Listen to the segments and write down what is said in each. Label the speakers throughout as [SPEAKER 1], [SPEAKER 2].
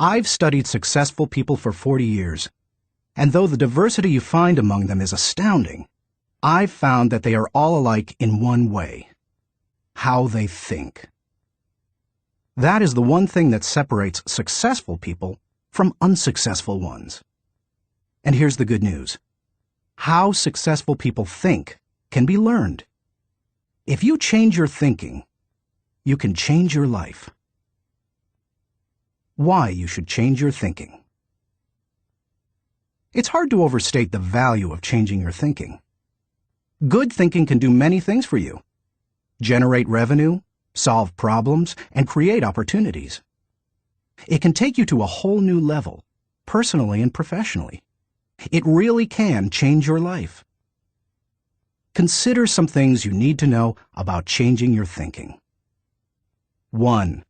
[SPEAKER 1] I've studied successful people for 40 years, and though the diversity you find among them is astounding, I've found that they are all alike in one way: how they think. That is the one thing that separates successful people from unsuccessful ones. And here's the good news. How successful people think can be learned. If you change your thinking, you can change your life. Why you should change your thinking. It's hard to overstate the value of changing your thinking. Good thinking can do many things for you: generate revenue, solve problems, and create opportunities. It can take you to a whole new level, personally and professionally. It really can change your life. Consider some things you need to know about changing your thinking. 1.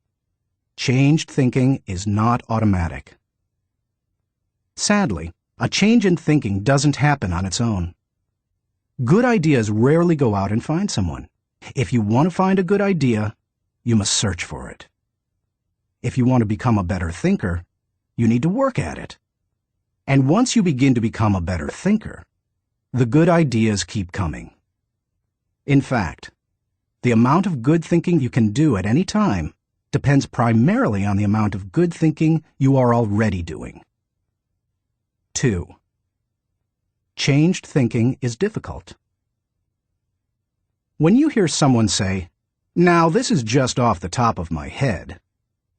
[SPEAKER 1] Changed thinking is not automatic. Sadly, a change in thinking doesn't happen on its own. Good ideas rarely go out and find someone. If you want to find a good idea, you must search for it. If you want to become a better thinker, you need to work at it. And once you begin to become a better thinker, the good ideas keep coming. In fact, the amount of good thinking you can do at any time depends primarily on the amount of good thinking you are already doing. 2. Changed thinking is difficult. When you hear someone say, "Now this is just off the top of my head,"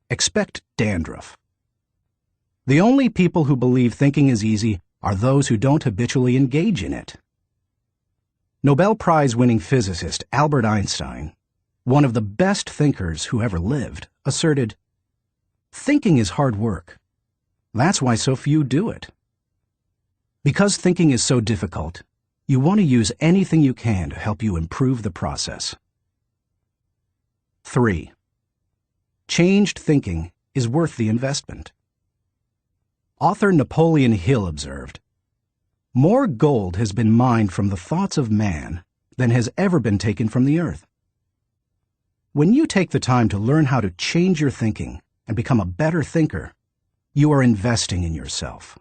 [SPEAKER 1] expect dandruff. The only people who believe thinking is easy are those who don't habitually engage in it. Nobel Prize-winning physicist Albert Einstein, one of the best thinkers who ever lived, asserted, "Thinking is hard work. That's why so few do it." Because thinking is so difficult, you want to use anything you can to help you improve the process. 3. Changed thinking is worth the investment. Author Napoleon Hill observed, "More gold has been mined from the thoughts of man than has ever been taken from the earth." When you take the time to learn how to change your thinking and become a better thinker, you are investing in yourself.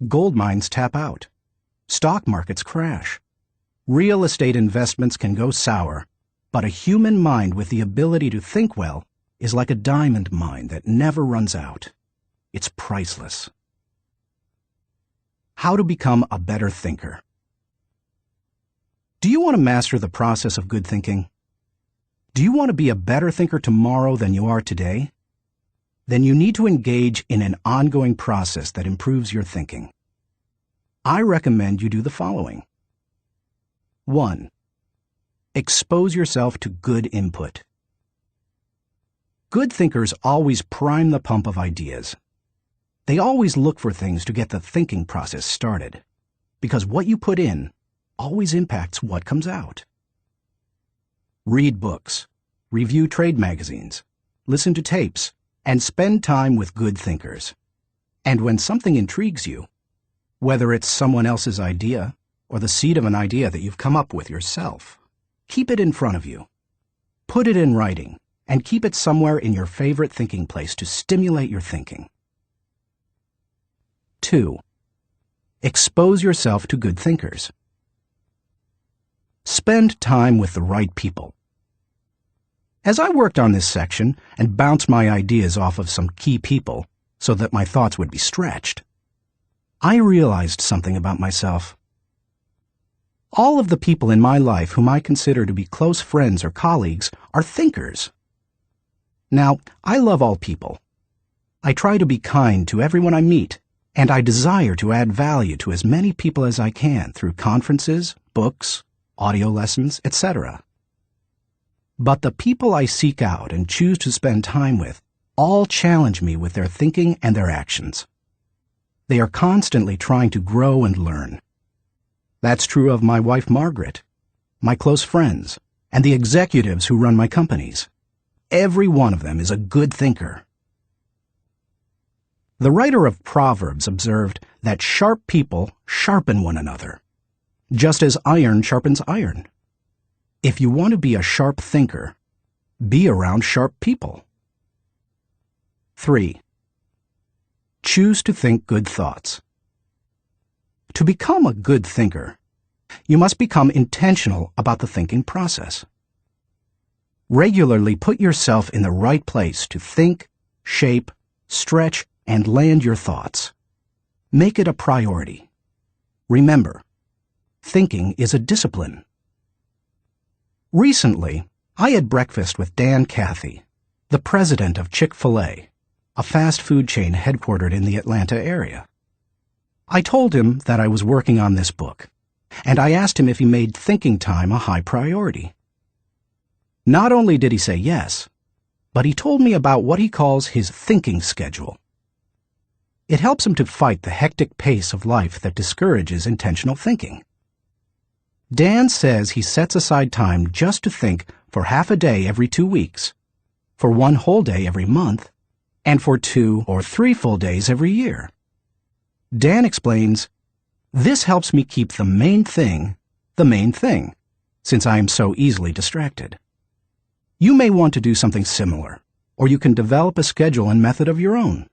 [SPEAKER 1] Gold mines tap out. Stock markets crash. Real estate investments can go sour, but a human mind with the ability to think well is like a diamond mine that never runs out. It's priceless. How to become a better thinker. Do you want to master the process of good thinking? Do you want to be a better thinker tomorrow than you are today? Then you need to engage in an ongoing process that improves your thinking. I recommend you do the following. 1. Expose yourself to good input. Good thinkers always prime the pump of ideas. They always look for things to get the thinking process started, because what you put in always impacts what comes out. Read books, review trade magazines, listen to tapes, and spend time with good thinkers. And when something intrigues you, whether it's someone else's idea or the seed of an idea that you've come up with yourself, keep it in front of you. Put it in writing and keep it somewhere in your favorite thinking place to stimulate your thinking. 2. Expose yourself to good thinkers. Spend time with the right people. As I worked on this section and bounced my ideas off of some key people so that my thoughts would be stretched, I realized something about myself. All of the people in my life whom I consider to be close friends or colleagues are thinkers. Now, I love all people. I try to be kind to everyone I meet, and I desire to add value to as many people as I can through conferences, books, audio lessons, etc. But the people I seek out and choose to spend time with all challenge me with their thinking and their actions. They are constantly trying to grow and learn. That's true of my wife Margaret, my close friends, and the executives who run my companies. Every one of them is a good thinker. The writer of Proverbs observed that sharp people sharpen one another, just as iron sharpens iron. If you want to be a sharp thinker, be around sharp people. 3. Choose to think good thoughts. To become a good thinker, you must become intentional about the thinking process. Regularly put yourself in the right place to think, shape, stretch, and land your thoughts. Make it a priority. Remember, thinking is a discipline. Recently, I had breakfast with Dan Cathy, the president of Chick-fil-A, a fast food chain headquartered in the Atlanta area. I told him that I was working on this book, and I asked him if he made thinking time a high priority. Not only did he say yes, but he told me about what he calls his thinking schedule. It helps him to fight the hectic pace of life that discourages intentional thinking. Dan says he sets aside time just to think for half a day every 2 weeks, for 1 whole day every month, and for 2 or 3 full days every year. Dan explains, "This helps me keep the main thing, since I am so easily distracted." You may want to do something similar, or you can develop a schedule and method of your own.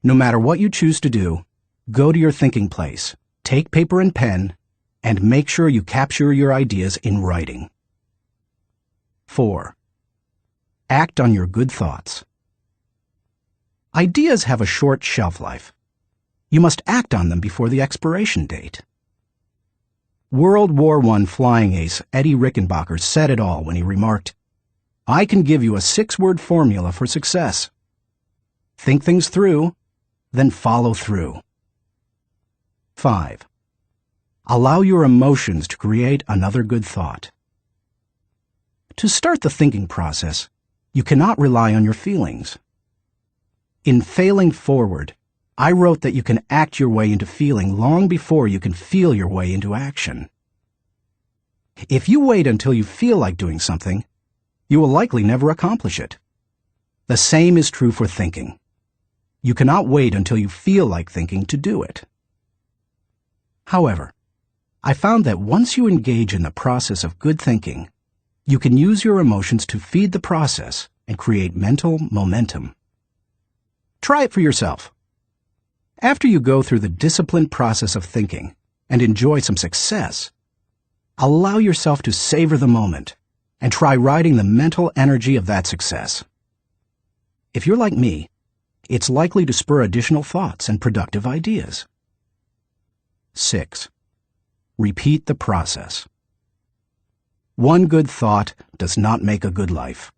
[SPEAKER 1] No matter what you choose to do, go to your thinking place, take paper and pen, and make sure you capture your ideas in writing. 4. Act on your good thoughts. Ideas have a short shelf life. You must act on them before the expiration date. World War I flying ace Eddie Rickenbacker said it all when he remarked, "I can give you a 6-word formula for success. Think things through, then follow through." 5. Allow your emotions to create another good thought. To start the thinking process, you cannot rely on your feelings. In Failing Forward, I wrote that you can act your way into feeling long before you can feel your way into action. If you wait until you feel like doing something, you will likely never accomplish it. The same is true for thinking. You cannot wait until you feel like thinking to do it. However, I found that once you engage in the process of good thinking, you can use your emotions to feed the process and create mental momentum. Try it for yourself. After you go through the disciplined process of thinking and enjoy some success, allow yourself to savor the moment and try riding the mental energy of that success. If you're like me, it's likely to spur additional thoughts and productive ideas. 6. Repeat the process. One good thought does not make a good life.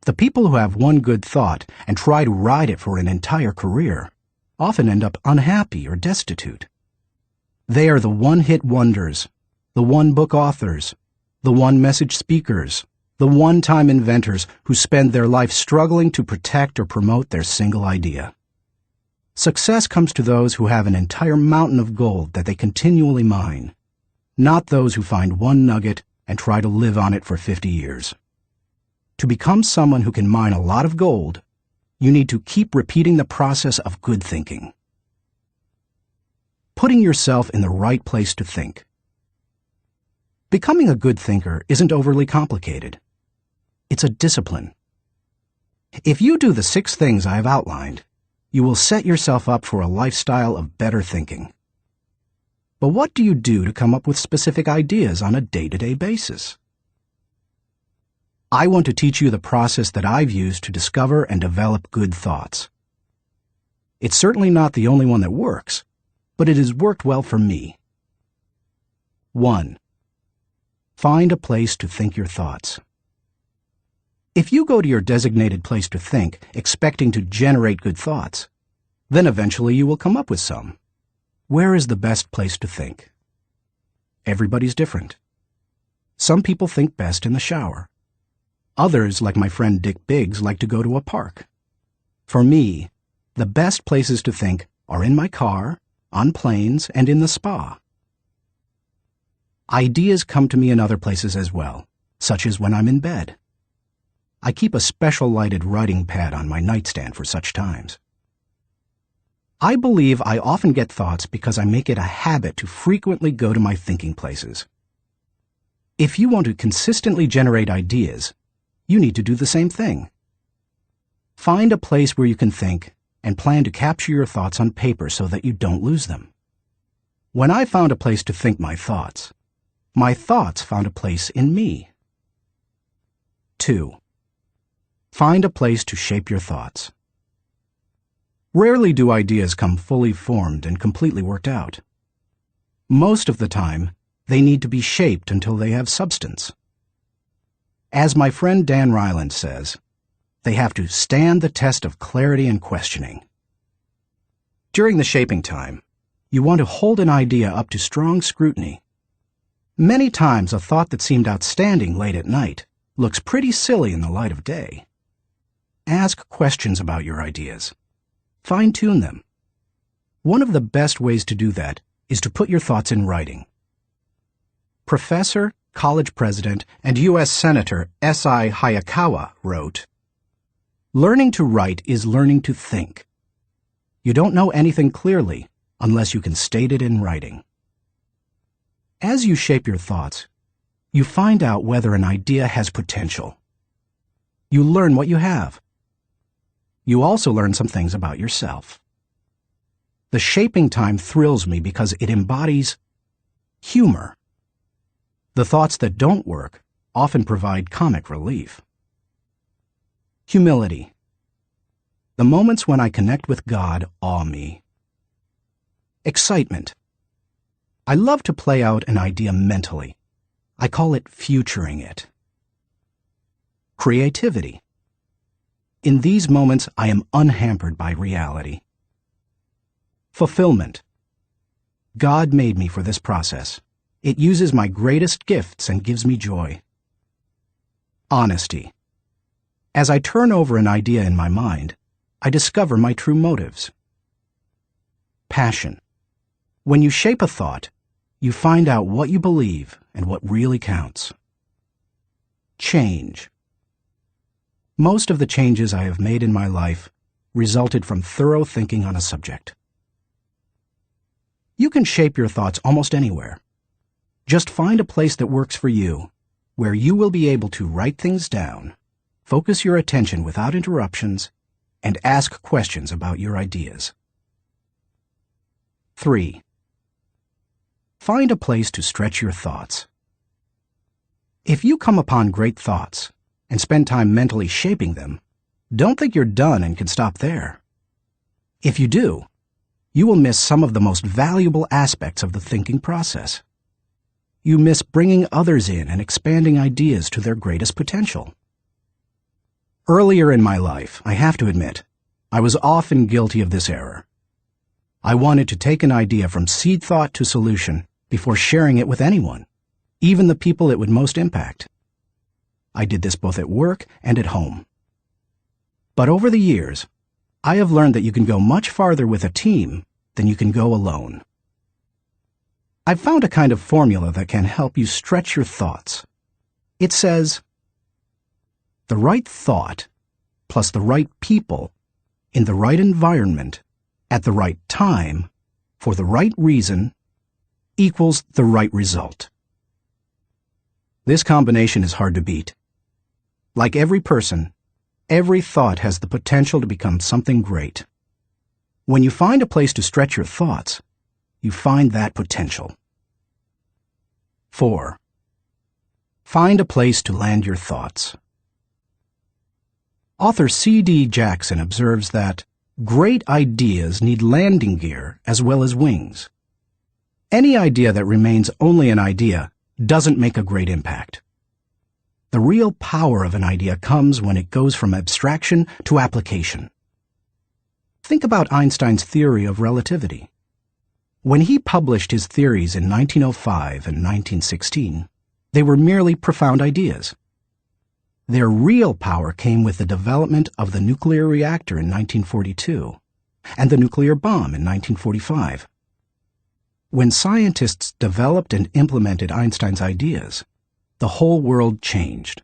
[SPEAKER 1] The people who have one good thought and try to ride it for an entire career often end up unhappy or destitute. They are the one-hit wonders, the one-book authors, the one-message speakers, the one-time inventors who spend their life struggling to protect or promote their single idea. Success comes to those who have an entire mountain of gold that they continually mine, not those who find one nugget and try to live on it for 50 years. To become someone who can mine a lot of gold, you need to keep repeating the process of good thinking. Putting yourself in the right place to think. Becoming a good thinker isn't overly complicated. It's a discipline. If you do the 6 things I have outlined, you will set yourself up for a lifestyle of better thinking. But what do you do to come up with specific ideas on a day-to-day basis? I want to teach you the process that I've used to discover and develop good thoughts. It's certainly not the only one that works, but it has worked well for me. 1. Find a place to think your thoughts. If you go to your designated place to think, expecting to generate good thoughts, then eventually you will come up with some. Where is the best place to think? Everybody's different. Some people think best in the shower. Others, like my friend Dick Biggs, like to go to a park. For me, the best places to think are in my car, on planes, and in the spa. Ideas come to me in other places as well, such as when I'm in bed. I keep a special lighted writing pad on my nightstand for such times. I believe I often get thoughts because I make it a habit to frequently go to my thinking places. If you want to consistently generate ideas, you need to do the same thing. Find a place where you can think and plan to capture your thoughts on paper so that you don't lose them. When I found a place to think my thoughts found a place in me. 2. Find a place to shape your thoughts. Rarely do ideas come fully formed and completely worked out. Most of the time, they need to be shaped until they have substance. As my friend Dan Ryland says, they have to stand the test of clarity and questioning. During the shaping time, you want to hold an idea up to strong scrutiny. Many times a thought that seemed outstanding late at night looks pretty silly in the light of day. Ask questions about your ideas. Fine-tune them. One of the best ways to do that is to put your thoughts in writing. Professor, college president, and U.S. Senator S.I. Hayakawa wrote, "Learning to write is learning to think. You don't know anything clearly unless you can state it in writing." As you shape your thoughts, you find out whether an idea has potential. You learn what you have. You also learn some things about yourself. The shaping time thrills me because it embodies humor. The thoughts that don't work often provide comic relief. Humility. The moments when I connect with God awe me. Excitement. I love to play out an idea mentally. I call it futuring it. Creativity. In these moments, I am unhampered by reality. Fulfillment. God made me for this process. It uses my greatest gifts and gives me joy. Honesty. As I turn over an idea in my mind, I discover my true motives. Passion. When you shape a thought, you find out what you believe and what really counts. Change. Most of the changes I have made in my life resulted from thorough thinking on a subject. You can shape your thoughts almost anywhere. Just find a place that works for you, where you will be able to write things down, focus your attention without interruptions, and ask questions about your ideas. 3. Find a place to stretch your thoughts. If you come upon great thoughts and spend time mentally shaping them, don't think you're done and can stop there. If you do, you will miss some of the most valuable aspects of the thinking process. You miss bringing others in and expanding ideas to their greatest potential. Earlier in my life, I have to admit, I was often guilty of this error. I wanted to take an idea from seed thought to solution before sharing it with anyone, even the people it would most impact. I did this both at work and at home. But over the years, I have learned that you can go much farther with a team than you can go alone. I've found a kind of formula that can help you stretch your thoughts. It says, the right thought plus the right people in the right environment at the right time for the right reason equals the right result. This combination is hard to beat. Like every person, every thought has the potential to become something great. When you find a place to stretch your thoughts, you find that potential. 4. Find a place to land your thoughts. Author C.D. Jackson observes that great ideas need landing gear as well as wings. Any idea that remains only an idea doesn't make a great impact. The real power of an idea comes when it goes from abstraction to application. Think about Einstein's theory of relativity. When he published his theories in 1905 and 1916, they were merely profound ideas. Their real power came with the development of the nuclear reactor in 1942 and the nuclear bomb in 1945. When scientists developed and implemented Einstein's ideas, the whole world changed.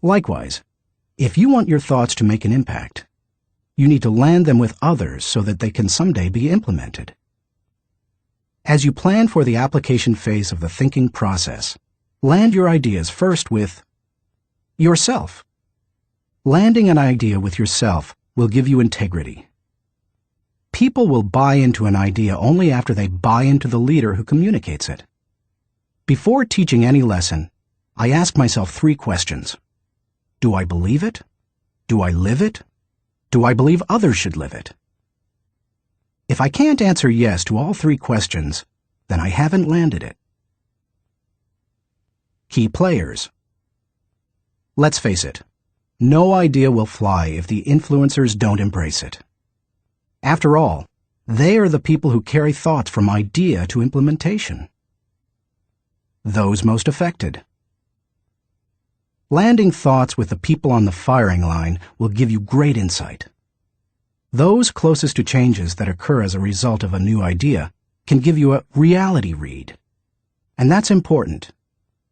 [SPEAKER 1] Likewise, if you want your thoughts to make an impact, you need to land them with others so that they can someday be implemented. As you plan for the application phase of the thinking process, land your ideas first with yourself. Landing an idea with yourself will give you integrity. People will buy into an idea only after they buy into the leader who communicates it. Before teaching any lesson, I ask myself 3 questions. Do I believe it? Do I live it? Do I believe others should live it? If I can't answer yes to all 3 questions, then I haven't landed it. Key players. Let's face it, no idea will fly if the influencers don't embrace it. After all, they are the people who carry thoughts from idea to implementation. Those most affected. Landing thoughts with the people on the firing line will give you great insight. Those closest to changes that occur as a result of a new idea can give you a reality read. And that's important,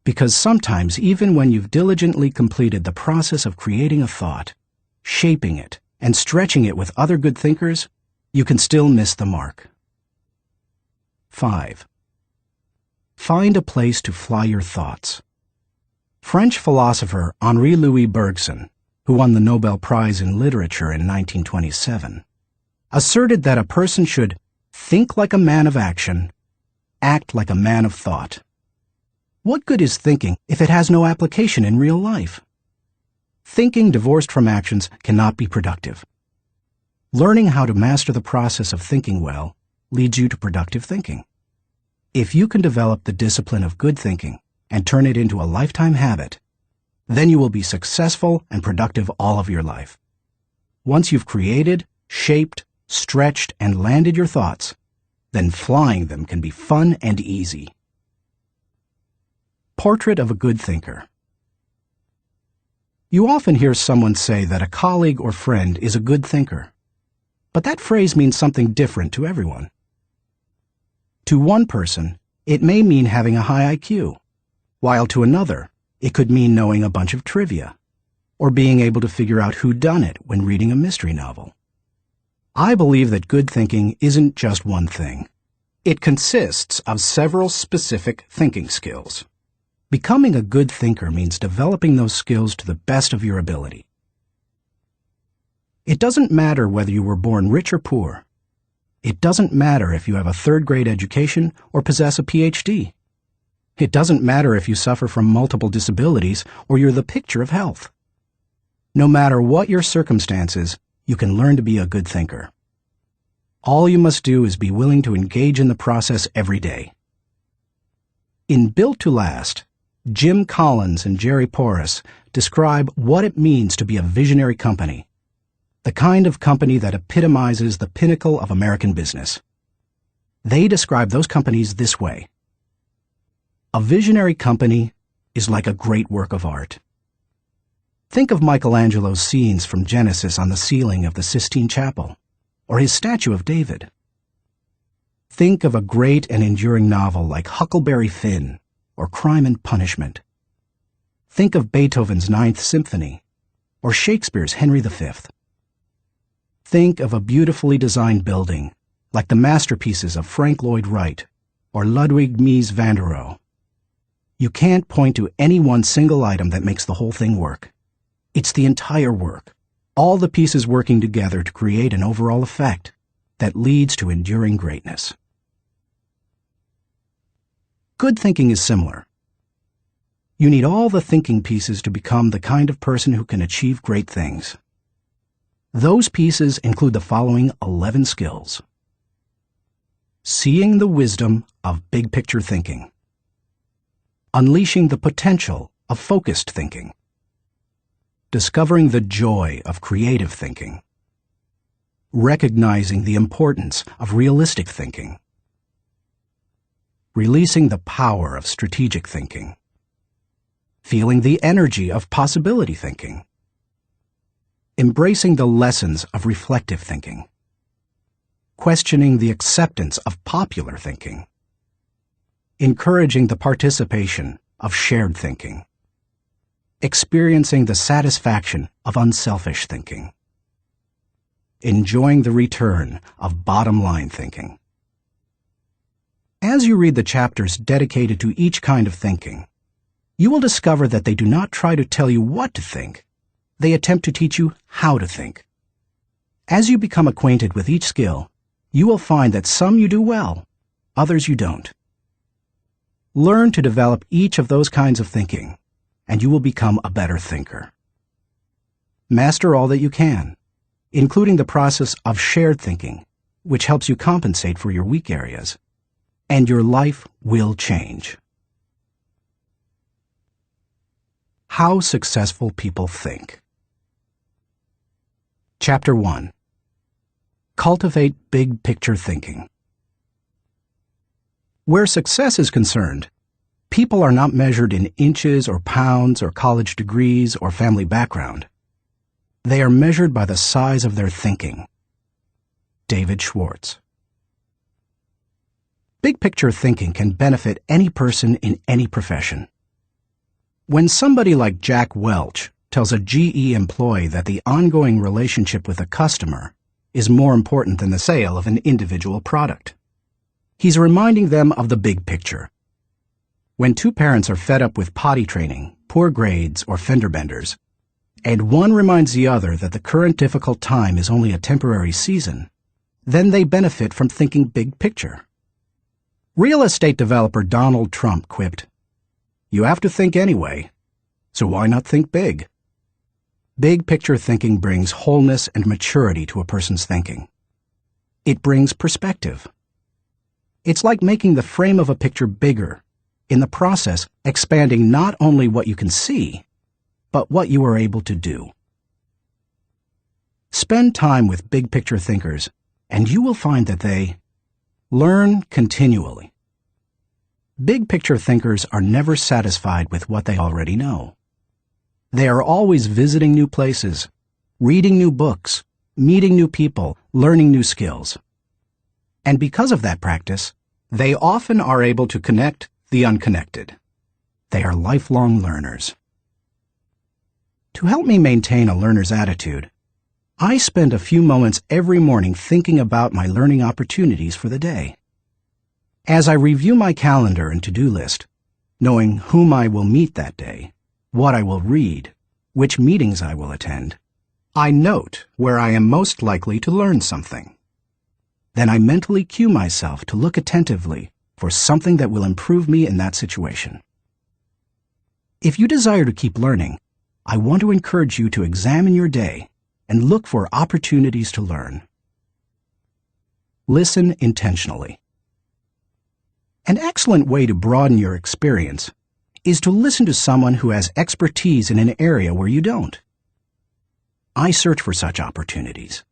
[SPEAKER 1] because sometimes even when you've diligently completed the process of creating a thought, shaping it, and stretching it with other good thinkers, you can still miss the mark. 5. Find a place to fly your thoughts. French philosopher Henri-Louis Bergson, who won the Nobel Prize in Literature in 1927, asserted that a person should think like a man of action, act like a man of thought. What good is thinking if it has no application in real life? Thinking divorced from actions cannot be productive. Learning how to master the process of thinking well leads you to productive thinking. If you can develop the discipline of good thinking and turn it into a lifetime habit, then you will be successful and productive all of your life. Once you've created, shaped, stretched, and landed your thoughts, then flying them can be fun and easy. Portrait of a good thinker. You often hear someone say that a colleague or friend is a good thinker, but that phrase means something different to everyone. To one person, it may mean having a high IQ, while to another, it could mean knowing a bunch of trivia, or being able to figure out who done it when reading a mystery novel. I believe that good thinking isn't just one thing. It consists of several specific thinking skills. Becoming a good thinker means developing those skills to the best of your ability. It doesn't matter whether you were born rich or poor. It doesn't matter if you have a 3rd-grade education or possess a PhD. It doesn't matter if you suffer from multiple disabilities or you're the picture of health. No matter what your circumstances, you can learn to be a good thinker. All you must do is be willing to engage in the process every day. In Built to Last, Jim Collins and Jerry Porras describe what it means to be a visionary company, the kind of company that epitomizes the pinnacle of American business. They describe those companies this way. A visionary company is like a great work of art. Think of Michelangelo's scenes from Genesis on the ceiling of the Sistine Chapel, or his statue of David. Think of a great and enduring novel like Huckleberry Finn or Crime and Punishment. Think of Beethoven's Ninth Symphony or Shakespeare's Henry V. Think of a beautifully designed building like the masterpieces of Frank Lloyd Wright or Ludwig Mies van der Rohe. You can't point to any one single item that makes the whole thing work. It's the entire work, all the pieces working together to create an overall effect that leads to enduring greatness. Good thinking is similar. You need all the thinking pieces to become the kind of person who can achieve great things. Those pieces include the following 11 skills. Seeing the wisdom of big picture thinking. Unleashing the potential of focused thinking. Discovering the joy of creative thinking. Recognizing the importance of realistic thinking. Releasing the power of strategic thinking. Feeling the energy of possibility thinking. Embracing the lessons of reflective thinking. Questioning the acceptance of popular thinking. Encouraging the participation of shared thinking. Experiencing the satisfaction of unselfish thinking. Enjoying the return of bottom-line thinking. As you read the chapters dedicated to each kind of thinking, you will discover that they do not try to tell you what to think. They attempt to teach you how to think. As you become acquainted with each skill, you will find that some you do well, others you don't. Learn to develop each of those kinds of thinking, and you will become a better thinker. Master all that you can, including the process of shared thinking, which helps you compensate for your weak areas, and your life will change. How successful people think. Chapter 1. Cultivate big picture thinking. Where success is concerned, people are not measured in inches or pounds or college degrees or family background. They are measured by the size of their thinking. David Schwartz. Big picture thinking can benefit any person in any profession. When somebody like Jack Welch tells a GE employee that the ongoing relationship with a customer is more important than the sale of an individual product, he's reminding them of the big picture. When two parents are fed up with potty training, poor grades, or fender benders, and one reminds the other that the current difficult time is only a temporary season, then they benefit from thinking big picture. Real estate developer Donald Trump quipped, "You have to think anyway, so why not think big?" Big picture thinking brings wholeness and maturity to a person's thinking. It brings perspective. It's like making the frame of a picture bigger, in the process expanding not only what you can see, but what you are able to do. Spend time with big picture thinkers, and you will find that they learn continually. Big picture thinkers are never satisfied with what they already know. They are always visiting new places, reading new books, meeting new people, learning new skills. And because of that practice, they often are able to connect the unconnected. They are lifelong learners. To help me maintain a learner's attitude, I spend a few moments every morning thinking about my learning opportunities for the day. As I review my calendar and to-do list, knowing whom I will meet that day, what I will read, which meetings I will attend, I note where I am most likely to learn something. Then I mentally cue myself to look attentively for something that will improve me in that situation. If you desire to keep learning, I want to encourage you to examine your day and look for opportunities to learn. Listen intentionally. An excellent way to broaden your experience is to listen to someone who has expertise in an area where you don't. I search for such opportunities.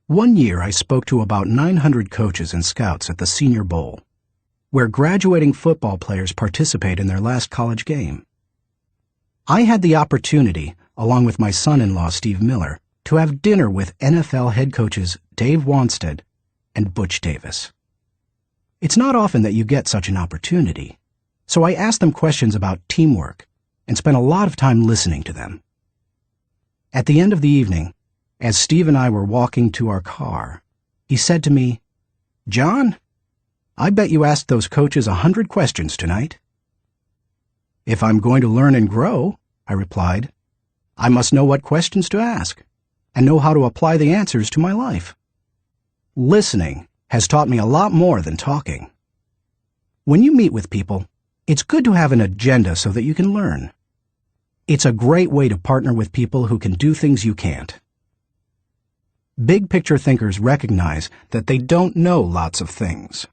[SPEAKER 1] One year I spoke to about 900 coaches and scouts at the Senior Bowl, where graduating football players participate in their last college game. I had the opportunity, along with my son-in-law Steve Miller, to have dinner with NFL head coaches Dave Wanstead and Butch Davis. It's not often that you get such an opportunity, so I asked them questions about teamwork and spent a lot of time listening to them. At the end of the evening, as Steve and I were walking to our car, he said to me, "John, I bet you asked those coaches 100 questions tonight." "If I'm going to learn and grow," I replied, "I must know what questions to ask and know how to apply the answers to my life." Listening has taught me a lot more than talking. When you meet with people, it's good to have an agenda so that you can learn. It's a great way to partner with people who can do things you can't. Big picture thinkers recognize that they don't know lots of things.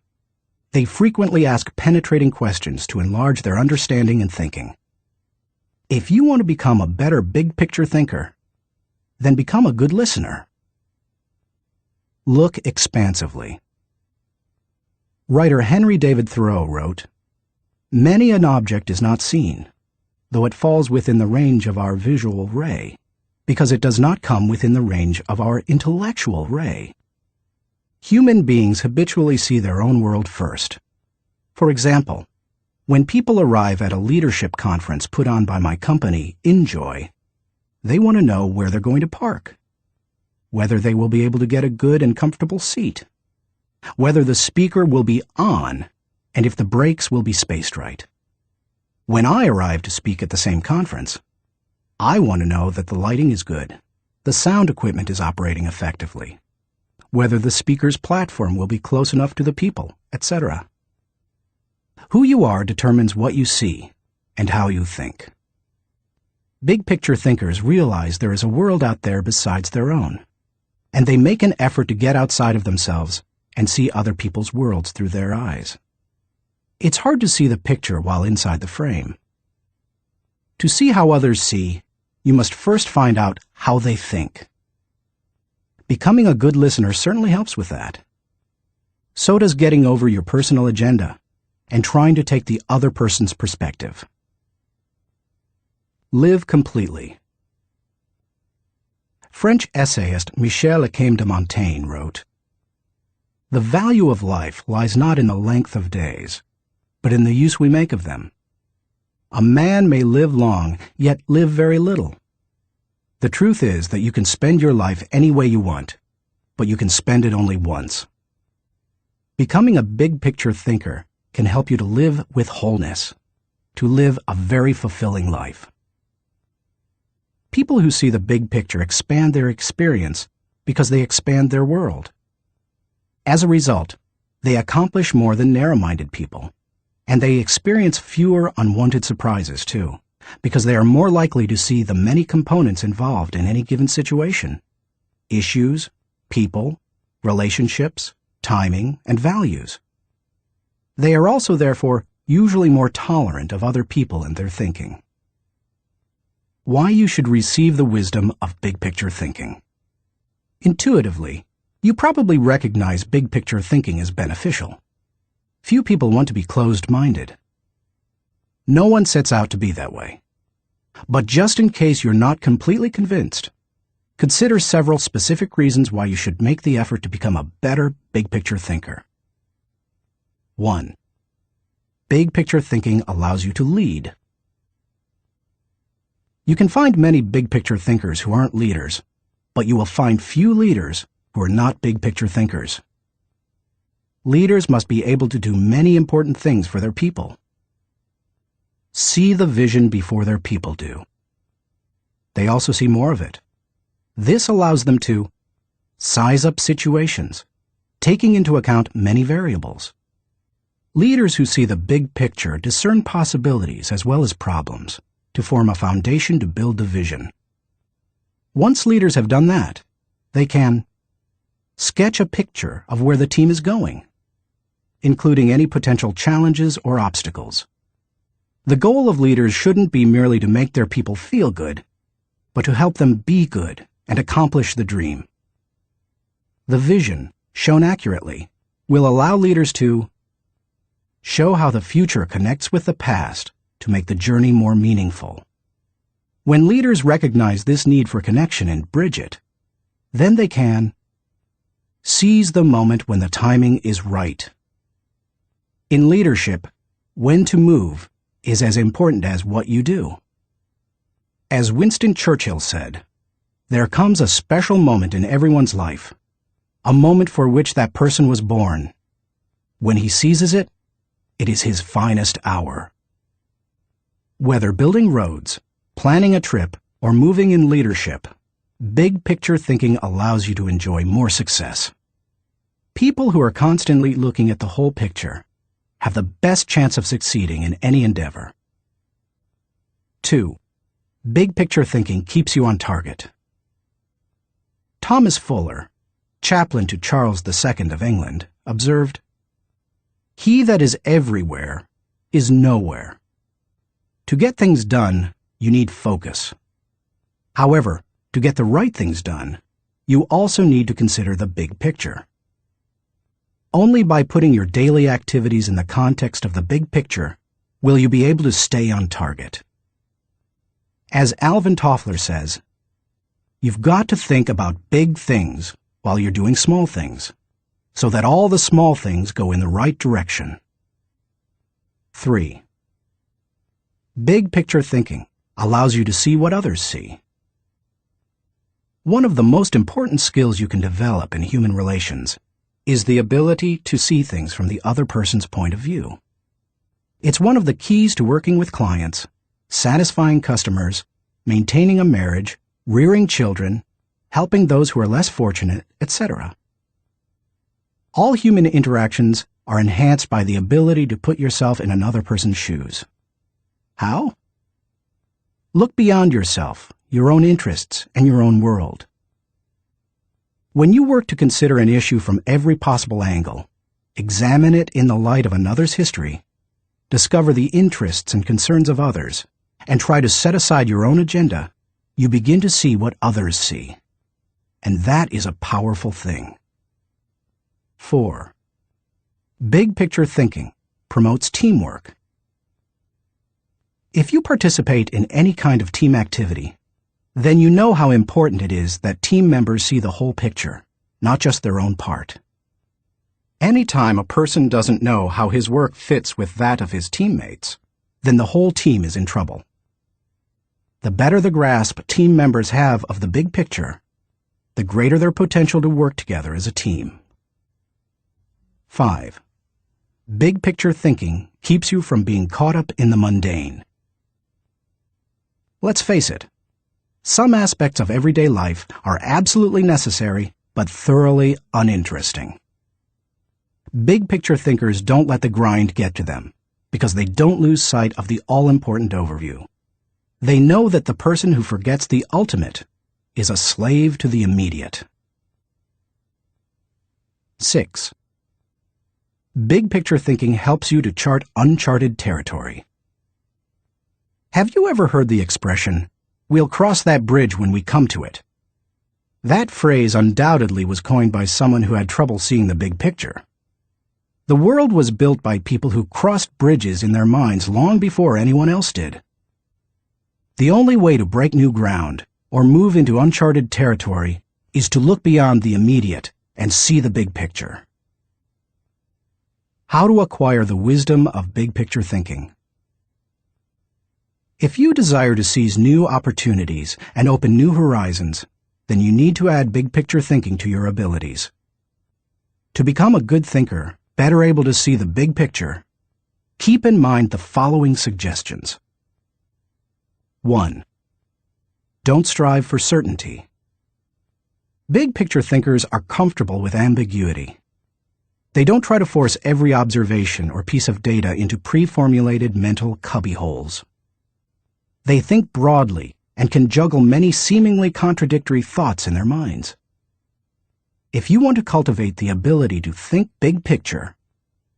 [SPEAKER 1] They frequently ask penetrating questions to enlarge their understanding and thinking. If you want to become a better big picture thinker, then become a good listener. Look expansively. Writer Henry David Thoreau wrote, "Many an object is not seen, though it falls within the range of our visual ray, because it does not come within the range of our intellectual ray." Human beings habitually see their own world first. For example, when people arrive at a leadership conference put on by my company, Enjoy, they want to know where they're going to park, whether they will be able to get a good and comfortable seat, whether the speaker will be on, and if the breaks will be spaced right. When I arrive to speak at the same conference, I want to know that the lighting is good, the sound equipment is operating effectively, whether the speaker's platform will be close enough to the people, etc. Who you are determines what you see and how you think. Big picture thinkers realize there is a world out there besides their own, and they make an effort to get outside of themselves and see other people's worlds through their eyes. It's hard to see the picture while inside the frame. To see how others see, you must first find out how they think. Becoming a good listener certainly helps with that. So does getting over your personal agenda and trying to take the other person's perspective. Live completely. French essayist Michel de Montaigne wrote, "The value of life lies not in the length of days, but in the use we make of them. A man may live long, yet live very little. The truth is that you can spend your life any way you want, but you can spend it only once." Becoming a big picture thinker can help you to live with wholeness, to live a very fulfilling life. People who see the big picture expand their experience because they expand their world. As a result, they accomplish more than narrow-minded people, and they experience fewer unwanted surprises too, because they are more likely to see the many components involved in any given situation: issues, people, relationships, timing, and values. They are also, therefore, usually more tolerant of other people and their thinking. Why you should receive the wisdom of big picture thinking. Intuitively, you probably recognize big picture thinking as beneficial. Few people want to be closed-minded. No one sets out to be that way. But just in case you're not completely convinced, consider several specific reasons why you should make the effort to become a better big picture thinker. 1. Big picture thinking allows you to lead. You can find many big picture thinkers who aren't leaders, but you will find few leaders who are not big picture thinkers. Leaders must be able to do many important things for their people. See the vision before their people do. They also see more of it. This allows them to size up situations, taking into account many variables. Leaders who see the big picture discern possibilities as well as problems to form a foundation to build the vision. Once leaders have done that, they can sketch a picture of where the team is going, including any potential challenges or obstacles. The goal of leaders shouldn't be merely to make their people feel good, but to help them be good and accomplish the dream. The vision, shown accurately, will allow leaders to show how the future connects with the past to make the journey more meaningful. When leaders recognize this need for connection and bridge it, then they can seize the moment when the timing is right. In leadership, when to move is as important as what you do. As Winston Churchill said, "There comes a special moment in everyone's life, a moment for which that person was born. When he seizes it, it is his finest hour." Whether building roads, planning a trip, or moving in leadership, big picture thinking allows you to enjoy more success. People who are constantly looking at the whole picture have the best chance of succeeding in any endeavor. 2. Big picture thinking keeps you on target. Thomas Fuller, chaplain to Charles II of England, observed, "He that is everywhere is nowhere." To get things done, you need focus. However, to get the right things done, you also need to consider the big picture. Only by putting your daily activities in the context of the big picture will you be able to stay on target. As Alvin Toffler says, you've got to think about big things while you're doing small things, so that all the small things go in the right direction. 3. Big picture thinking allows you to see what others see. One of the most important skills you can develop in human relations is the ability to see things from the other person's point of view. It's one of the keys to working with clients, satisfying customers, maintaining a marriage, rearing children, helping those who are less fortunate, etc. All human interactions are enhanced by the ability to put yourself in another person's shoes. How? Look beyond yourself, your own interests, and your own world. When you work to consider an issue from every possible angle, examine it in the light of another's history, discover the interests and concerns of others, and try to set aside your own agenda, you begin to see what others see. And that is a powerful thing. 4. Big picture thinking promotes teamwork. If you participate in any kind of team activity, then you know how important it is that team members see the whole picture, not just their own part. Anytime a person doesn't know how his work fits with that of his teammates, then the whole team is in trouble. The better the grasp team members have of the big picture, the greater their potential to work together as a team. 5. Big picture thinking keeps you from being caught up in the mundane. Let's face it, some aspects of everyday life are absolutely necessary but thoroughly uninteresting. Big picture thinkers don't let the grind get to them because they don't lose sight of the all-important overview. They know that the person who forgets the ultimate is a slave to the immediate. 6. Big picture thinking helps you to chart uncharted territory. Have you ever heard the expression, "We'll cross that bridge when we come to it"? That phrase undoubtedly was coined by someone who had trouble seeing the big picture. The world was built by people who crossed bridges in their minds long before anyone else did. The only way to break new ground or move into uncharted territory is to look beyond the immediate and see the big picture. How to acquire the wisdom of big picture thinking. If you desire to seize new opportunities and open new horizons, then you need to add big picture thinking to your abilities. To become a good thinker, better able to see the big picture, keep in mind the following suggestions. 1. Don't strive for certainty. Big picture thinkers are comfortable with ambiguity. They don't try to force every observation or piece of data into pre-formulated mental cubbyholes. They think broadly and can juggle many seemingly contradictory thoughts in their minds. If you want to cultivate the ability to think big picture,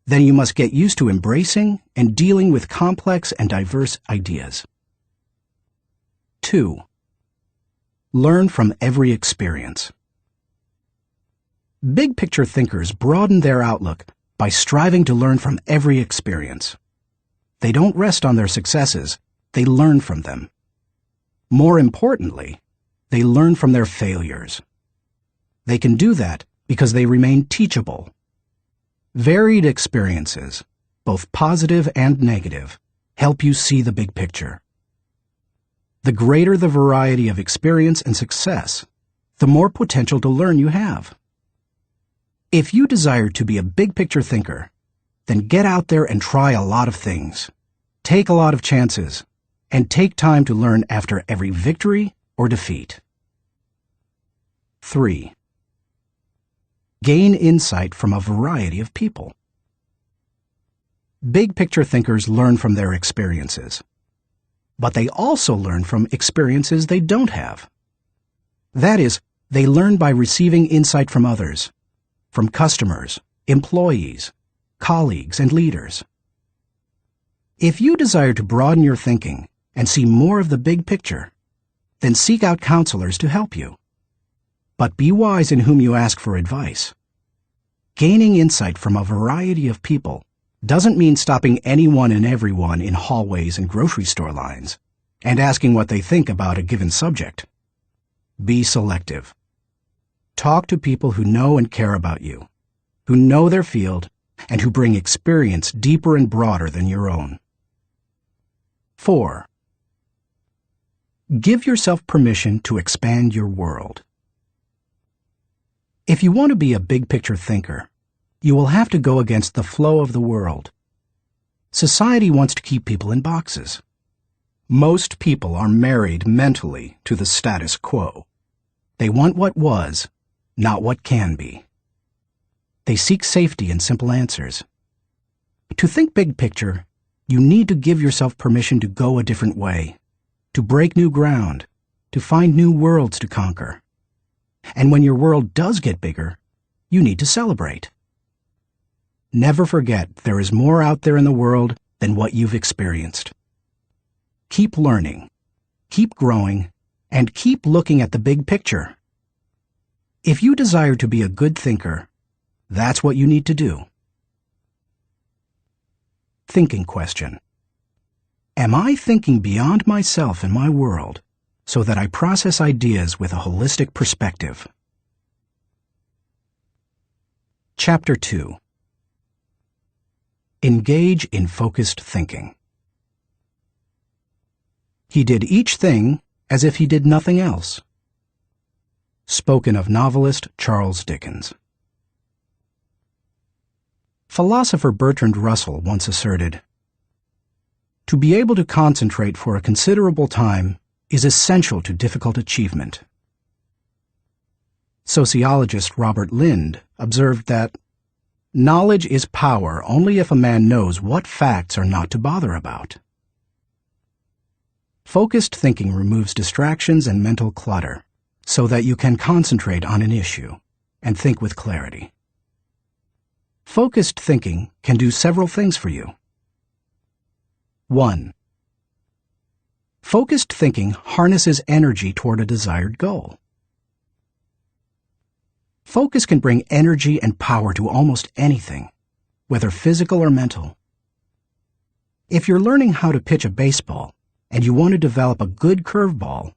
[SPEAKER 1] then you must get used to embracing and dealing with complex and diverse ideas. 2. Learn from every experience. Big picture thinkers broaden their outlook by striving to learn from every experience. They don't rest on their successes, they learn from them. More importantly, they learn from their failures. They can do that because they remain teachable. Varied experiences, both positive and negative, help you see the big picture. The greater the variety of experience and success, the more potential to learn you have. If you desire to be a big picture thinker, then get out there and try a lot of things. Take a lot of chances, and take time to learn after every victory or defeat. 3. Gain insight from a variety of people. Big picture thinkers learn from their experiences, but they also learn from experiences they don't have. That is, they learn by receiving insight from others, from customers, employees, colleagues, and leaders. If you desire to broaden your thinking and see more of the big picture, then seek out counselors to help you. But be wise in whom you ask for advice. Gaining insight from a variety of people doesn't mean stopping anyone and everyone in hallways and grocery store lines and asking what they think about a given subject. Be selective. Talk to people who know and care about you, who know their field, and who bring experience deeper and broader than your own. 4. Give yourself permission to expand your world. If you want to be a big picture thinker, you will have to go against the flow of the world. Society wants to keep people in boxes. Most people are married mentally to the status quo. They want what was, not what can be. They seek safety in simple answers. To think big picture, you need to give yourself permission to go a different way, to break new ground, to find new worlds to conquer. And when your world does get bigger, you need to celebrate. Never forget there is more out there in the world than what you've experienced. Keep learning, keep growing, and keep looking at the big picture. If you desire to be a good thinker, that's what you need to do. Thinking question. Am I thinking beyond myself and my world so that I process ideas with a holistic perspective? Chapter 2. Engage in focused thinking. He did each thing as if he did nothing else. Spoken of novelist Charles Dickens. Philosopher Bertrand Russell once asserted, "To be able to concentrate for a considerable time is essential to difficult achievement." Sociologist Robert Lind observed that, "Knowledge is power only if a man knows what facts are not to bother about." Focused thinking removes distractions and mental clutter so that you can concentrate on an issue and think with clarity. Focused thinking can do several things for you. 1. Focused thinking harnesses energy toward a desired goal. Focus can bring energy and power to almost anything, whether physical or mental. If you're learning how to pitch a baseball and you want to develop a good curveball,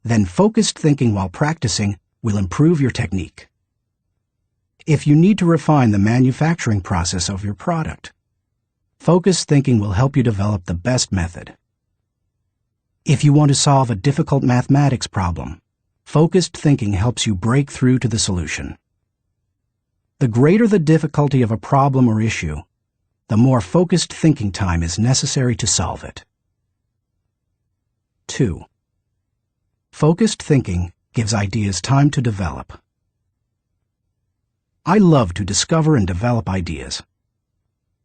[SPEAKER 1] then focused thinking while practicing will improve your technique. If you need to refine the manufacturing process of your product, focused thinking will help you develop the best method. If you want to solve a difficult mathematics problem, focused thinking helps you break through to the solution. The greater the difficulty of a problem or issue, the more focused thinking time is necessary to solve it. 2. Focused thinking gives ideas time to develop. I love to discover and develop ideas.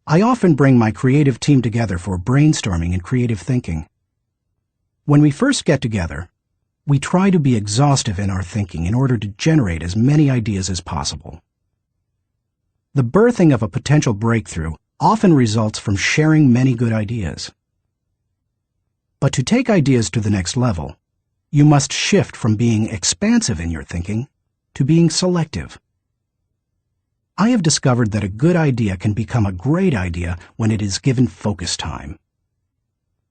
[SPEAKER 1] I often bring my creative team together for brainstorming and creative thinking. When we first get together, we try to be exhaustive in our thinking in order to generate as many ideas as possible. The birthing of a potential breakthrough often results from sharing many good ideas. But to take ideas to the next level, you must shift from being expansive in your thinking to being selective. I have discovered that a good idea can become a great idea when it is given focus time.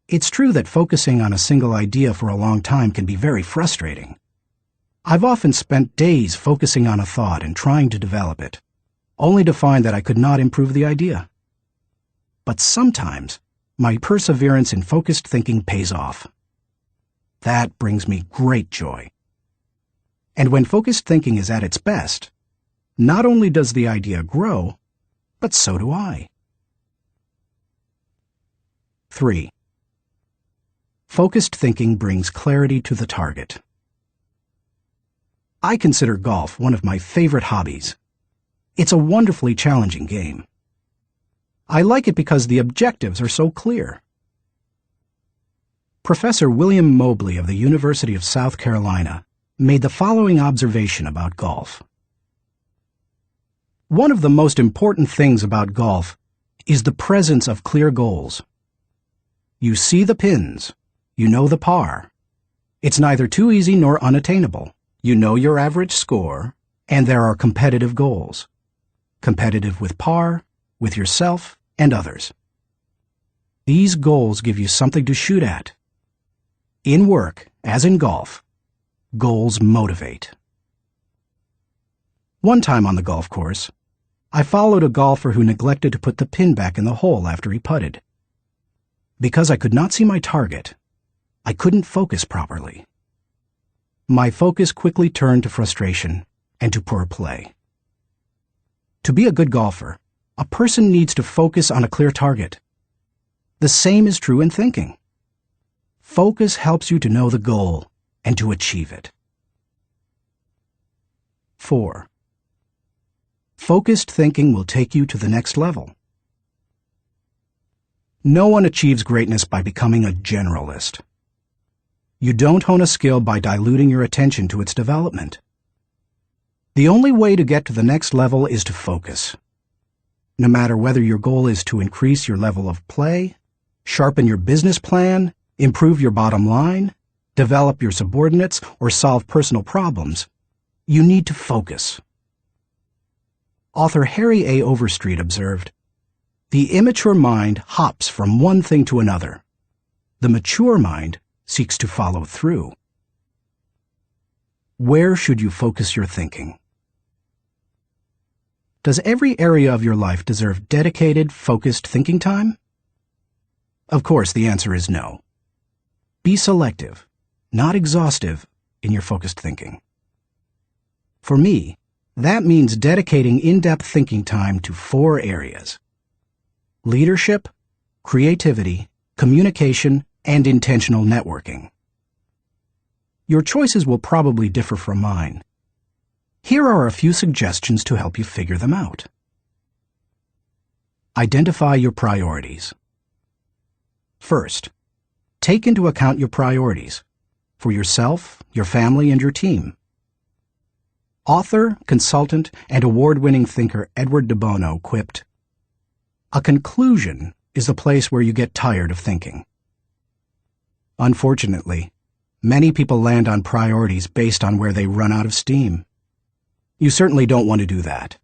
[SPEAKER 1] It's true that focusing on a single idea for a long time can be very frustrating. I've often spent days focusing on a thought and trying to develop it, only to find that I could not improve the idea. But sometimes, my perseverance in focused thinking pays off. That brings me great joy. And when focused thinking is at its best, not only does the idea grow, but so do I. 3. Focused thinking brings clarity to the target. I consider golf one of my favorite hobbies. It's a wonderfully challenging game. I like it because the objectives are so clear. Professor William Mobley of the University of South Carolina made the following observation about golf. One of the most important things about golf is the presence of clear goals. You see the pins, you know the par. It's neither too easy nor unattainable. You know your average score, and there are competitive goals. Competitive with par, with yourself, and others. These goals give you something to shoot at. In work, as in golf, goals motivate. One time on the golf course, I followed a golfer who neglected to put the pin back in the hole after he putted. Because I could not see my target, I couldn't focus properly. My focus quickly turned to frustration and to poor play. To be a good golfer, a person needs to focus on a clear target. The same is true in thinking. Focus helps you to know the goal and to achieve it. 4. Focused thinking will take you to the next level. No one achieves greatness by becoming a generalist. You don't hone a skill by diluting your attention to its development. The only way to get to the next level is to focus. No matter whether your goal is to increase your level of play, sharpen your business plan, improve your bottom line, develop your subordinates, or solve personal problems, you need to focus. Author Harry A. Overstreet observed, "The immature mind hops from one thing to another. The mature mind seeks to follow through." Where should you focus your thinking? Does every area of your life deserve dedicated, focused thinking time? Of course, the answer is no. Be selective, not exhaustive, in your focused thinking. For me, that means dedicating in-depth thinking time to 4 areas: leadership, creativity, communication, and intentional networking. Your choices will probably differ from mine. Here are a few suggestions to help you figure them out. Identify your priorities. First, take into account your priorities for yourself, your family, and your team. Author, consultant, and award-winning thinker Edward de Bono quipped, "A conclusion is the place where you get tired of thinking." Unfortunately, many people land on priorities based on where they run out of steam. You certainly don't want to do that.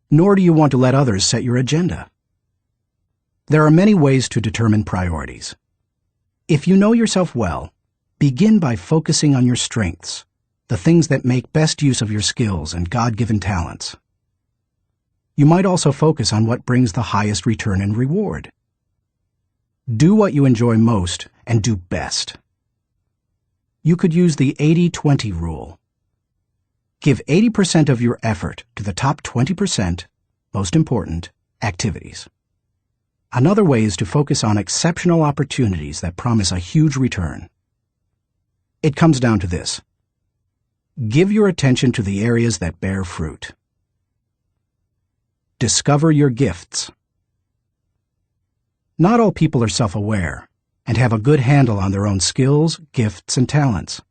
[SPEAKER 1] Nor do you want to let others set your agenda. There are many ways to determine priorities. If you know yourself well, begin by focusing on your strengths, the things that make best use of your skills and God-given talents. You might also focus on what brings the highest return and reward. Do what you enjoy most and do best. You could use the 80-20 rule. Give 80% of your effort to the top 20%, most important, activities. Another way is to focus on exceptional opportunities that promise a huge return. It comes down to this. Give your attention to the areas that bear fruit. Discover your gifts. Not all people are self-aware and have a good handle on their own skills, gifts, and talents.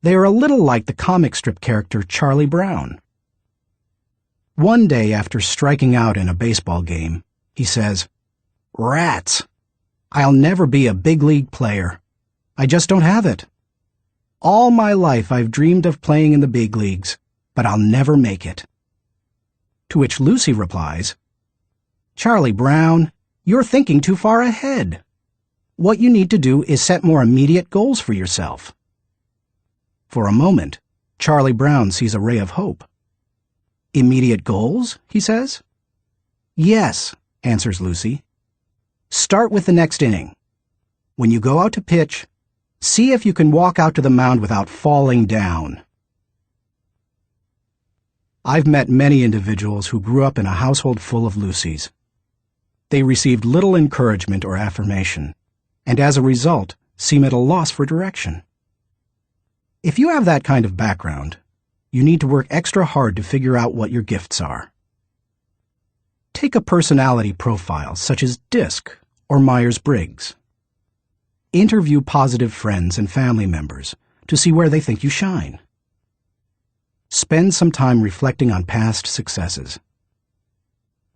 [SPEAKER 1] They are a little like the comic strip character Charlie Brown. One day after striking out in a baseball game, he says, "Rats! I'll never be a big league player. I just don't have it. All my life I've dreamed of playing in the big leagues, but I'll never make it." To which Lucy replies, "Charlie Brown, you're thinking too far ahead. What you need to do is set more immediate goals for yourself." For a moment, Charlie Brown sees a ray of hope. "Immediate goals?" he says. "Yes," answers Lucy. "Start with the next inning. When you go out to pitch, see if you can walk out to the mound without falling down." I've met many individuals who grew up in a household full of Lucys. They received little encouragement or affirmation, and as a result, seem at a loss for direction. If you have that kind of background, you need to work extra hard to figure out what your gifts are. Take a personality profile such as DISC or Myers-Briggs. Interview positive friends and family members to see where they think you shine. Spend some time reflecting on past successes.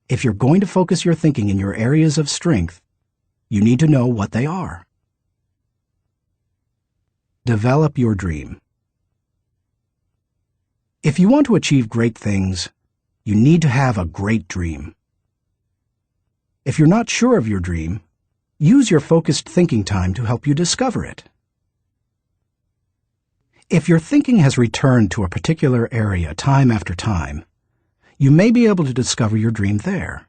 [SPEAKER 1] If you're going to focus your thinking in your areas of strength, you need to know what they are. Develop your dream. If you want to achieve great things, you need to have a great dream. If you're not sure of your dream, use your focused thinking time to help you discover it. If your thinking has returned to a particular area time after time, you may be able to discover your dream there.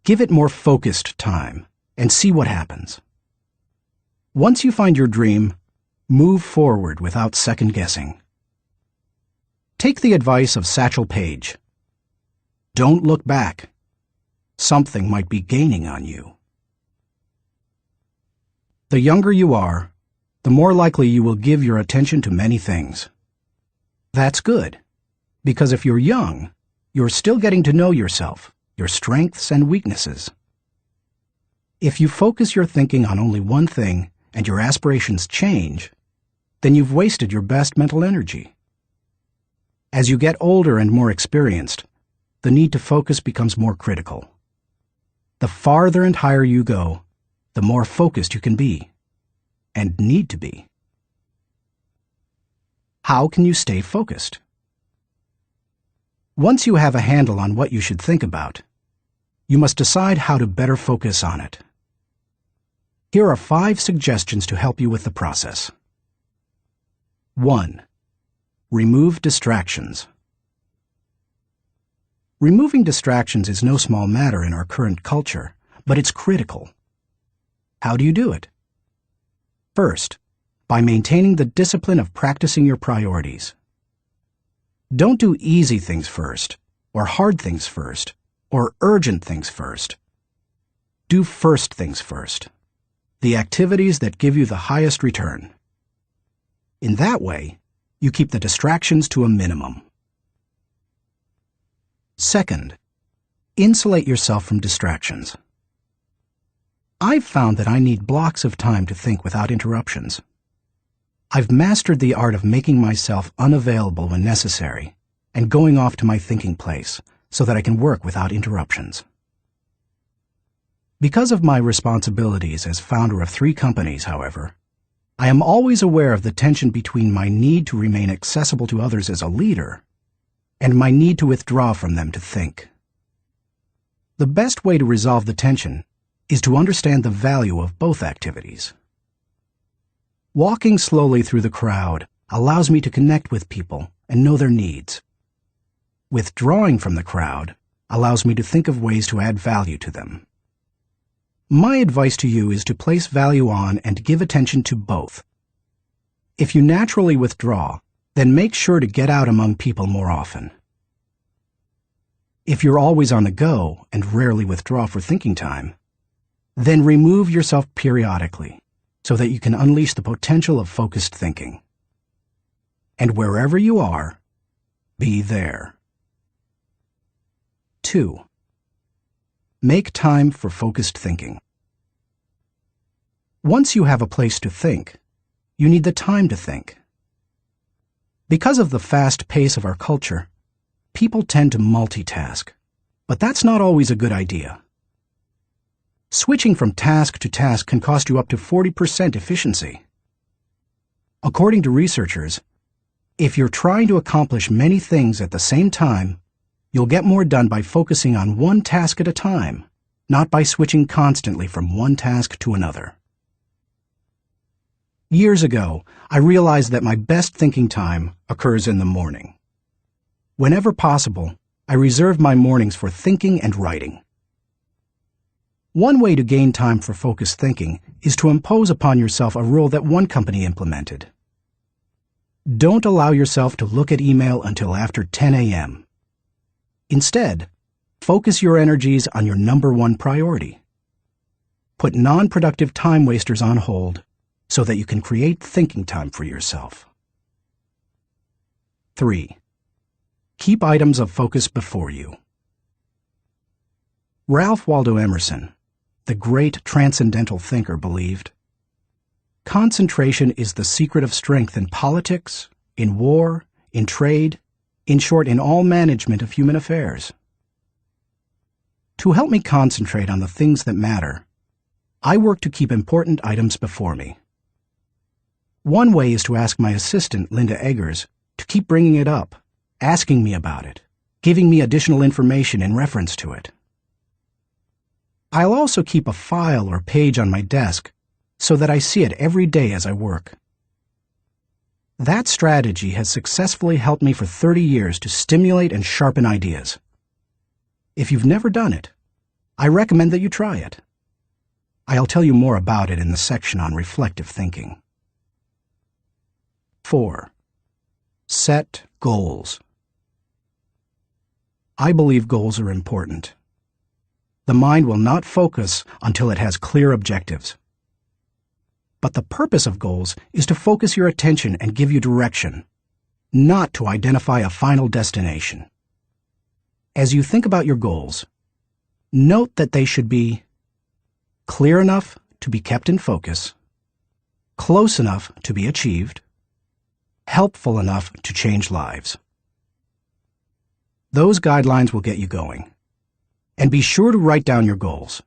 [SPEAKER 1] Give it more focused time and see what happens. Once you find your dream, move forward without second-guessing. Take the advice of Satchel Paige. Don't look back. Something might be gaining on you. The younger you are, the more likely you will give your attention to many things. That's good, Because if you're young, you're still getting to know yourself, your strengths and weaknesses. If you focus your thinking on only one thing and your aspirations change, then you've wasted your best mental energy. As you get older and more experienced, the need to focus becomes more critical. The farther and higher you go, the more focused you can be, and need to be. How can you stay focused? Once you have a handle on what you should think about, you must decide how to better focus on it. Here are 5 suggestions to help you with the process. 1. Remove distractions. Removing distractions is no small matter in our current culture, but it's critical. How do you do it? First, by maintaining the discipline of practicing your priorities. Don't do easy things first, or hard things first, or urgent things first. Do first things first, the activities that give you the highest return. In that way, you keep the distractions to a minimum. Second, insulate yourself from distractions. I've found that I need blocks of time to think without interruptions. I've mastered the art of making myself unavailable when necessary and going off to my thinking place so that I can work without interruptions. Because of my responsibilities as founder of 3 companies, however, I am always aware of the tension between my need to remain accessible to others as a leader and my need to withdraw from them to think. The best way to resolve the tension is to understand the value of both activities. Walking slowly through the crowd allows me to connect with people and know their needs. Withdrawing from the crowd allows me to think of ways to add value to them. My advice to you is to place value on and give attention to both. If you naturally withdraw, then make sure to get out among people more often. If you're always on the go and rarely withdraw for thinking time, then remove yourself periodically so that you can unleash the potential of focused thinking. And wherever you are, be there. 2. Make time for focused thinking. Once you have a place to think, you need the time to think. Because of the fast pace of our culture, people tend to multitask, but that's not always a good idea. Switching from task to task can cost you up to 40% efficiency. According to researchers, if you're trying to accomplish many things at the same time, you'll get more done by focusing on one task at a time, not by switching constantly from one task to another. Years ago, I realized that my best thinking time occurs in the morning. Whenever possible, I reserve my mornings for thinking and writing. One way to gain time for focused thinking is to impose upon yourself a rule that one company implemented. Don't allow yourself to look at email until after 10 a.m. Instead, focus your energies on your number 1 priority. Put non-productive time wasters on hold so that you can create thinking time for yourself. 3. Keep items of focus before you. Ralph Waldo Emerson, the great transcendental thinker, believed, "Concentration is the secret of strength in politics, in war, in trade, in short, in all management of human affairs." To help me concentrate on the things that matter, I work to keep important items before me. One way is to ask my assistant, Linda Eggers, to keep bringing it up, asking me about it, giving me additional information in reference to it. I'll also keep a file or page on my desk so that I see it every day as I work. That strategy has successfully helped me for 30 years to stimulate and sharpen ideas. If you've never done it, I recommend that you try it. I'll tell you more about it in the section on reflective thinking. 4. Set goals. I believe goals are important. The mind will not focus until it has clear objectives. But the purpose of goals is to focus your attention and give you direction. not to identify a final destination. As you think about your goals, note that they should be clear enough to be kept in focus, close enough to be achieved, helpful enough to change lives. Those guidelines will get you going. And be sure to write down your goals.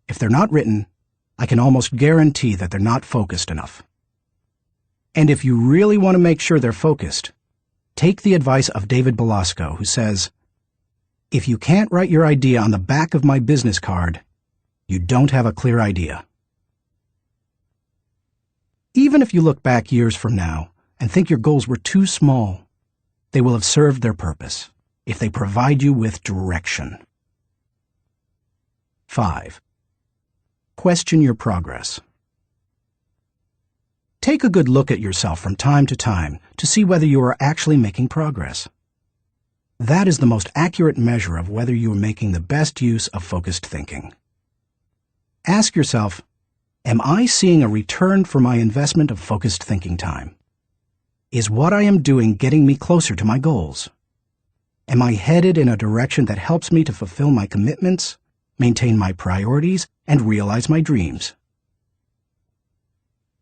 [SPEAKER 1] If they're not written, I can almost guarantee that they're not focused enough. And if you really want to make sure they're focused, take the advice of David Belasco, who says, "If you can't write your idea on the back of my business card, you don't have a clear idea." Even if you look back years from now and think your goals were too small, they will have served their purpose if they provide you with direction. 5. Question your progress. Take a good look at yourself from time to time to see whether you are actually making progress. That is the most accurate measure of whether you are making the best use of focused thinking. Ask yourself, am I seeing a return for my investment of focused thinking time? Is what I am doing getting me closer to my goals? Am I headed in a direction that helps me to fulfill my commitments, maintain my priorities, and realize my dreams?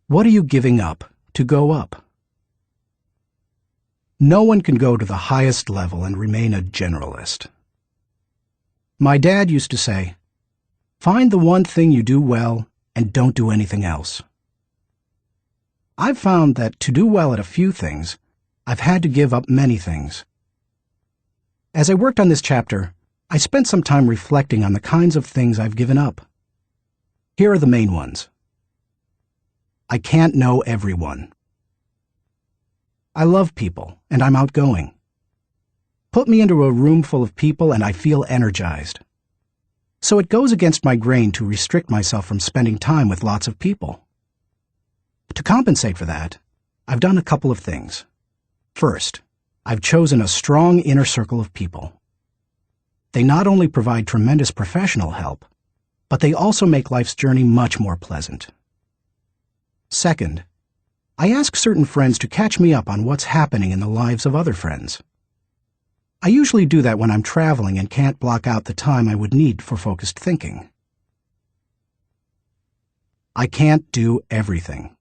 [SPEAKER 1] What are you giving up to go up? No one can go to the highest level and remain a generalist. My dad used to say, "Find the one thing you do well and don't do anything else." I've found that to do well at a few things, I've had to give up many things. As I worked on this chapter, I spent some time reflecting on the kinds of things I've given up. Here are the main ones. I can't know everyone. I love people, and I'm outgoing. Put me into a room full of people and I feel energized. So it goes against my grain to restrict myself from spending time with lots of people. To compensate for that, I've done a couple of things. First, I've chosen a strong inner circle of people. They not only provide tremendous professional help, but they also make life's journey much more pleasant. Second, I ask certain friends to catch me up on what's happening in the lives of other friends. I usually do that when I'm traveling and can't block out the time I would need for focused thinking. I can't do everything.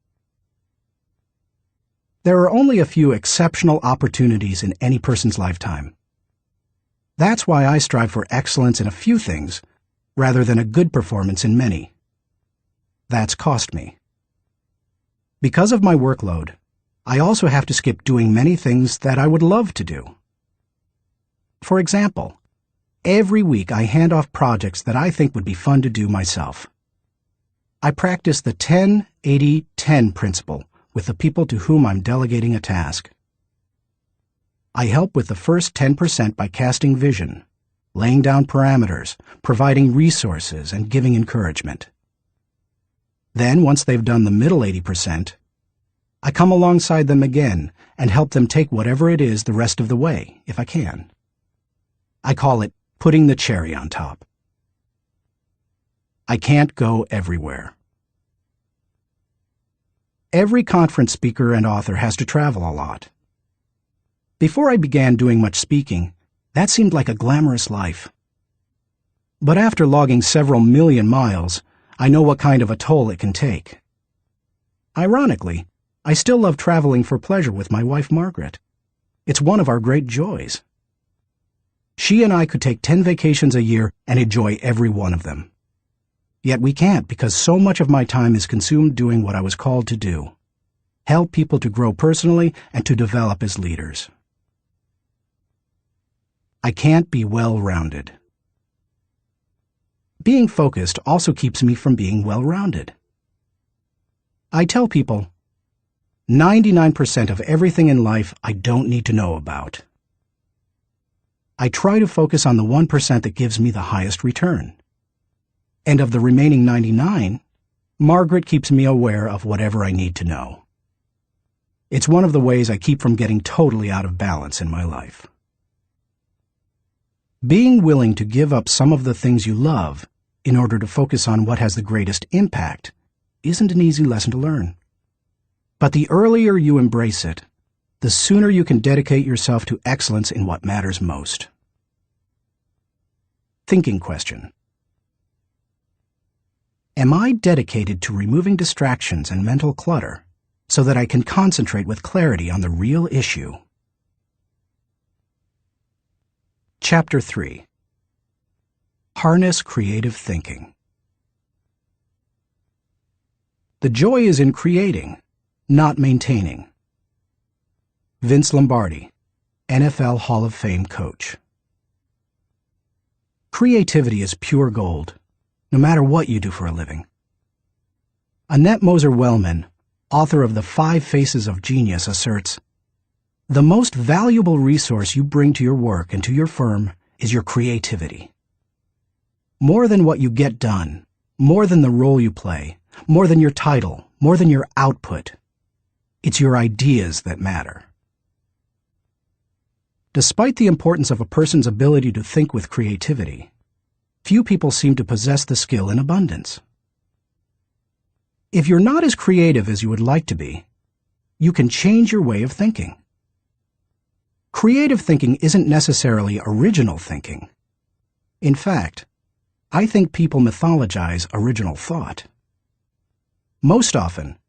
[SPEAKER 1] There are only a few exceptional opportunities in any person's lifetime. That's why I strive for excellence in a few things rather than a good performance in many. That's cost me. Because of my workload, I also have to skip doing many things that I would love to do. For example, every week I hand off projects that I think would be fun to do myself. I practice the 10-80-10 principle with the people to whom I'm delegating a task. I help with the first 10% by casting vision, laying down parameters, providing resources, and giving encouragement. Then, once they've done the middle 80%, I come alongside them again and help them take whatever it is the rest of the way, if I can. I call it putting the cherry on top. I can't go everywhere. Every conference speaker and author has to travel a lot. Before I began doing much speaking, that seemed like a glamorous life. But after logging several million miles, I know what kind of a toll it can take. Ironically, I still love traveling for pleasure with my wife Margaret. It's one of our great joys. She and I could take 10 vacations a year and enjoy every one of them. Yet we can't because so much of my time is consumed doing what I was called to do: help people to grow personally and to develop as leaders. I can't be well-rounded. Being focused also keeps me from being well-rounded. I tell people, 99% of everything in life I don't need to know about. I try to focus on the 1% that gives me the highest return. And of the remaining 99, Margaret keeps me aware of whatever I need to know. It's one of the ways I keep from getting totally out of balance in my life. Being willing to give up some of the things you love in order to focus on what has the greatest impact isn't an easy lesson to learn. But the earlier you embrace it, the sooner you can dedicate yourself to excellence in what matters most. Thinking question. Am I dedicated to removing distractions and mental clutter so that I can concentrate with clarity on the real issue? Chapter 3. Harness Creative Thinking. The joy is in creating, not maintaining. Vince Lombardi, NFL Hall of Fame coach. Creativity is pure gold, no matter what you do for a living. Annette Moser-Wellman, author of The 5 Faces of Genius, asserts, "The most valuable resource you bring to your work and to your firm is your creativity. More than what you get done, more than the role you play, more than your title, more than your output, it's your ideas that matter." Despite the importance of a person's ability to think with creativity, few people seem to possess the skill in abundance. If you're not as creative as you would like to be, you can change your way of thinking. Creative thinking isn't necessarily original thinking. In fact, I think people mythologize original thought. Most often,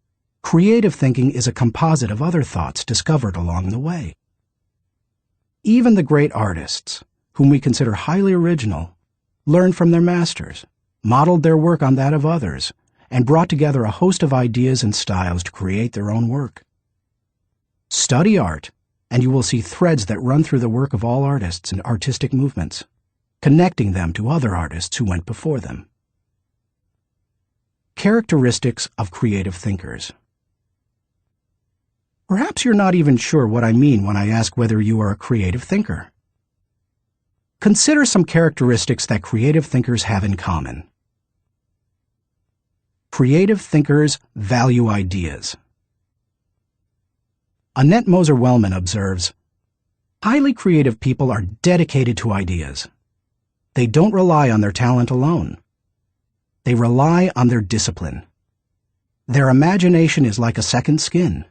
[SPEAKER 1] creative thinking is a composite of other thoughts discovered along the way. Even the great artists, whom we consider highly original, learned from their masters, modeled their work on that of others, and brought together a host of ideas and styles to create their own work. Study art, and you will see threads that run through the work of all artists and artistic movements, connecting them to other artists who went before them. Characteristics of creative thinkers. Perhaps you're not even sure what I mean when I ask whether you are a creative thinker. Consider some characteristics that creative thinkers have in common. Creative thinkers value ideas. Annette Moser-Wellman observes, "Highly creative people are dedicated to ideas. They don't rely on their talent alone. They rely on their discipline. Their imagination is like a second skin.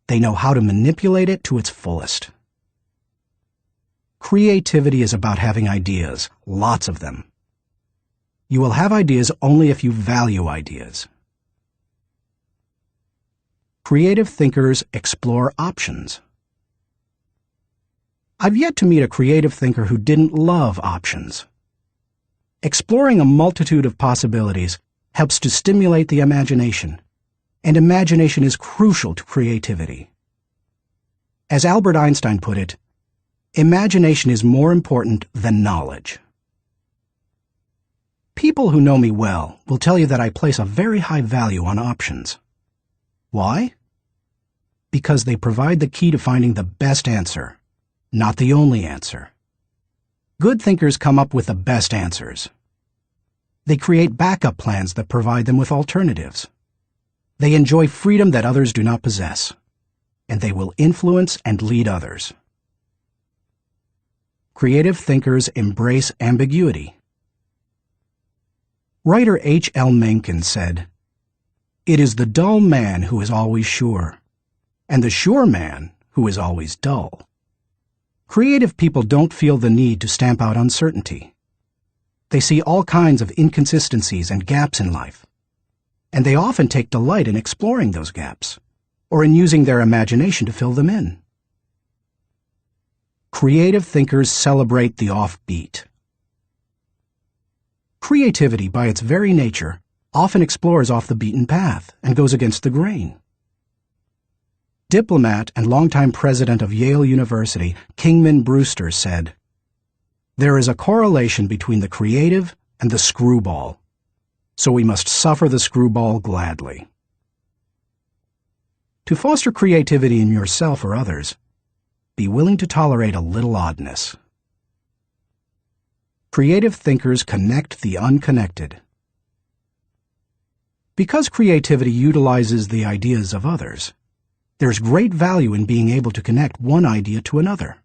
[SPEAKER 1] They know how to manipulate it to its fullest." Creativity is about having ideas, lots of them. You will have ideas only if you value ideas. Creative thinkers explore options. I've yet to meet a creative thinker who didn't love options. Exploring a multitude of possibilities helps to stimulate the imagination, and imagination is crucial to creativity. As Albert Einstein put it, imagination is more important than knowledge. People who know me well will tell you that I place a very high value on options. Why? Because they provide the key to finding the best answer, not the only answer. Good thinkers come up with the best answers. They create backup plans that provide them with alternatives. They enjoy freedom that others do not possess, and they will influence and lead others. Creative thinkers embrace ambiguity. Writer H.L. Mencken said, "It is the dull man who is always sure, and the sure man who is always dull." Creative people don't feel the need to stamp out uncertainty. They see all kinds of inconsistencies and gaps in life, and they often take delight in exploring those gaps, or in using their imagination to fill them in. Creative thinkers celebrate the offbeat. Creativity, by its very nature, often explores off the beaten path and goes against the grain. Diplomat and longtime president of Yale University, Kingman Brewster, said, "There is a correlation between the creative and the screwball, so we must suffer the screwball gladly." To foster creativity in yourself or others, be willing to tolerate a little oddness. Creative thinkers connect the unconnected. Because creativity utilizes the ideas of others, there's great value in being able to connect one idea to another,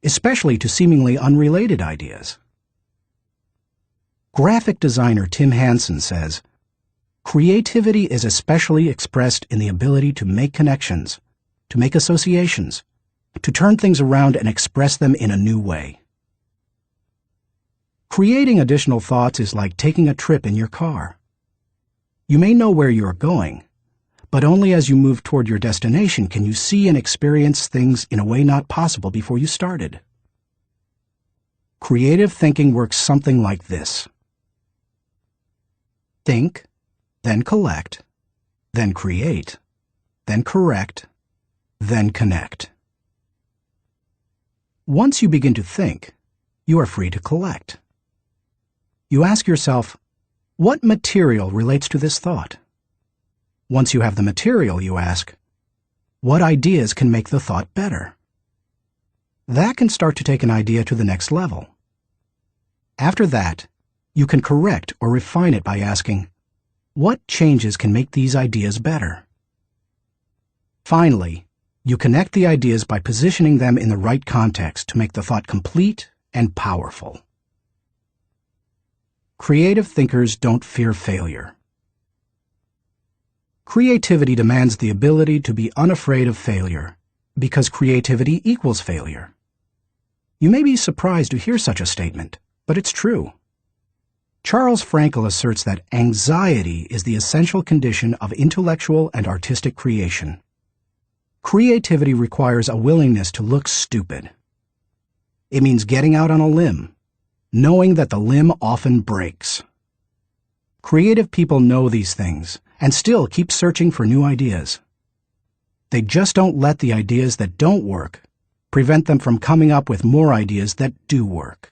[SPEAKER 1] especially to seemingly unrelated ideas. Graphic designer Tim Hansen says, "Creativity is especially expressed in the ability to make connections, to make associations, to turn things around and express them in a new way. Creating additional thoughts is like taking a trip in your car. You may know where you are going, but only as you move toward your destination can you see and experience things in a way not possible before you started. Creative thinking works something like this. Think, then collect, then create, then correct, then connect. Once you begin to think, you are free to collect. You ask yourself, what material relates to this thought? Once you have the material, you ask, what ideas can make the thought better? That can start to take an idea to the next level. After that, you can correct or refine it by asking, what changes can make these ideas better? Finally, you connect the ideas by positioning them in the right context to make the thought complete and powerful. Creative thinkers don't fear failure. Creativity demands the ability to be unafraid of failure, because creativity equals failure. You may be surprised to hear such a statement, but it's true. Charles Frankel asserts that anxiety is the essential condition of intellectual and artistic creation. Creativity requires a willingness to look stupid. It means getting out on a limb, knowing that the limb often breaks. Creative people know these things and still keep searching for new ideas. They just don't let the ideas that don't work prevent them from coming up with more ideas that do work.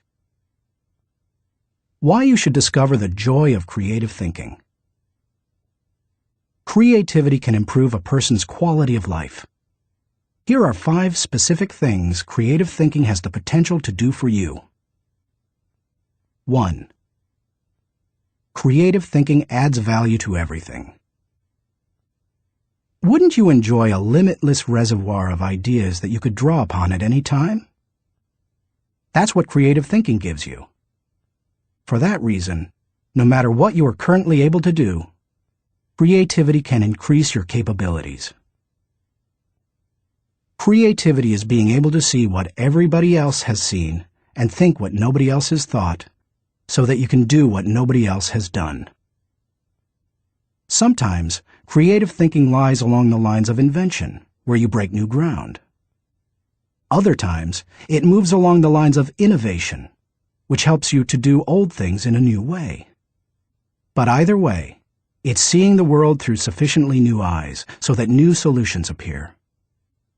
[SPEAKER 1] Why you should discover the joy of creative thinking. Creativity can improve a person's quality of life. Here are 5 specific things creative thinking has the potential to do for you. 1. Creative thinking adds value to everything. Wouldn't you enjoy a limitless reservoir of ideas that you could draw upon at any time? That's what creative thinking gives you. For that reason, no matter what you are currently able to do, creativity can increase your capabilities. Creativity is being able to see what everybody else has seen and think what nobody else has thought, so that you can do what nobody else has done. Sometimes, creative thinking lies along the lines of invention, where you break new ground. Other times, it moves along the lines of innovation, which helps you to do old things in a new way. But either way, it's seeing the world through sufficiently new eyes so that new solutions appear.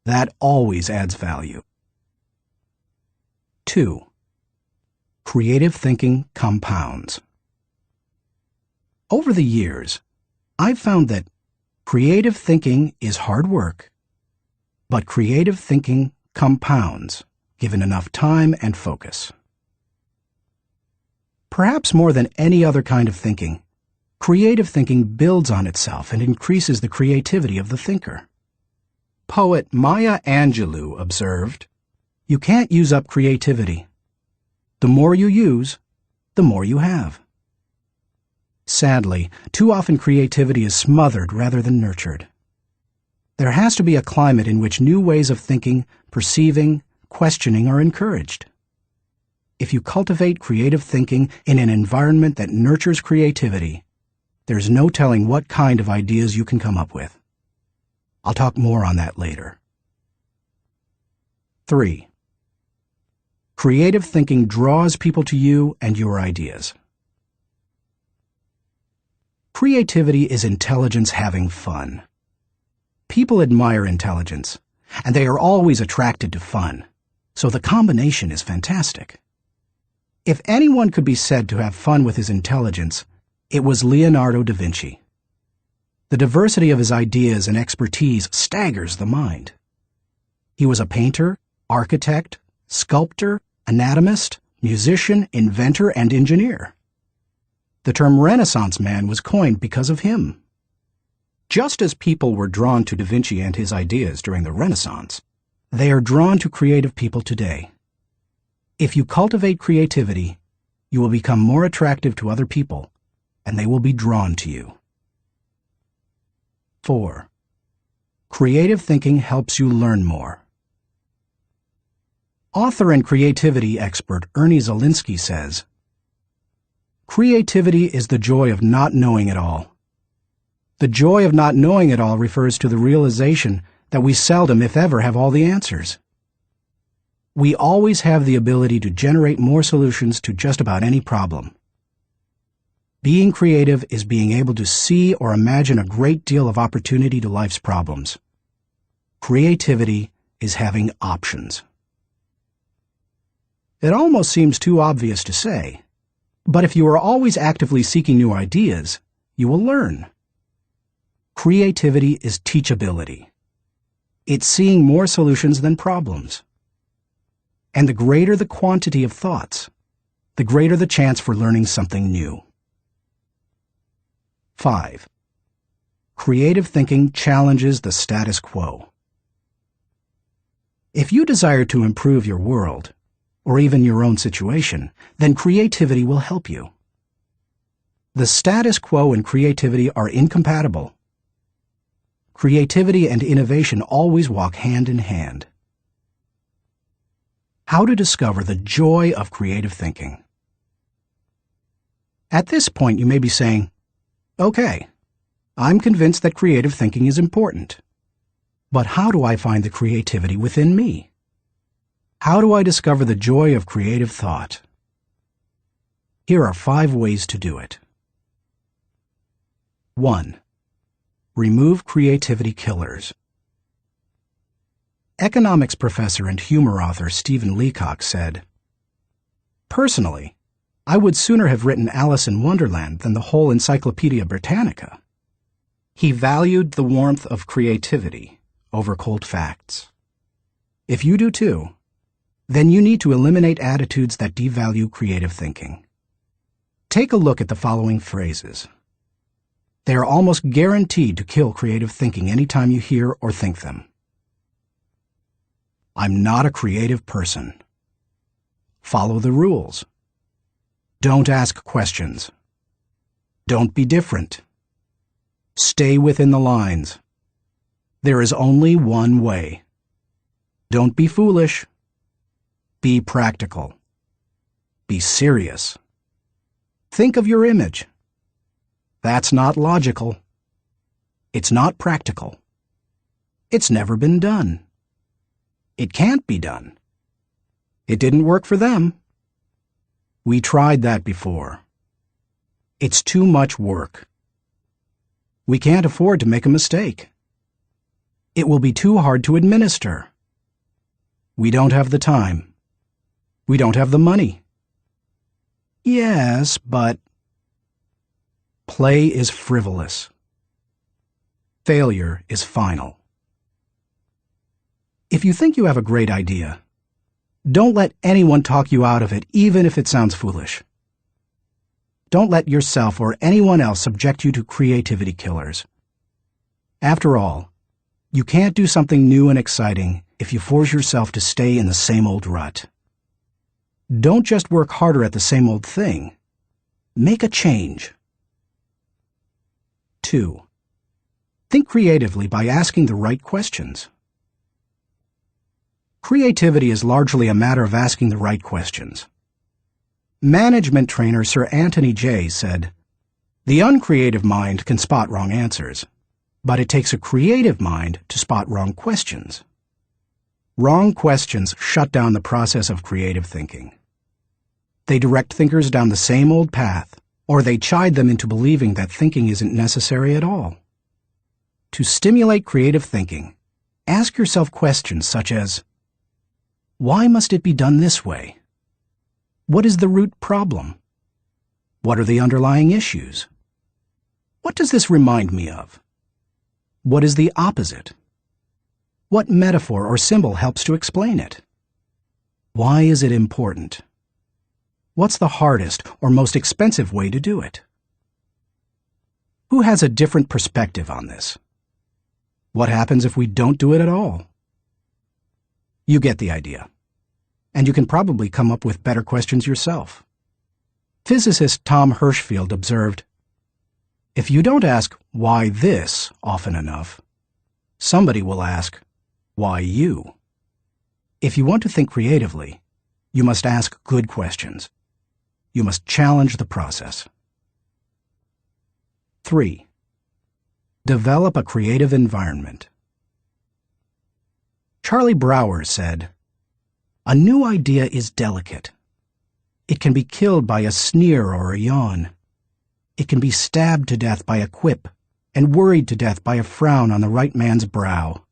[SPEAKER 1] That always adds value. 2. Creative thinking compounds. Over the years, I've found that creative thinking is hard work, but creative thinking compounds, given enough time and focus. Perhaps more than any other kind of thinking, creative thinking builds on itself and increases the creativity of the thinker. Poet Maya Angelou observed, "You can't use up creativity. The more you use, the more you have." Sadly, too often creativity is smothered rather than nurtured. There has to be a climate in which new ways of thinking, perceiving, questioning are encouraged. If you cultivate creative thinking in an environment that nurtures creativity, there's no telling what kind of ideas you can come up with. I'll talk more on that later. 3. Creative thinking draws people to you and your ideas. Creativity is intelligence having fun. People admire intelligence, and they are always attracted to fun, so the combination is fantastic. If anyone could be said to have fun with his intelligence, it was Leonardo da Vinci. The diversity of his ideas and expertise staggers the mind. He was a painter, architect, sculptor, anatomist, musician, inventor, and engineer. The term Renaissance man was coined because of him. Just as people were drawn to Da Vinci and his ideas during the Renaissance, they are drawn to creative people today. If you cultivate creativity, you will become more attractive to other people, and they will be drawn to you. 4. Creative thinking helps you learn more. Author and creativity expert Ernie Zielinski says, "Creativity is the joy of not knowing it all. The joy of not knowing it all refers to the realization that we seldom, if ever, have all the answers. We always have the ability to generate more solutions to just about any problem. Being creative is being able to see or imagine a great deal of opportunity to life's problems. Creativity is having options." It almost seems too obvious to say, but if you are always actively seeking new ideas, you will learn. Creativity is teachability. It's seeing more solutions than problems. And the greater the quantity of thoughts, the greater the chance for learning something new. 5. Creative thinking challenges the status quo. If you desire to improve your world, or even your own situation, then creativity will help you. The status quo and creativity are incompatible. Creativity and innovation always walk hand in hand. How to discover the joy of creative thinking. At this point, you may be saying, "Okay, I'm convinced that creative thinking is important. But how do I find the creativity within me? How do I discover the joy of creative thought?" Here are 5 ways to do it. 1. Remove creativity killers. Economics professor and humor author Stephen Leacock said, "Personally, I would sooner have written Alice in Wonderland than the whole Encyclopedia Britannica." He valued the warmth of creativity over cold facts. If you do too, then you need to eliminate attitudes that devalue creative thinking. Take a look at the following phrases. They are almost guaranteed to kill creative thinking anytime you hear or think them. "I'm not a creative person." "Follow the rules." "Don't ask questions." "Don't be different." "Stay within the lines." "There is only one way." "Don't be foolish." Be practical. Be serious. Think of your image. That's not logical. It's not practical. It's never been done. It can't be done. It didn't work for them. We tried that before. It's too much work. We can't afford to make a mistake. It will be too hard to administer. We don't have the time. We don't have the money. Yes, but play is frivolous. Failure is final. If you think you have a great idea, don't let anyone talk you out of it, even if it sounds foolish. Don't let yourself or anyone else subject you to creativity killers. After all, you can't do something new and exciting if you force yourself to stay in the same old rut. Don't just work harder at the same old thing. Make a change. 2. Think creatively by asking the right questions. Creativity is largely a matter of asking the right questions. Management trainer Sir Anthony Jay said, "The uncreative mind can spot wrong answers, but it takes a creative mind to spot wrong questions." Wrong questions shut down the process of creative thinking. They direct thinkers down the same old path, or they chide them into believing that thinking isn't necessary at all. To stimulate creative thinking, ask yourself questions such as, why must it be done this way? What is the root problem? What are the underlying issues? What does this remind me of? What is the opposite? What metaphor or symbol helps to explain it? Why is it important? What's the hardest or most expensive way to do it? Who has a different perspective on this? What happens if we don't do it at all? You get the idea. And you can probably come up with better questions yourself. Physicist Tom Hirschfeld observed, "If you don't ask why this often enough, Somebody will ask, why you? If you want to think creatively, you must ask good questions. You must challenge the process. 3. Develop a creative environment. Charlie Brower said, "A new idea is delicate. It can be killed by a sneer or a yawn. It can be stabbed to death by a quip and worried to death by a frown on the right man's brow.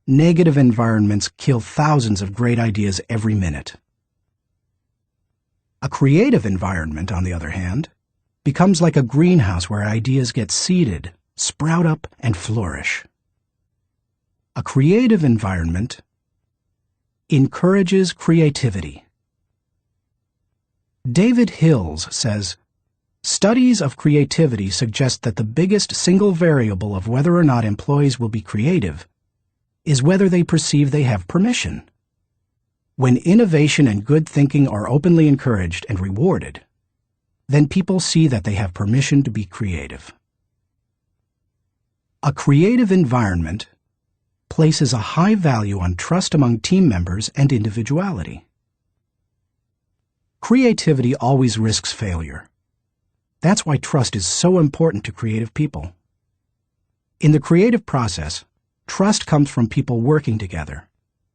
[SPEAKER 1] Negative environments kill thousands of great ideas every minute." A creative environment, on the other hand, becomes like a greenhouse where ideas get seeded, sprout up, and flourish. A creative environment encourages creativity. David Hills says, "Studies of creativity suggest that the biggest single variable of whether or not employees will be creative is whether they perceive they have permission. When innovation and good thinking are openly encouraged and rewarded, then people see that they have permission to be creative." A creative environment places a high value on trust among team members and individuality. Creativity always risks failure. That's why trust is so important to creative people. In the creative process, trust comes from people working together,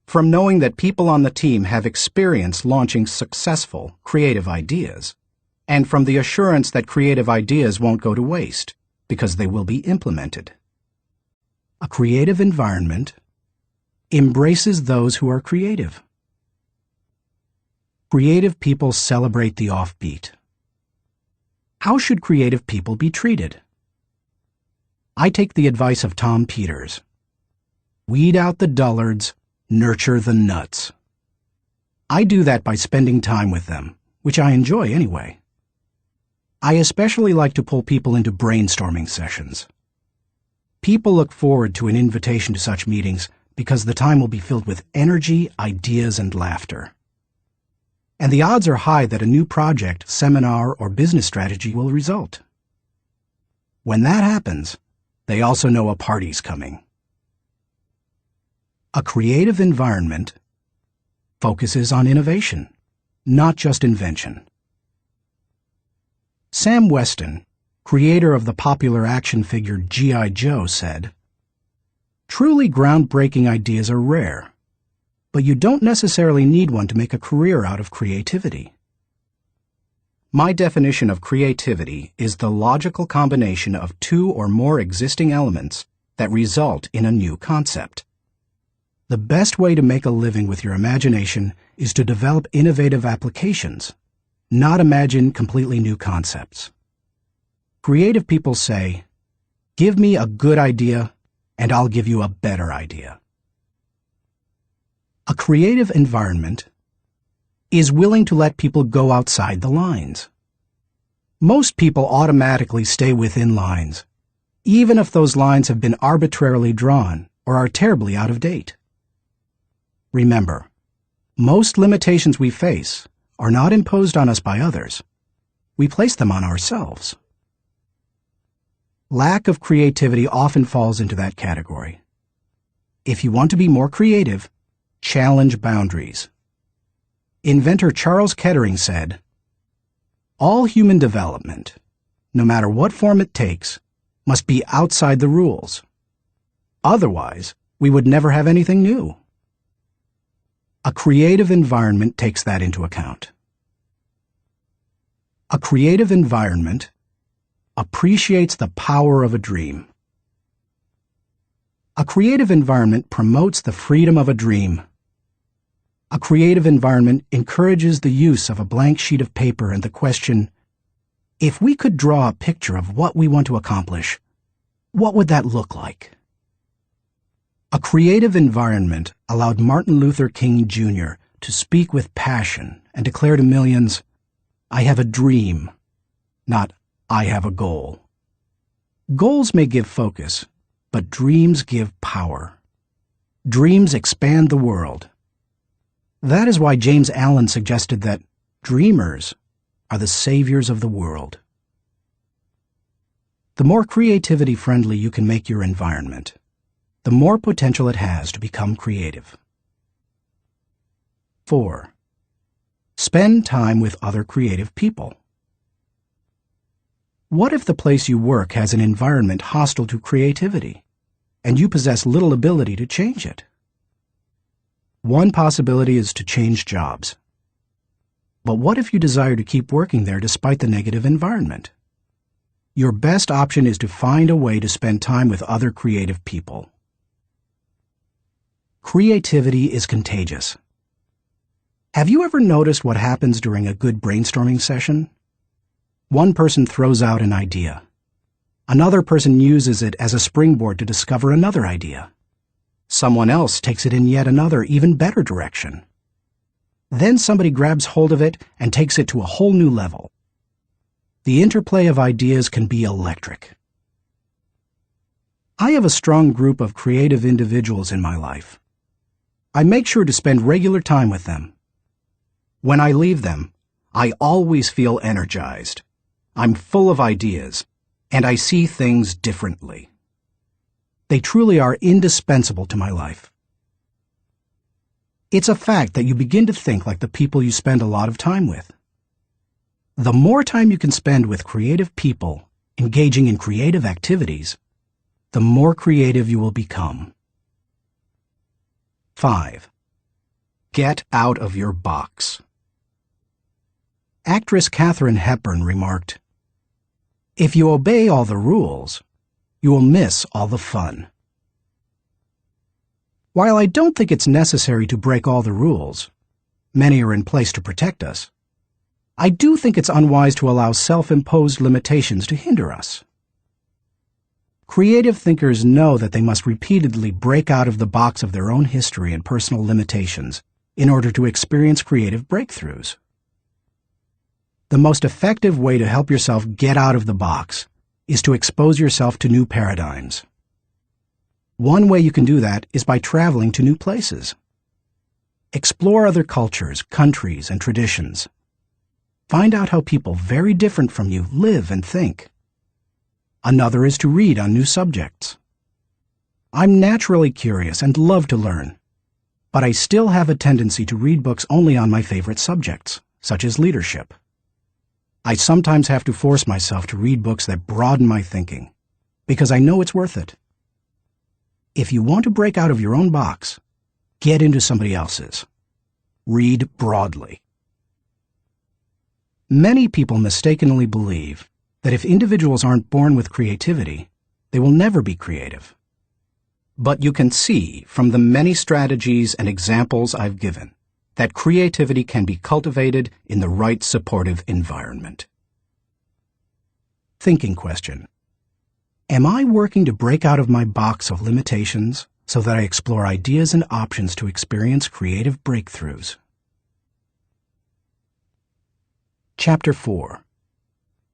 [SPEAKER 1] from knowing that people on the team have experience launching successful, creative ideas, and from the assurance that creative ideas won't go to waste because they will be implemented. A creative environment embraces those who are creative. Creative people celebrate the offbeat. How should creative people be treated? I take the advice of Tom Peters. Weed out the dullards, nurture the nuts. I do that by spending time with them, which I enjoy anyway. I especially like to pull people into brainstorming sessions. People look forward to an invitation to such meetings because the time will be filled with energy, ideas, and laughter. And the odds are high that a new project, seminar, or business strategy will result. When that happens, they also know a party's coming. A creative environment focuses on innovation, not just invention. Sam Weston, creator of the popular action figure G.I. Joe, said, "Truly groundbreaking ideas are rare, but you don't necessarily need one to make a career out of creativity." My definition of creativity is the logical combination of two or more existing elements that result in a new concept. The best way to make a living with your imagination is to develop innovative applications, not imagine completely new concepts. Creative people say, "Give me a good idea, and I'll give you a better idea." A creative environment is willing to let people go outside the lines. Most people automatically stay within lines, even if those lines have been arbitrarily drawn or are terribly out of date. Remember, most limitations we face are not imposed on us by others. We place them on ourselves. Lack of creativity often falls into that category. If you want to be more creative, challenge boundaries. Inventor Charles Kettering said, "All human development, no matter what form it takes, must be outside the rules. Otherwise, we would never have anything new." A creative environment takes that into account. A creative environment appreciates the power of a dream. A creative environment promotes the freedom of a dream. A creative environment encourages the use of a blank sheet of paper and the question, if we could draw a picture of what we want to accomplish, what would that look like? A creative environment allowed Martin Luther King Jr. to speak with passion and declare to millions, "I have a dream," not "I have a goal." Goals may give focus, but dreams give power. Dreams expand the world. That is why James Allen suggested that dreamers are the saviors of the world. The more creativity-friendly you can make your environment, the the more potential it has to become creative. 4. Spend time with other creative people. What if the place you work has an environment hostile to creativity, and you possess little ability to change it? One possibility is to change jobs. But what if you desire to keep working there despite the negative environment? Your best option is to find a way to spend time with other creative people. Creativity is contagious. Have you ever noticed what happens during a good brainstorming session? One person throws out an idea. Another person uses it as a springboard to discover another idea. Someone else takes it in yet another, even better direction. Then somebody grabs hold of it and takes it to a whole new level. The interplay of ideas can be electric. I have a strong group of creative individuals in my life. I make sure to spend regular time with them. When I leave them, I always feel energized. I'm full of ideas, and I see things differently. They truly are indispensable to my life. It's a fact that you begin to think like the people you spend a lot of time with. The more time you can spend with creative people, engaging in creative activities, the more creative you will become. 5. Get out of your box. Actress Katharine Hepburn remarked, "If you obey all the rules, you will miss all the fun." While I don't think it's necessary to break all the rules, many are in place to protect us, I do think it's unwise to allow self-imposed limitations to hinder us. Creative thinkers know that they must repeatedly break out of the box of their own history and personal limitations in order to experience creative breakthroughs. The most effective way to help yourself get out of the box is to expose yourself to new paradigms. One way you can do that is by traveling to new places. Explore other cultures, countries, and traditions. Find out how people very different from you live and think. Another is to read on new subjects. I'm naturally curious and love to learn, but I still have a tendency to read books only on my favorite subjects, such as leadership. I sometimes have to force myself to read books that broaden my thinking, because I know it's worth it. If you want to break out of your own box, get into somebody else's. Read broadly. Many people mistakenly believe that if individuals aren't born with creativity, they will never be creative. But you can see from the many strategies and examples I've given that creativity can be cultivated in the right supportive environment. Thinking question. Am I working to break out of my box of limitations so that I explore ideas and options to experience creative breakthroughs? Chapter 4.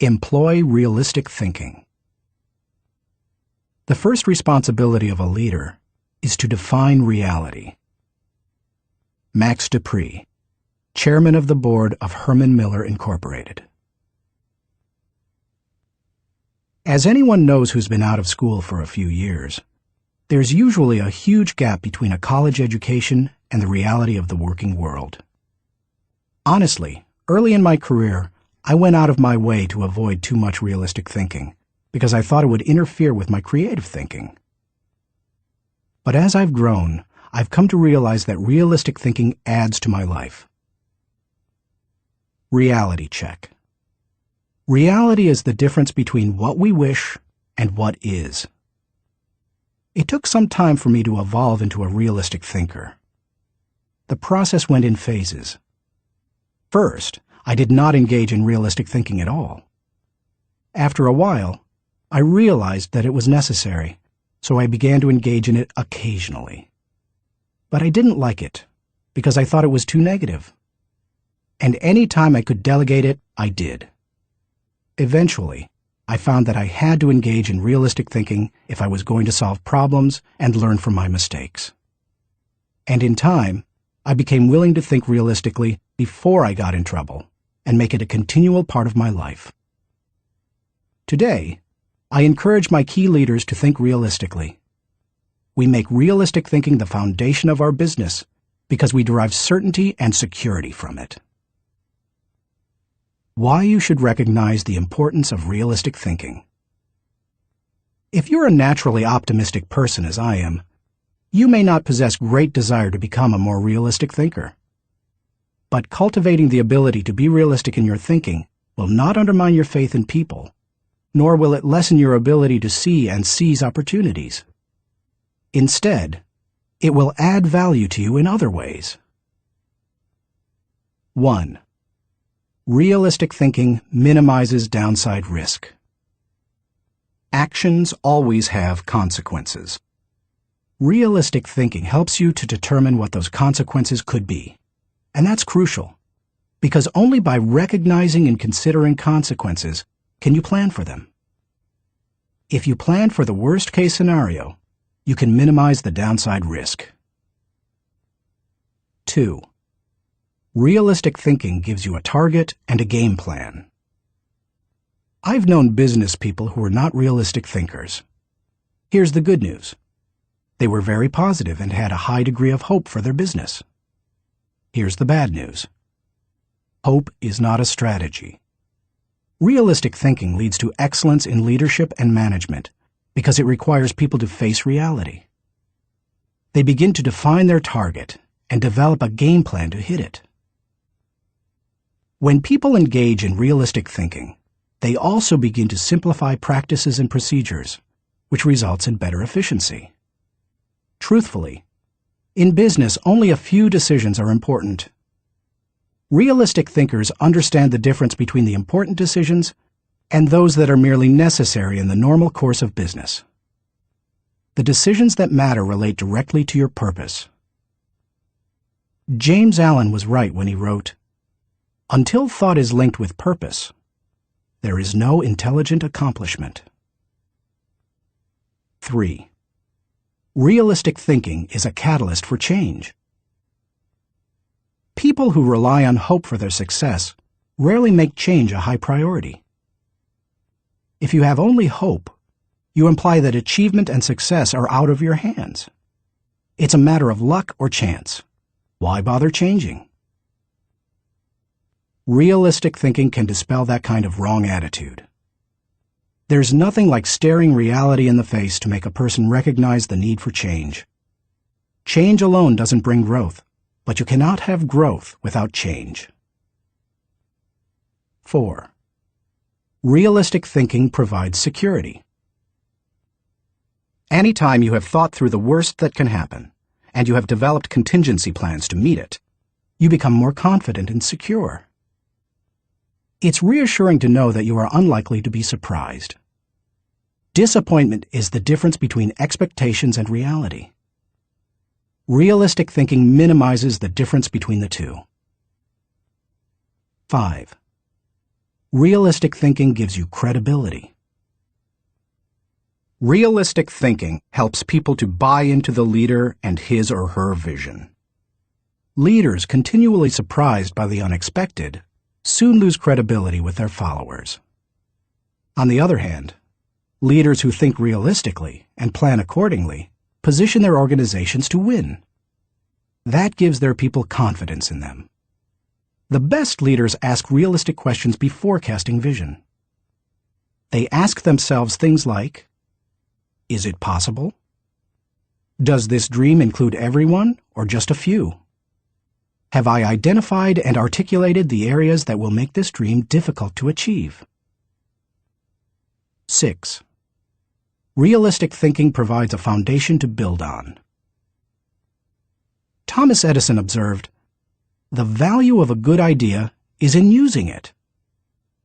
[SPEAKER 1] Employ realistic thinking. The first responsibility of a leader is to define reality. Max Dupree, Chairman of the Board of Herman Miller Incorporated. As anyone knows who's been out of school for a few years, there's usually a huge gap between a college education and the reality of the working world. Honestly, early in my career, I went out of my way to avoid too much realistic thinking because I thought it would interfere with my creative thinking. But as I've grown, I've come to realize that realistic thinking adds to my life. Reality check. Reality is the difference between what we wish and what is. It took some time for me to evolve into a realistic thinker. The process went in phases. First, I did not engage in realistic thinking at all. After a while, I realized that it was necessary, so I began to engage in it occasionally. But I didn't like it, because I thought it was too negative. And any time I could delegate it, I did. Eventually, I found that I had to engage in realistic thinking if I was going to solve problems and learn from my mistakes. And in time, I became willing to think realistically before I got in trouble and make it a continual part of my life. Today, I encourage my key leaders to think realistically. We make realistic thinking the foundation of our business because we derive certainty and security from it. Why you should recognize the importance of realistic thinking. If you're a naturally optimistic person as I am, you may not possess great desire to become a more realistic thinker. But cultivating the ability to be realistic in your thinking will not undermine your faith in people, nor will it lessen your ability to see and seize opportunities. Instead, it will add value to you in other ways. 1. Realistic thinking minimizes downside risk. Actions always have consequences. Realistic thinking helps you to determine what those consequences could be. And that's crucial, because only by recognizing and considering consequences can you plan for them. If you plan for the worst-case scenario, you can minimize the downside risk. 2. Realistic thinking gives you a target and a game plan. I've known business people who were not realistic thinkers. Here's the good news. They were very positive and had a high degree of hope for their business. Here's the bad news. Hope is not a strategy. Realistic thinking leads to excellence in leadership and management because it requires people to face reality. They begin to define their target and develop a game plan to hit it. When people engage in realistic thinking, they also begin to simplify practices and procedures, which results in better efficiency. Truthfully, in business, only a few decisions are important. Realistic thinkers understand the difference between the important decisions and those that are merely necessary in the normal course of business. The decisions that matter relate directly to your purpose. James Allen was right when he wrote, "Until thought is linked with purpose, there is no intelligent accomplishment." 3. Realistic thinking is a catalyst for change. People who rely on hope for their success rarely make change a high priority. If you have only hope, you imply that achievement and success are out of your hands. It's a matter of luck or chance. Why bother changing? Realistic thinking can dispel that kind of wrong attitude. There's nothing like staring reality in the face to make a person recognize the need for change. Change alone doesn't bring growth, but you cannot have growth without change. 4. Realistic thinking provides security. Anytime you have thought through the worst that can happen, and you have developed contingency plans to meet it, you become more confident and secure. It's reassuring to know that you are unlikely to be surprised. Disappointment is the difference between expectations and reality. Realistic thinking minimizes the difference between the two. 5. Realistic thinking gives you credibility. Realistic thinking helps people to buy into the leader and his or her vision. Leaders continually surprised by the unexpected soon lose credibility with their followers. On the other hand, leaders who think realistically and plan accordingly position their organizations to win. That gives their people confidence in them. The best leaders ask realistic questions before casting vision. They ask themselves things like, is it possible? Does this dream include everyone or just a few? Have I identified and articulated the areas that will make this dream difficult to achieve? 6. Realistic thinking provides a foundation to build on. Thomas Edison observed, "The value of a good idea is in using it."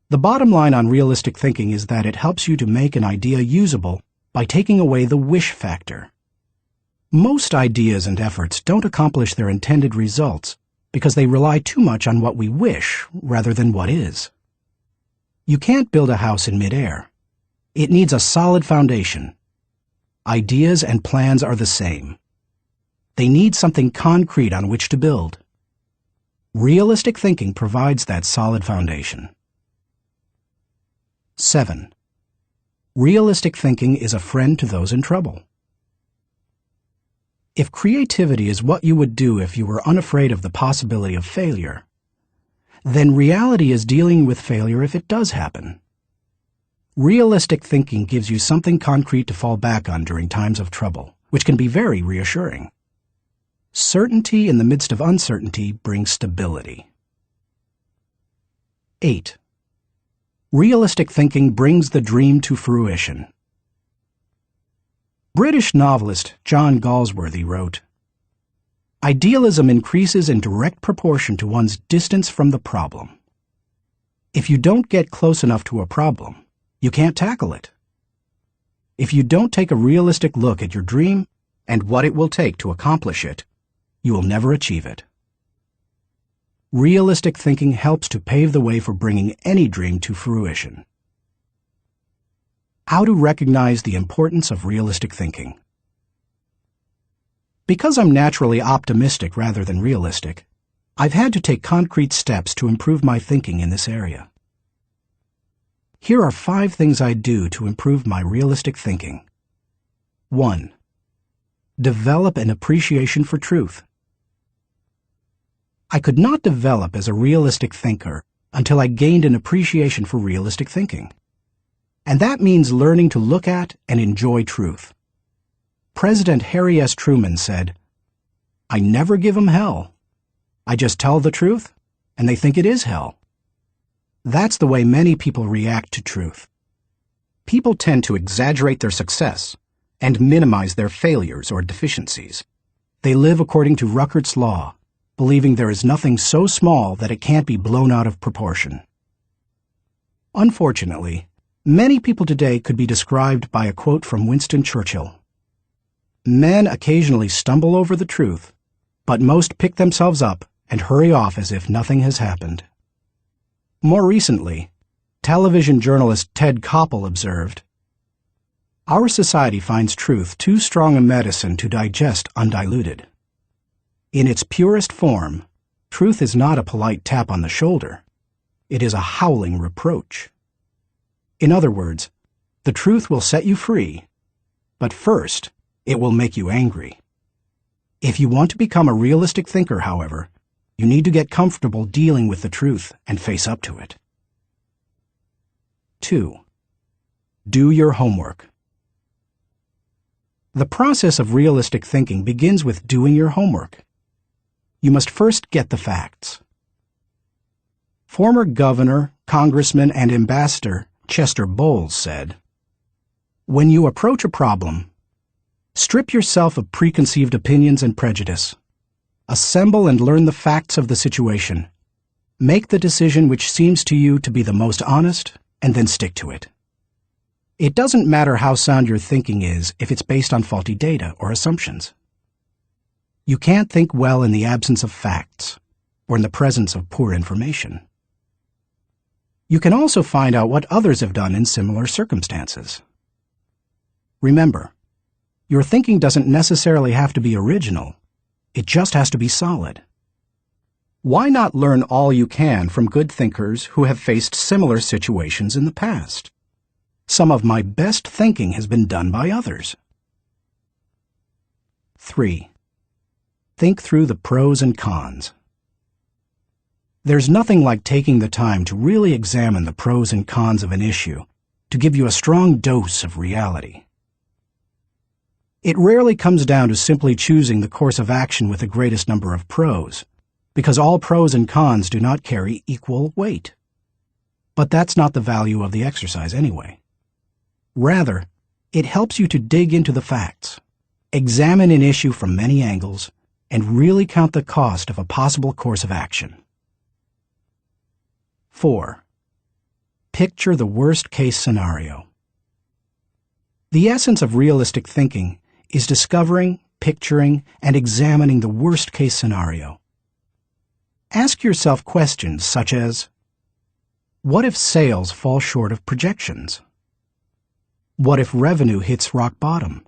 [SPEAKER 1] The bottom line on realistic thinking is that it helps you to make an idea usable by taking away the wish factor. Most ideas and efforts don't accomplish their intended results because they rely too much on what we wish rather than what is. You can't build a house in midair. It needs a solid foundation. Ideas and plans are the same. They need something concrete on which to build. Realistic thinking provides that solid foundation. 7. Realistic thinking is a friend to those in trouble. If creativity is what you would do if you were unafraid of the possibility of failure, then reality is dealing with failure if it does happen. Realistic thinking gives you something concrete to fall back on during times of trouble, which can be very reassuring. Certainty in the midst of uncertainty brings stability. 8. Realistic thinking brings the dream to fruition. British novelist John Galsworthy wrote, "Idealism increases in direct proportion to one's distance from the problem. If you don't get close enough to a problem, you can't tackle it. If you don't take a realistic look at your dream and what it will take to accomplish it, you will never achieve it." Realistic thinking helps to pave the way for bringing any dream to fruition. How to recognize the importance of realistic thinking. Because I'm naturally optimistic rather than realistic, I've had to take concrete steps to improve my thinking in this area. Here are 5 things I do to improve my realistic thinking. 1. Develop an appreciation for truth. I could not develop as a realistic thinker until I gained an appreciation for realistic thinking. And that means learning to look at and enjoy truth. President Harry S. Truman said, "I never give 'em hell. I just tell the truth, and they think it is hell." That's the way many people react to truth. People tend to exaggerate their success and minimize their failures or deficiencies. They live according to Ruckert's law, believing there is nothing so small that it can't be blown out of proportion. Unfortunately, many people today could be described by a quote from Winston Churchill. "Men occasionally stumble over the truth, but most pick themselves up and hurry off as if nothing has happened." More recently, television journalist Ted Koppel observed, "Our society finds truth too strong a medicine to digest undiluted. In its purest form, truth is not a polite tap on the shoulder. It is a howling reproach." In other words, the truth will set you free, but first, it will make you angry. If you want to become a realistic thinker, however, you need to get comfortable dealing with the truth and face up to it. 2. Do your homework. The process of realistic thinking begins with doing your homework. You must first get the facts. Former governor, congressman, and ambassador Chester Bowles said, "When you approach a problem, strip yourself of preconceived opinions and prejudice. Assemble and learn the facts of the situation. Make the decision which seems to you to be the most honest, and then stick to it. It doesn't matter how sound your thinking is if it's based on faulty data or assumptions. You can't think well in the absence of facts, or in the presence of poor information. You can also find out what others have done in similar circumstances. Remember, your thinking doesn't necessarily have to be original. It just has to be solid. Why not learn all you can from good thinkers who have faced similar situations in the past? Some of my best thinking has been done by others. 3. Think through the pros and cons. There's nothing like taking the time to really examine the pros and cons of an issue to give you a strong dose of reality. It rarely comes down to simply choosing the course of action with the greatest number of pros, because all pros and cons do not carry equal weight. But that's not the value of the exercise anyway. Rather, it helps you to dig into the facts, examine an issue from many angles, and really count the cost of a possible course of action. 4. Picture the worst-case scenario. The essence of realistic thinking is discovering, picturing, and examining the worst-case scenario. Ask yourself questions such as, what if sales fall short of projections? What if revenue hits rock bottom?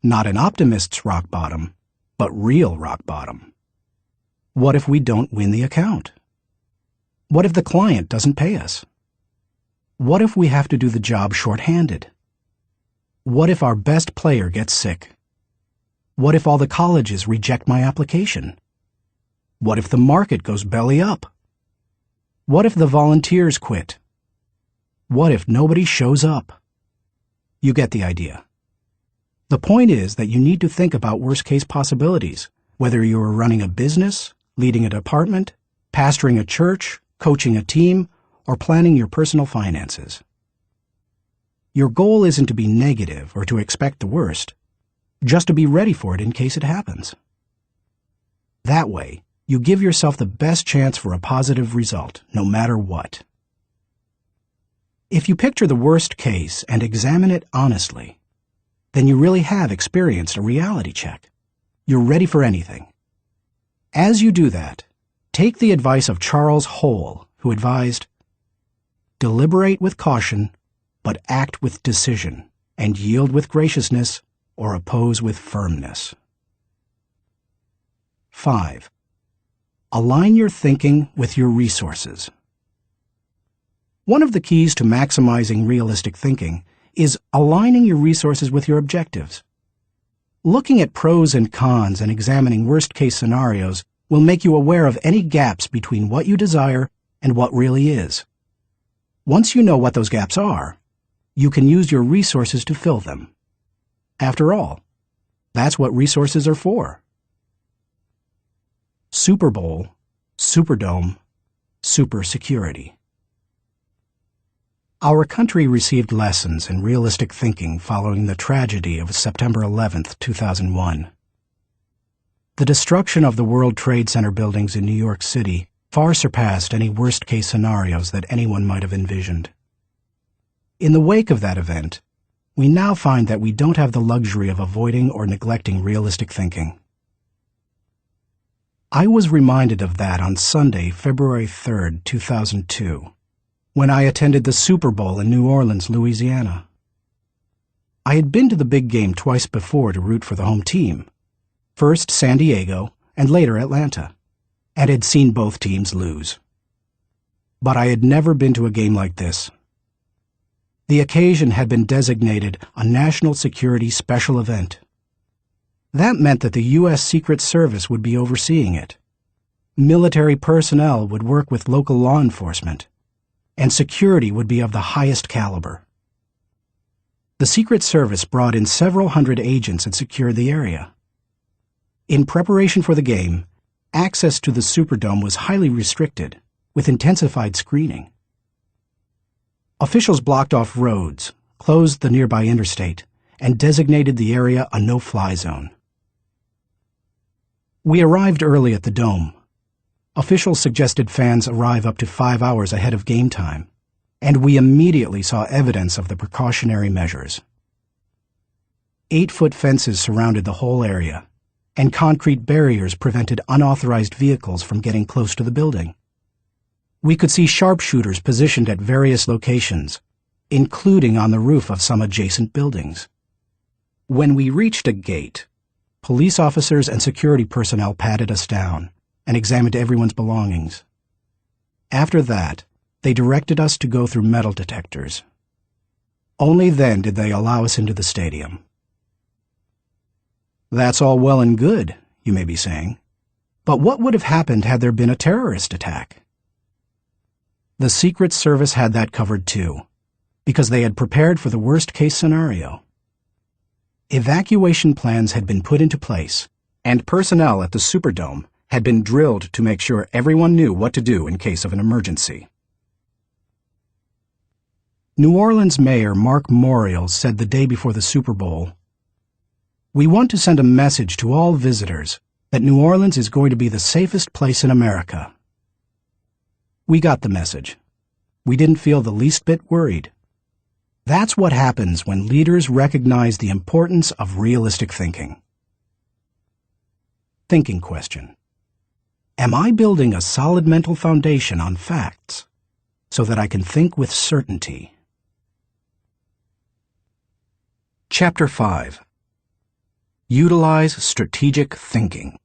[SPEAKER 1] Not an optimist's rock bottom, but real rock bottom. What if we don't win the account? What if the client doesn't pay us? What if we have to do the job short-handed? What if our best player gets sick? What if all the colleges reject my application? What if the market goes belly up? What if the volunteers quit? What if nobody shows up? You get the idea. The point is that you need to think about worst-case possibilities, whether you are running a business, leading a department, pastoring a church, coaching a team, or planning your personal finances. Your goal isn't to be negative or to expect the worst, just to be ready for it in case it happens. That way, you give yourself the best chance for a positive result, no matter what. If you picture the worst case and examine it honestly, then you really have experienced a reality check. You're ready for anything. As you do that, take the advice of Charles Hole, who advised, "Deliberate with caution, but act with decision, and yield with graciousness, or oppose with firmness." 5. Align your thinking with your resources. One of the keys to maximizing realistic thinking is aligning your resources with your objectives. Looking at pros and cons and examining worst-case scenarios will make you aware of any gaps between what you desire and what really is. Once you know what those gaps are, you can use your resources to fill them. After all, that's what resources are for. Super Bowl, Superdome, Super Security. Our country received lessons in realistic thinking following the tragedy of September 11, 2001. The destruction of the World Trade Center buildings in New York City far surpassed any worst-case scenarios that anyone might have envisioned. In the wake of that event, we now find that we don't have the luxury of avoiding or neglecting realistic thinking. I was reminded of that on Sunday, February 3, 2002. When I attended the Super Bowl in New Orleans, Louisiana. I had been to the big game twice before to root for the home team, first San Diego and later Atlanta, and had seen both teams lose. But I had never been to a game like this. The occasion had been designated a national security special event. That meant that the U.S. Secret Service would be overseeing it. Military personnel would work with local law enforcement, and security would be of the highest caliber. The Secret Service brought in several hundred agents and secured the area. In preparation for the game, access to the Superdome was highly restricted, with intensified screening. Officials blocked off roads, closed the nearby interstate, and designated the area a no-fly zone. We arrived early at the Dome. Officials suggested fans arrive up to 5 hours ahead of game time, and we immediately saw evidence of the precautionary measures. 8-foot fences surrounded the whole area, and concrete barriers prevented unauthorized vehicles from getting close to the building. We could see sharpshooters positioned at various locations, including on the roof of some adjacent buildings. When we reached a gate, police officers and security personnel patted us down and examined everyone's belongings. After that, they directed us to go through metal detectors. Only then did they allow us into the stadium. That's all well and good, you may be saying. But what would have happened had there been a terrorist attack? The Secret Service had that covered too, because they had prepared for the worst-case scenario. Evacuation plans had been put into place, and personnel at the Superdome had been drilled to make sure everyone knew what to do in case of an emergency. New Orleans Mayor Mark Morial said the day before the Super Bowl, "We want to send a message to all visitors that New Orleans is going to be the safest place in America." We got the message. We didn't feel the least bit worried. That's what happens when leaders recognize the importance of realistic thinking. Thinking question. Am I building a solid mental foundation on facts so that I can think with certainty? Chapter 5. Utilize strategic thinking.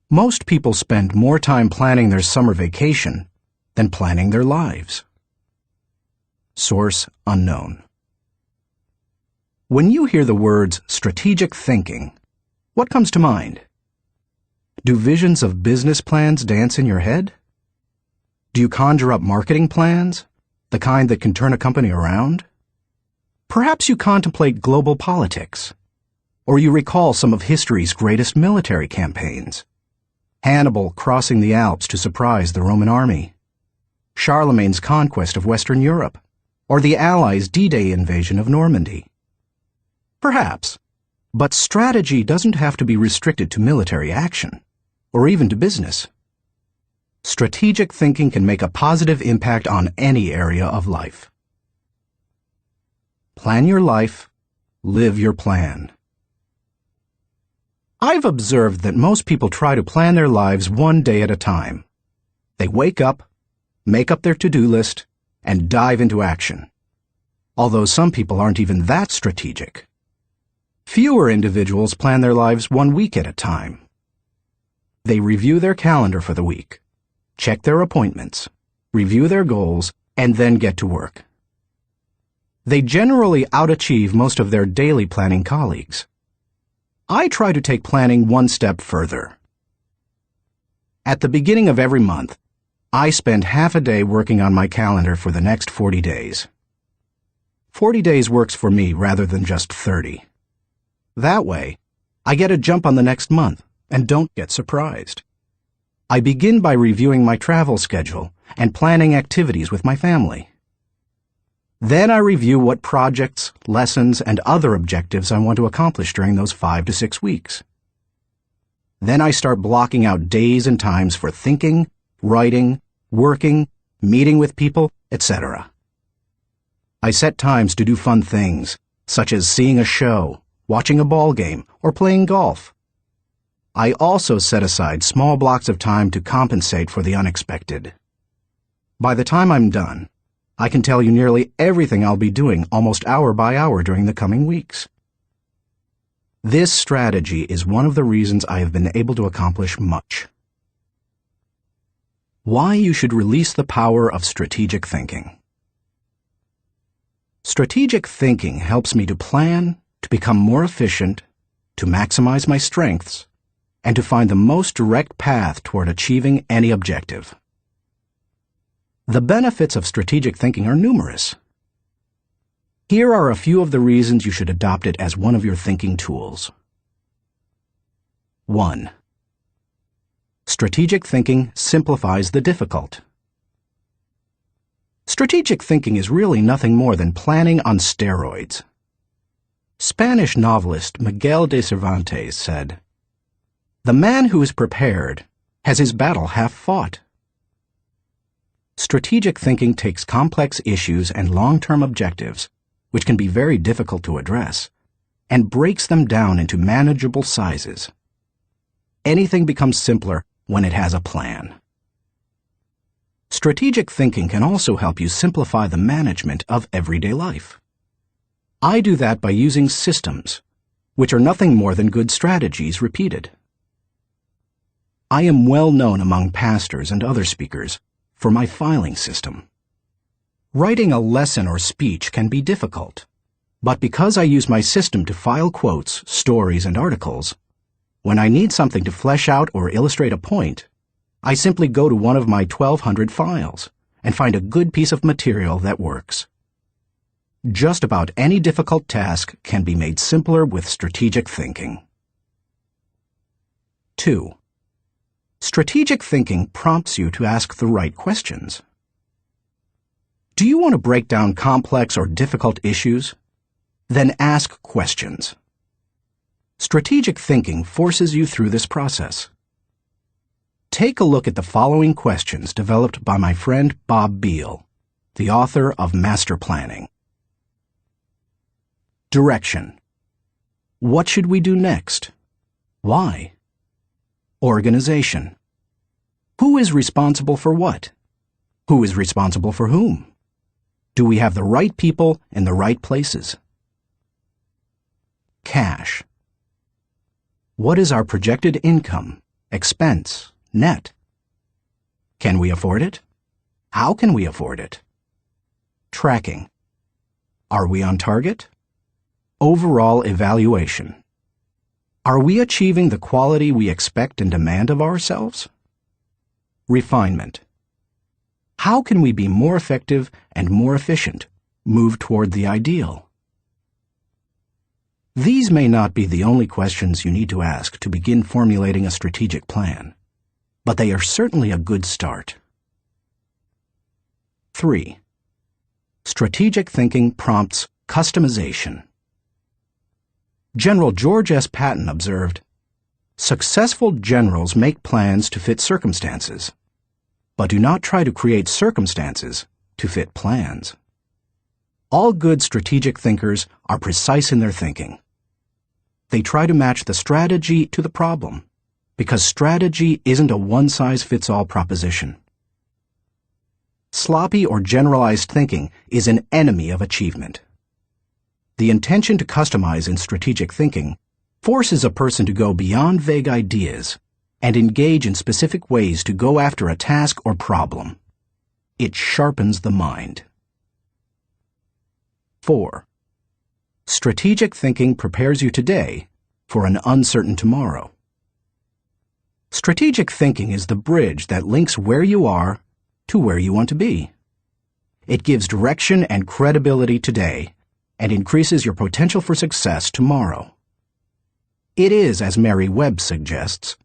[SPEAKER 1] Most people spend more time planning their summer vacation than planning their lives. Source unknown. When you hear the words strategic thinking, what comes to mind? Do visions of business plans dance in your head? Do you conjure up marketing plans, the kind that can turn a company around? Perhaps you contemplate global politics, or you recall some of history's greatest military campaigns. Hannibal crossing the Alps to surprise the Roman army, Charlemagne's conquest of Western Europe, or the Allies' D-Day invasion of Normandy. Perhaps, but strategy doesn't have to be restricted to military action, or even to business. Strategic thinking can make a positive impact on any area of life. Plan your life, live your plan. I've observed that most people try to plan their lives one day at a time. They wake up, make up their to-do list, and dive into action. Although some people aren't even that strategic. Fewer individuals plan their lives 1 week at a time. They review their calendar for the week, check their appointments, review their goals, and then get to work. They generally outachieve most of their daily planning colleagues. I try to take planning one step further. At the beginning of every month, I spend half a day working on my calendar for the next 40 days. 40 days works for me rather than just 30. That way, I get a jump on the next month and don't get surprised. I begin by reviewing my travel schedule and planning activities with my family. Then I review what projects, lessons, and other objectives I want to accomplish during those 5 to 6 weeks. Then I start blocking out days and times for thinking, writing, working, meeting with people, etc. I set times to do fun things, such as seeing a show, watching a ball game, or playing golf. I also set aside small blocks of time to compensate for the unexpected. By the time I'm done, I can tell you nearly everything I'll be doing almost hour by hour during the coming weeks. This strategy is one of the reasons I have been able to accomplish much. Why you should release the power of strategic thinking. Strategic thinking helps me to plan, to become more efficient, to maximize my strengths, and to find the most direct path toward achieving any objective. The benefits of strategic thinking are numerous. Here are a few of the reasons you should adopt it as one of your thinking tools. 1. Strategic thinking simplifies the difficult. Strategic thinking is really nothing more than planning on steroids. Spanish novelist Miguel de Cervantes said, "The man who is prepared has his battle half fought." Strategic thinking takes complex issues and long-term objectives, which can be very difficult to address, and breaks them down into manageable sizes. Anything becomes simpler when it has a plan. Strategic thinking can also help you simplify the management of everyday life. I do that by using systems, which are nothing more than good strategies repeated. I am well known among pastors and other speakers for my filing system. Writing a lesson or speech can be difficult, but because I use my system to file quotes, stories, and articles, when I need something to flesh out or illustrate a point, I simply go to one of my 1,200 files and find a good piece of material that works. Just about any difficult task can be made simpler with strategic thinking. 2. Strategic thinking prompts you to ask the right questions. Do you want to break down complex or difficult issues? Then ask questions. Strategic thinking forces you through this process. Take a look at the following questions developed by my friend Bob Beal, the author of Master Planning. Direction. What should we do next? Why? Organization. Who is responsible for what? Who is responsible for whom? Do we have the right people in the right places? Cash. What is our projected income, expense, net? Can we afford it? How can we afford it? Tracking. Are we on target? Overall evaluation. Are we achieving the quality we expect and demand of ourselves? Refinement. How can we be more effective and more efficient, move toward the ideal? These may not be the only questions you need to ask to begin formulating a strategic plan, but they are certainly a good start. 3. Strategic thinking prompts customization. General George S. Patton observed, "Successful generals make plans to fit circumstances, but do not try to create circumstances to fit plans." All good strategic thinkers are precise in their thinking. They try to match the strategy to the problem, because strategy isn't a one-size-fits-all proposition. Sloppy or generalized thinking is an enemy of achievement. The intention to customize in strategic thinking forces a person to go beyond vague ideas and engage in specific ways to go after a task or problem. It sharpens the mind. 4. Strategic thinking prepares you today for an uncertain tomorrow. Strategic thinking is the bridge that links where you are to where you want to be. It gives direction and credibility today and increases your potential for success tomorrow. It is, as Mary Webb suggests,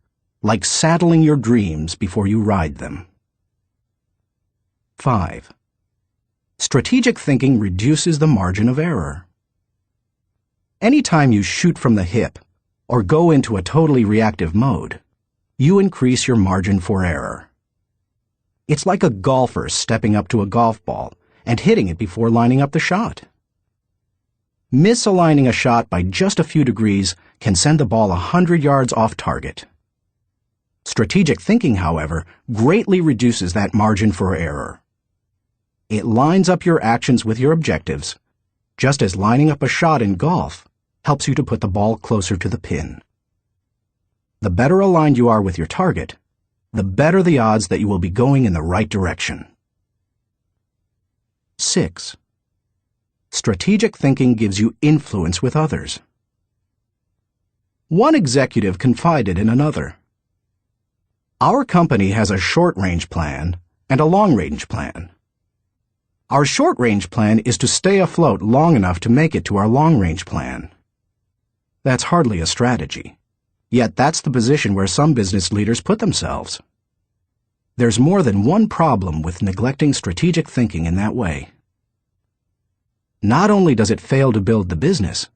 [SPEAKER 1] like saddling your dreams before you ride them. 5. Strategic thinking reduces the margin of error. Anytime you shoot from the hip or go into a totally reactive mode, you increase your margin for error. It's like a golfer stepping up to a golf ball and hitting it before lining up the shot. Misaligning a shot by just a few degrees can send the ball 100 yards off target. Strategic thinking, however, greatly reduces that margin for error. It lines up your actions with your objectives, just as lining up a shot in golf helps you to put the ball closer to the pin. The better aligned you are with your target, the better the odds that you will be going in the right direction. 6. Strategic thinking gives you influence with others. One executive confided in another, "Our company has a short-range plan and a long-range plan. Our short-range plan is to stay afloat long enough to make it to our long-range plan." That's hardly a strategy, yet that's the position where some business leaders put themselves. There's more than one problem with neglecting strategic thinking in that way. Not only does it fail to build the business,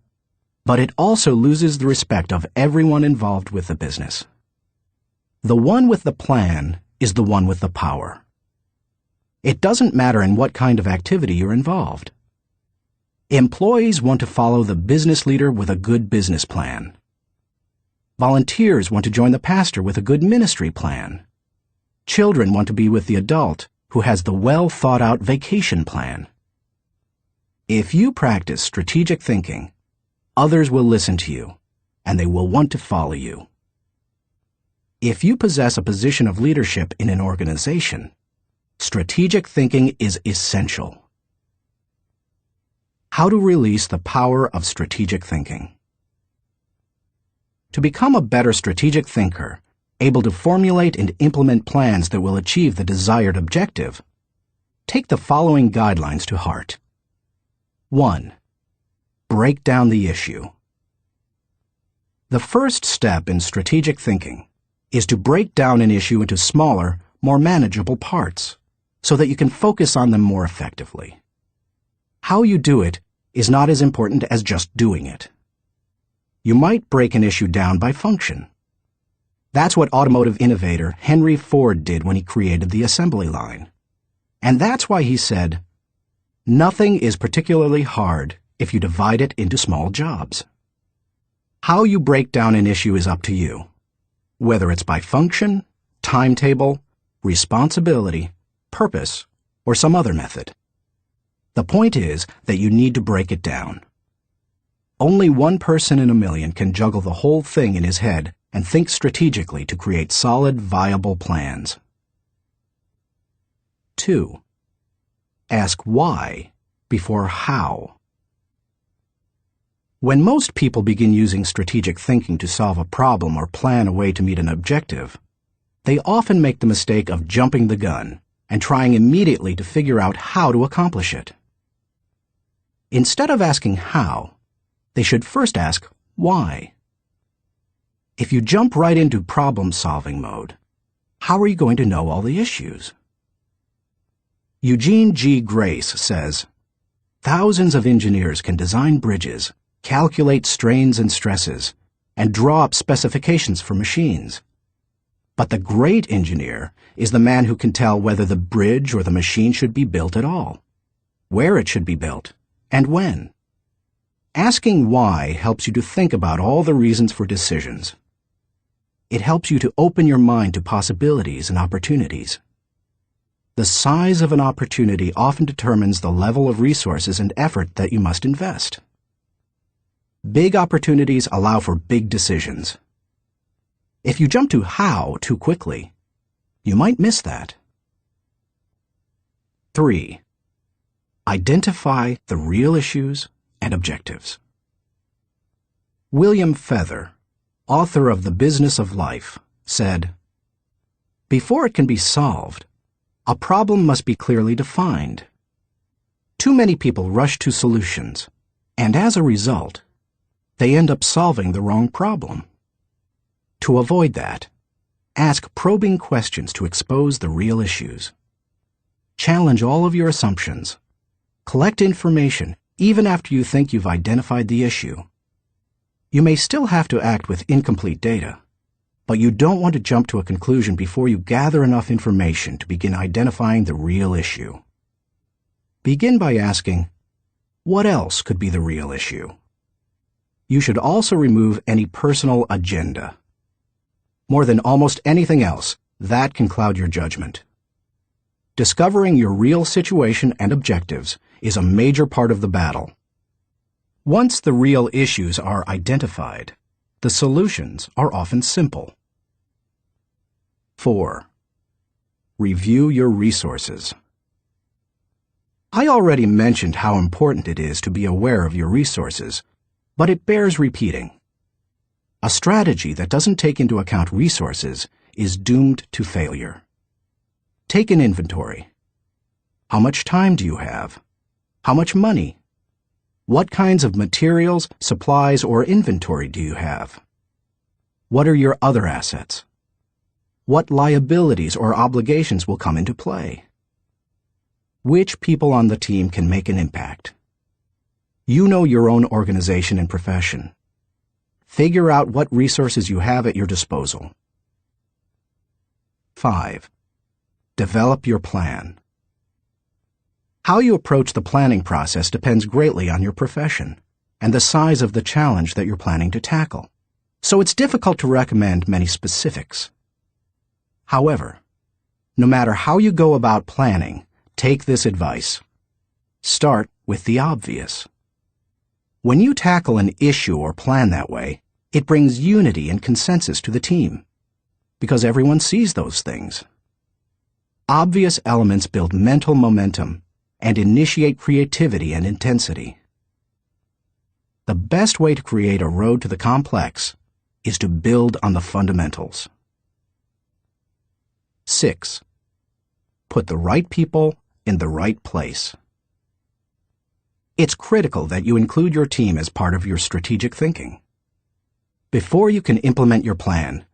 [SPEAKER 1] but it also loses the respect of everyone involved with the business. The one with the plan is the one with the power. It doesn't matter in what kind of activity you're involved. Employees want to follow the business leader with a good business plan. Volunteers want to join the pastor with a good ministry plan. Children want to be with the adult who has the well-thought-out vacation plan. If you practice strategic thinking, others will listen to you, and they will want to follow you. If you possess a position of leadership in an organization, strategic thinking is essential. How to release the power of strategic thinking. To become a better strategic thinker, able to formulate and implement plans that will achieve the desired objective, take the following guidelines to heart. 1. Break down the issue. The first step in strategic thinking is to break down an issue into smaller, more manageable parts, so that you can focus on them more effectively. How you do it is not as important as just doing it. You might break an issue down by function. That's what automotive innovator Henry Ford did when he created the assembly line. And that's why he said, "Nothing is particularly hard if you divide it into small jobs." How you break down an issue is up to you, whether it's by function, timetable, responsibility, purpose, or some other method. The point is that you need to break it down. Only one person in a million can juggle the whole thing in his head and think strategically to create solid, viable plans. 2. Ask why before how. When most people begin using strategic thinking to solve a problem or plan a way to meet an objective, they often make the mistake of jumping the gun and trying immediately to figure out how to accomplish it. Instead of asking how, they should first ask why. If you jump right into problem-solving mode, how are you going to know all the issues? Eugene G. Grace says, "Thousands of engineers can design bridges, calculate strains and stresses, and draw up specifications for machines. But the great engineer is the man who can tell whether the bridge or the machine should be built at all, where it should be built, and when." Asking why helps you to think about all the reasons for decisions. It helps you to open your mind to possibilities and opportunities. The size of an opportunity often determines the level of resources and effort that you must invest. Big opportunities allow for big decisions. If you jump to how too quickly, you might miss that. 3. Identify the real issues and objectives. William Feather, author of The Business of Life, said, "Before it can be solved, a problem must be clearly defined. Too many people rush to solutions, and as a result, they end up solving the wrong problem. To avoid that, ask probing questions to expose the real issues. Challenge all of your assumptions. Collect information even after you think you've identified the issue. You may still have to act with incomplete data, but you don't want to jump to a conclusion before you gather enough information to begin identifying the real issue. Begin by asking, what else could be the real issue? You should also remove any personal agenda. More than almost anything else, that can cloud your judgment. Discovering your real situation and objectives is a major part of the battle. Once the real issues are identified, the solutions are often simple. 4. Review your resources. I already mentioned how important it is to be aware of your resources, but it bears repeating. A strategy that doesn't take into account resources is doomed to failure. Take an inventory. How much time do you have? How much money? What kinds of materials, supplies, or inventory do you have? What are your other assets? What liabilities or obligations will come into play? Which people on the team can make an impact? You know your own organization and profession. Figure out what resources you have at your disposal. 5. Develop your plan. How you approach the planning process depends greatly on your profession and the size of the challenge that you're planning to tackle, so it's difficult to recommend many specifics. However, no matter how you go about planning, take this advice. Start with the obvious. When you tackle an issue or plan that way, it brings unity and consensus to the team, because everyone sees those things. Obvious elements build mental momentum and initiate creativity and intensity. The best way to create a road to the complex is to build on the fundamentals. 6. Put the right people in the right place. It's critical that you include your team as part of your strategic thinking. Before you can implement your plan,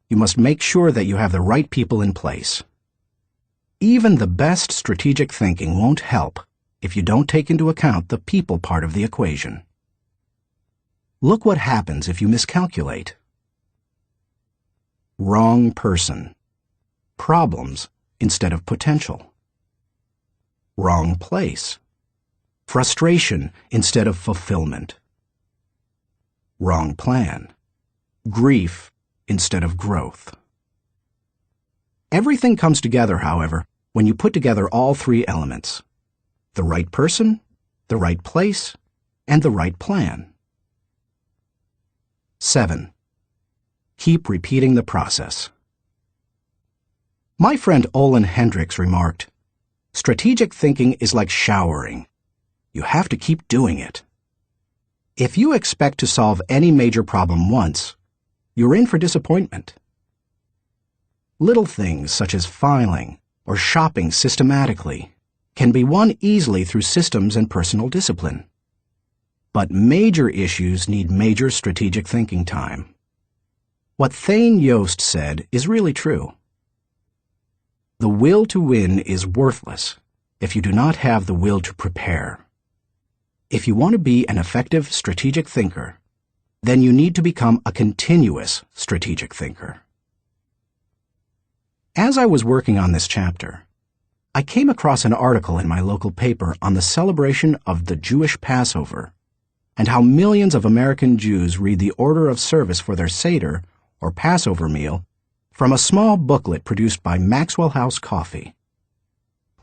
[SPEAKER 1] you must make sure that you have the right people in place. Even the best strategic thinking won't help if you don't take into account the people part of the equation. Look what happens if you miscalculate. Wrong person. Problems instead of potential. Wrong place. Frustration instead of fulfillment. Wrong plan. Grief instead of growth. Everything comes together, however, when you put together all three elements: the right person, the right place, and the right plan. 7. Keep repeating the process. My friend Olin Hendricks remarked, "Strategic thinking is like showering. You have to keep doing it." If you expect to solve any major problem once, you're in for disappointment. Little things such as filing or shopping systematically can be won easily through systems and personal discipline. But major issues need major strategic thinking time. What Thane Yost said is really true. The will to win is worthless if you do not have the will to prepare. If you want to be an effective strategic thinker, then you need to become a continuous strategic thinker. As I was working on this chapter, I came across an article in my local paper on the celebration of the Jewish Passover and how millions of American Jews read the order of service for their Seder, or Passover meal, from a small booklet produced by Maxwell House Coffee.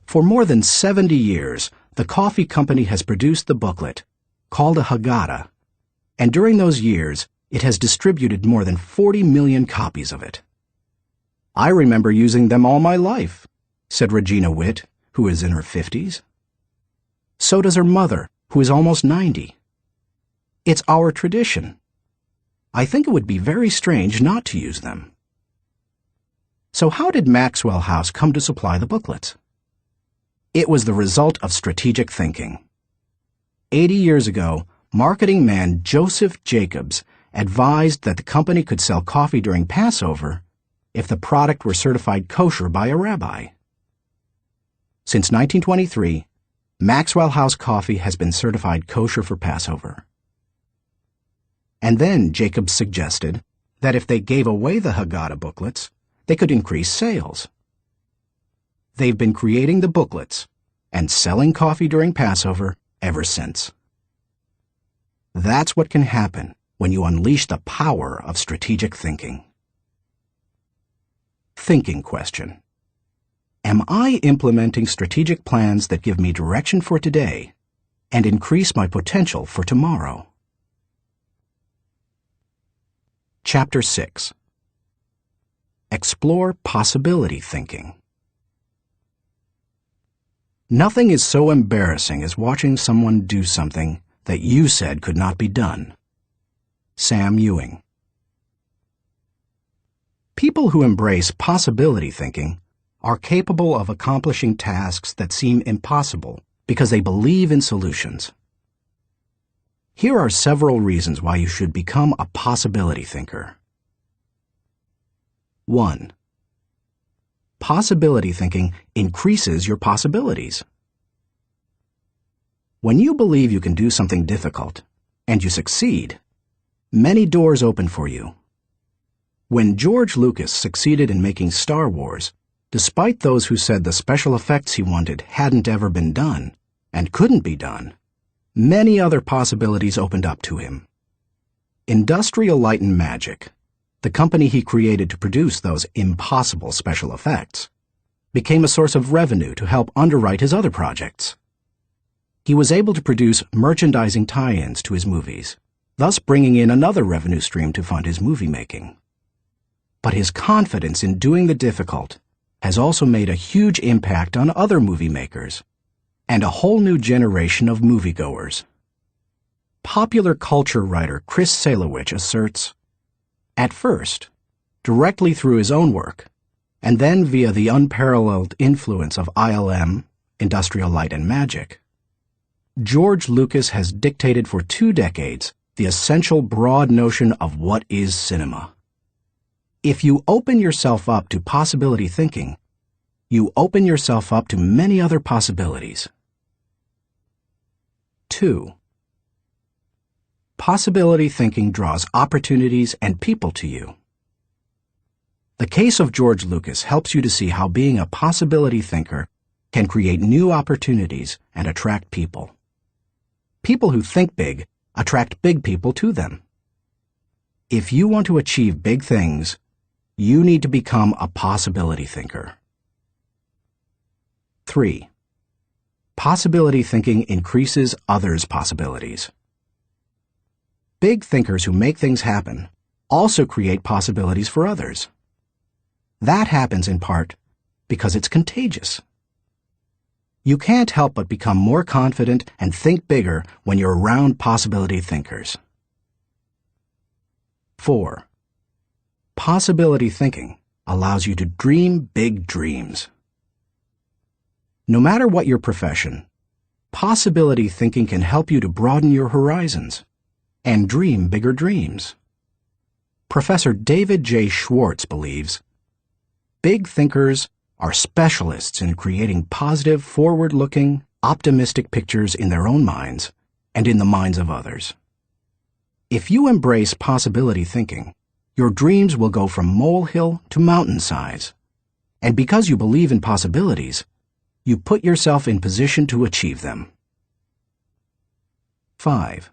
[SPEAKER 1] For more than 70 years, the coffee company has produced the booklet, called a Haggadah, and during those years, it has distributed more than 40 million copies of it. I remember using them all my life, said Regina Witt, who is in her 50s. So does her mother, who is almost 90. It's our tradition. I think it would be very strange not to use them. So how did Maxwell House come to supply the booklets? It was the result of strategic thinking. 80 years ago, marketing man Joseph Jacobs advised that the company could sell coffee during Passover if the product were certified kosher by a rabbi. Since 1923, Maxwell House Coffee has been certified kosher for Passover. And then Jacobs suggested that if they gave away the Haggadah booklets, they could increase sales. They've been creating the booklets and selling coffee during Passover ever since. That's what can happen when you unleash the power of strategic thinking. Thinking question. Am I implementing strategic plans that give me direction for today and increase my potential for tomorrow? Chapter 6. Explore possibility thinking. Nothing is so embarrassing as watching someone do something that you said could not be done. Sam Ewing. People who embrace possibility thinking are capable of accomplishing tasks that seem impossible because they believe in solutions. Here are several reasons why you should become a possibility thinker. 1. Possibility thinking increases your possibilities. When you believe you can do something difficult, and you succeed, many doors open for you. When George Lucas succeeded in making Star Wars, despite those who said the special effects he wanted hadn't ever been done, and couldn't be done, many other possibilities opened up to him. Industrial Light and Magic, the company he created to produce those impossible special effects, became a source of revenue to help underwrite his other projects. He was able to produce merchandising tie-ins to his movies, thus bringing in another revenue stream to fund his movie making. But his confidence in doing the difficult has also made a huge impact on other movie makers and a whole new generation of moviegoers. Popular culture writer Chris Salewicz asserts, at first, directly through his own work, and then via the unparalleled influence of ILM, Industrial Light and Magic, George Lucas has dictated for 2 decades the essential broad notion of what is cinema. If you open yourself up to possibility thinking, you open yourself up to many other possibilities. 2. Possibility thinking draws opportunities and people to you. The case of George Lucas helps you to see how being a possibility thinker can create new opportunities and attract people. People who think big attract big people to them. If you want to achieve big things, you need to become a possibility thinker. 3. Possibility thinking increases others' possibilities. Big thinkers who make things happen also create possibilities for others. That happens in part because it's contagious. You can't help but become more confident and think bigger when you're around possibility thinkers. 4. Possibility thinking allows you to dream big dreams. No matter what your profession, possibility thinking can help you to broaden your horizons and dream bigger dreams. Professor David J. Schwartz believes, big thinkers are specialists in creating positive, forward-looking, optimistic pictures in their own minds and in the minds of others. If you embrace possibility thinking, your dreams will go from molehill to mountain size. And because you believe in possibilities, you put yourself in position to achieve them. 5.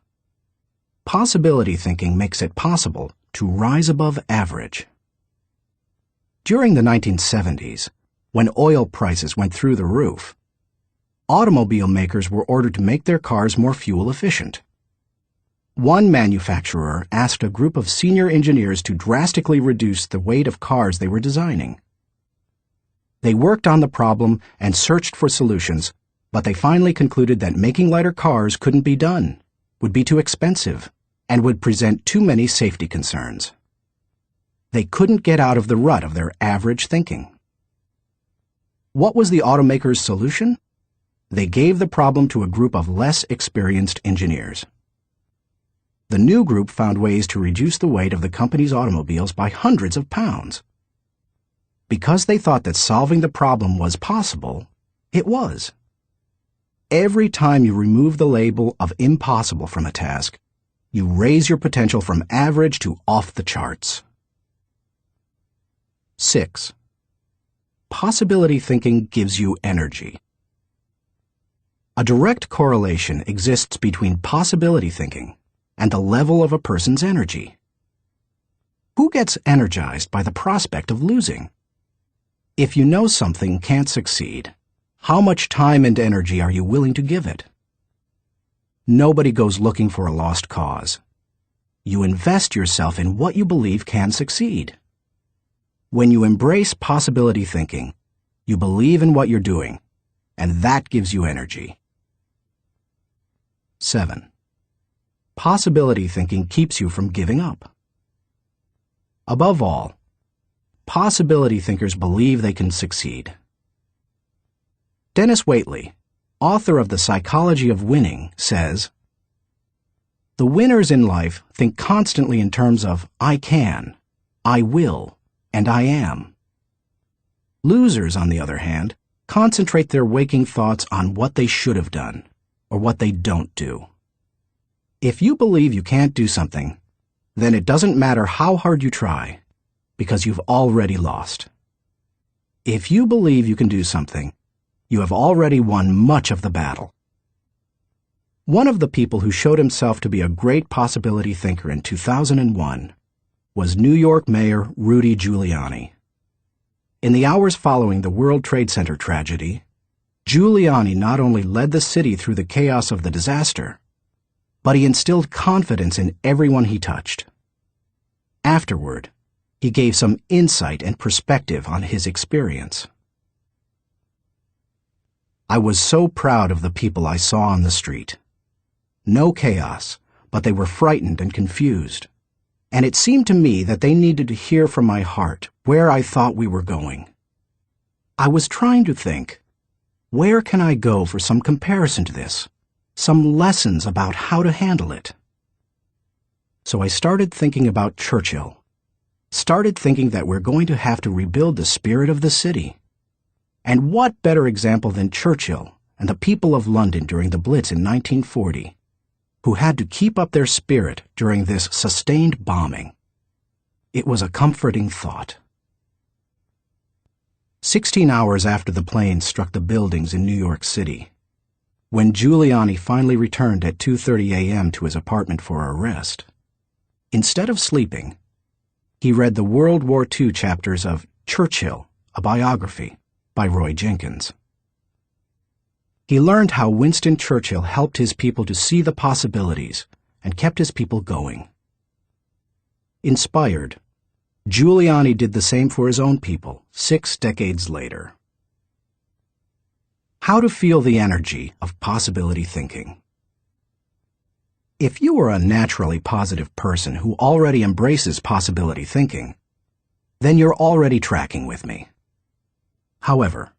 [SPEAKER 1] Possibility thinking makes it possible to rise above average. During the 1970s, when oil prices went through the roof, automobile makers were ordered to make their cars more fuel efficient. One manufacturer asked a group of senior engineers to drastically reduce the weight of cars they were designing. They worked on the problem and searched for solutions, but they finally concluded that making lighter cars couldn't be done, would be too expensive, and would present too many safety concerns. They couldn't get out of the rut of their average thinking. What was the automaker's solution? They gave the problem to a group of less experienced engineers. The new group found ways to reduce the weight of the company's automobiles by hundreds of pounds. Because they thought that solving the problem was possible, it was. Every time you remove the label of impossible from a task, you raise your potential from average to off the charts. 6. Possibility thinking gives you energy. A direct correlation exists between possibility thinking and the level of a person's energy. Who gets energized by the prospect of losing? If you know something can't succeed, how much time and energy are you willing to give it? Nobody goes looking for a lost cause. You invest yourself in what you believe can succeed. When you embrace possibility thinking, you believe in what you're doing, and that gives you energy. 7. Possibility thinking keeps you from giving up. Above all, possibility thinkers believe they can succeed. Dennis Waitley, author of The Psychology of Winning, says, "The winners in life think constantly in terms of I can, I will, and I am. Losers, on the other hand, concentrate their waking thoughts on what they should have done, or what they don't do. If you believe you can't do something, then it doesn't matter how hard you try, because you've already lost. If you believe you can do something, you have already won much of the battle." One of the people who showed himself to be a great possibility thinker in 2001 was New York Mayor Rudy Giuliani. In the hours following the World Trade Center tragedy, Giuliani not only led the city through the chaos of the disaster, but he instilled confidence in everyone he touched. Afterward, he gave some insight and perspective on his experience. "I was so proud of the people I saw on the street. No chaos, but they were frightened and confused. And it seemed to me that they needed to hear from my heart where I thought we were going. I was trying to think, where can I go for some comparison to this? Some lessons about how to handle it. So I started thinking about Churchill. Started thinking that we're going to have to rebuild the spirit of the city. And what better example than Churchill and the people of London during the Blitz in 1940, who had to keep up their spirit during this sustained bombing. It was a comforting thought. 16 hours after the plane struck the buildings in New York City, when Giuliani finally returned at 2:30 a.m. to his apartment for a rest, instead of sleeping, he read the World War II chapters of Churchill, a Biography by Roy Jenkins. He learned how Winston Churchill helped his people to see the possibilities and kept his people going. Inspired, Giuliani did the same for his own people 6 decades later. How to feel the energy of possibility thinking. If you are a naturally positive person who already embraces possibility thinking, then you're already tracking with me. However,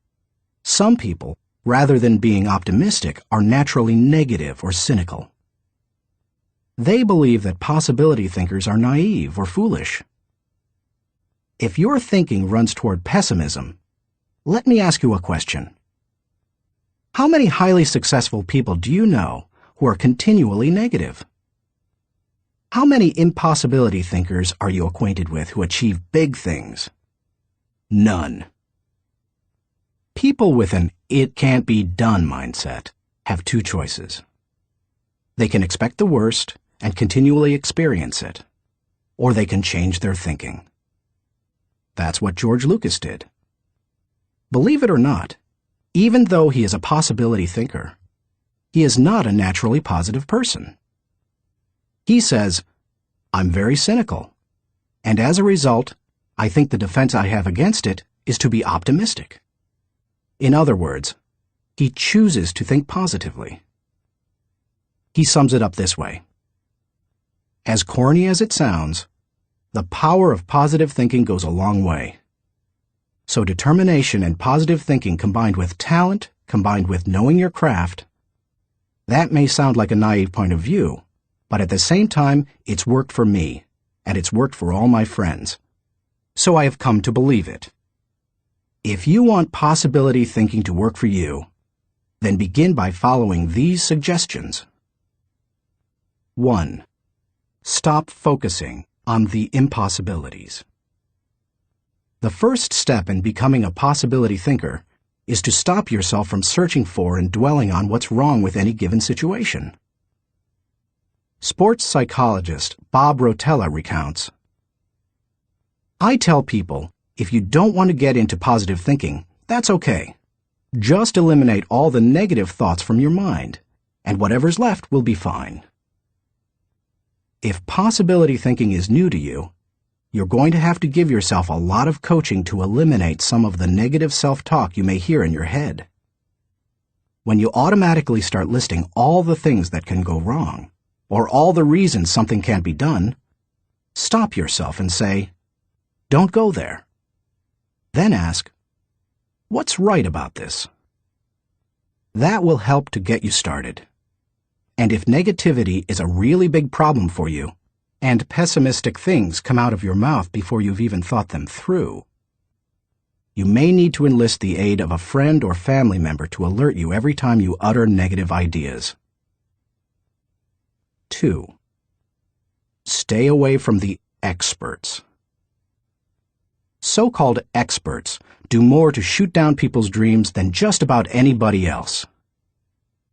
[SPEAKER 1] some people, rather than being optimistic, are naturally negative or cynical. They believe that possibility thinkers are naive or foolish. If your thinking runs toward pessimism, let me ask you a question. How many highly successful people do you know who are continually negative? How many impossibility thinkers are you acquainted with who achieve big things? None. People with an "it can't be done" mindset have two choices. They can expect the worst and continually experience it, or they can change their thinking. That's what George Lucas did. Believe it or not, even though he is a possibility thinker, he is not a naturally positive person. He says, "I'm very cynical, and as a result, I think the defense I have against it is to be optimistic." In other words, he chooses to think positively. He sums it up this way. As corny as it sounds, the power of positive thinking goes a long way. So determination and positive thinking combined with talent, combined with knowing your craft, that may sound like a naive point of view, but at the same time, it's worked for me, and it's worked for all my friends. So I have come to believe it. If you want possibility thinking to work for you, then begin by following these suggestions. 1. Stop focusing on the impossibilities. The first step in becoming a possibility thinker is to stop yourself from searching for and dwelling on what's wrong with any given situation. Sports psychologist Bob Rotella recounts, "I tell people, if you don't want to get into positive thinking, that's okay. Just eliminate all the negative thoughts from your mind, and whatever's left will be fine." If possibility thinking is new to you, you're going to have to give yourself a lot of coaching to eliminate some of the negative self-talk you may hear in your head. When you automatically start listing all the things that can go wrong, or all the reasons something can't be done, stop yourself and say, "Don't go there." Then ask, "What's right about this?" That will help to get you started. And if negativity is a really big problem for you, and pessimistic things come out of your mouth before you've even thought them through, you may need to enlist the aid of a friend or family member to alert you every time you utter negative ideas. 2. Stay away from the experts. So-called experts do more to shoot down people's dreams than just about anybody else.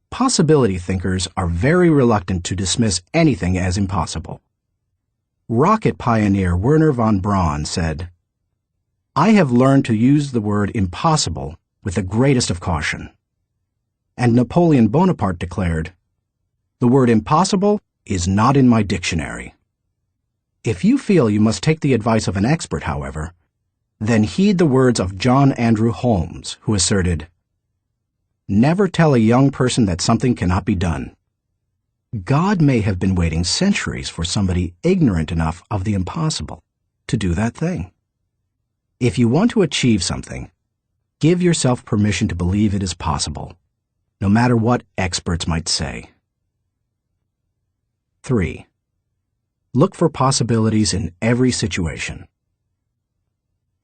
[SPEAKER 1] Possibility thinkers are very reluctant to dismiss anything as impossible. Rocket pioneer Wernher von Braun said, "I have learned to use the word impossible with the greatest of caution." And Napoleon Bonaparte declared, "The word impossible is not in my dictionary." If you feel you must take the advice of an expert, however, then heed the words of John Andrew Holmes, who asserted, "Never tell a young person that something cannot be done. God may have been waiting centuries for somebody ignorant enough of the impossible to do that thing." If you want to achieve something, give yourself permission to believe it is possible, no matter what experts might say. 3. Look for possibilities in every situation.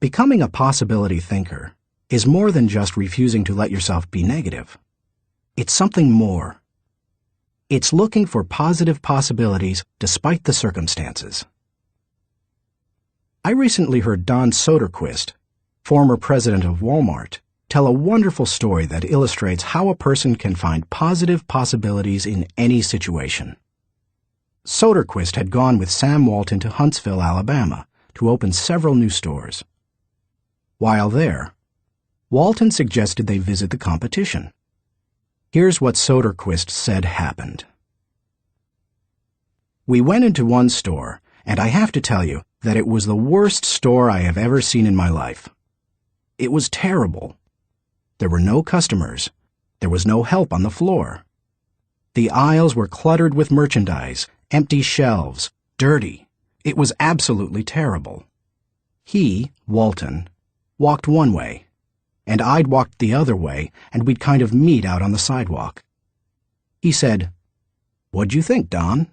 [SPEAKER 1] Becoming a possibility thinker is more than just refusing to let yourself be negative. It's something more. It's looking for positive possibilities despite the circumstances. I recently heard Don Soderquist, former president of Walmart, tell a wonderful story that illustrates how a person can find positive possibilities in any situation. Soderquist had gone with Sam Walton to Huntsville, Alabama, to open several new stores. While there, Walton suggested they visit the competition. Here's what Soderquist said happened. "We went into one store, and I have to tell you that it was the worst store I have ever seen in my life. It was terrible. There were no customers, There was no help on the floor. The aisles were cluttered with merchandise, empty shelves, dirty. It was absolutely terrible. He, Walton, walked one way, and I'd walked the other way, and we'd kind of meet out on the sidewalk. He said, "What'd you think, Don?"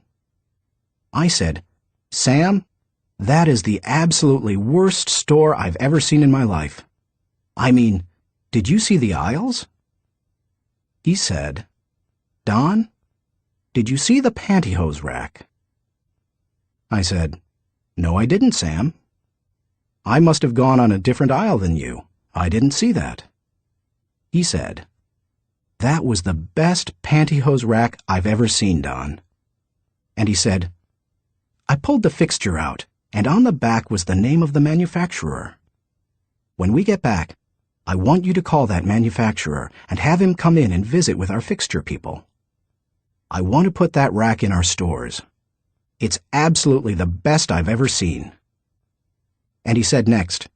[SPEAKER 1] I said, "Sam, that is the absolutely worst store I've ever seen in my life. I mean, did you see the aisles?" He said, "Don, did you see the pantyhose rack?" I said, "No, I didn't, Sam. I must have gone on a different aisle than you. I didn't see that." He said, "That was the best pantyhose rack I've ever seen, Don." And he said, "I pulled the fixture out, and on the back was the name of the manufacturer. When we get back, I want you to call that manufacturer and have him come in and visit with our fixture people. I want to put that rack in our stores. It's absolutely the best I've ever seen." And he said next,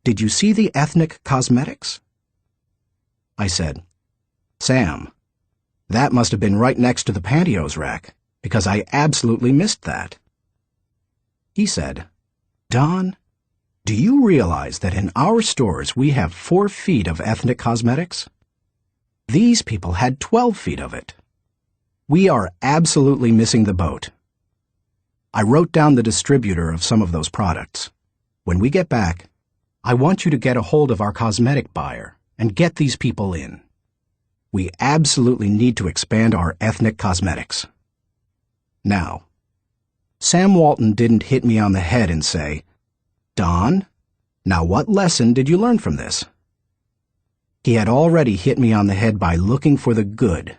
[SPEAKER 1] "Did you see the ethnic cosmetics?" I said, "Sam, that must have been right next to the pantyhose rack, because I absolutely missed that." He said, "Don, do you realize that in our stores we have 4 feet of ethnic cosmetics? These people had 12 feet of it. We are absolutely missing the boat. I wrote down the distributor of some of those products. When we get back, I want you to get a hold of our cosmetic buyer and get these people in. We absolutely need to expand our ethnic cosmetics." Now, Sam Walton didn't hit me on the head and say, "Don, now what lesson did you learn from this?" He had already hit me on the head by looking for the good,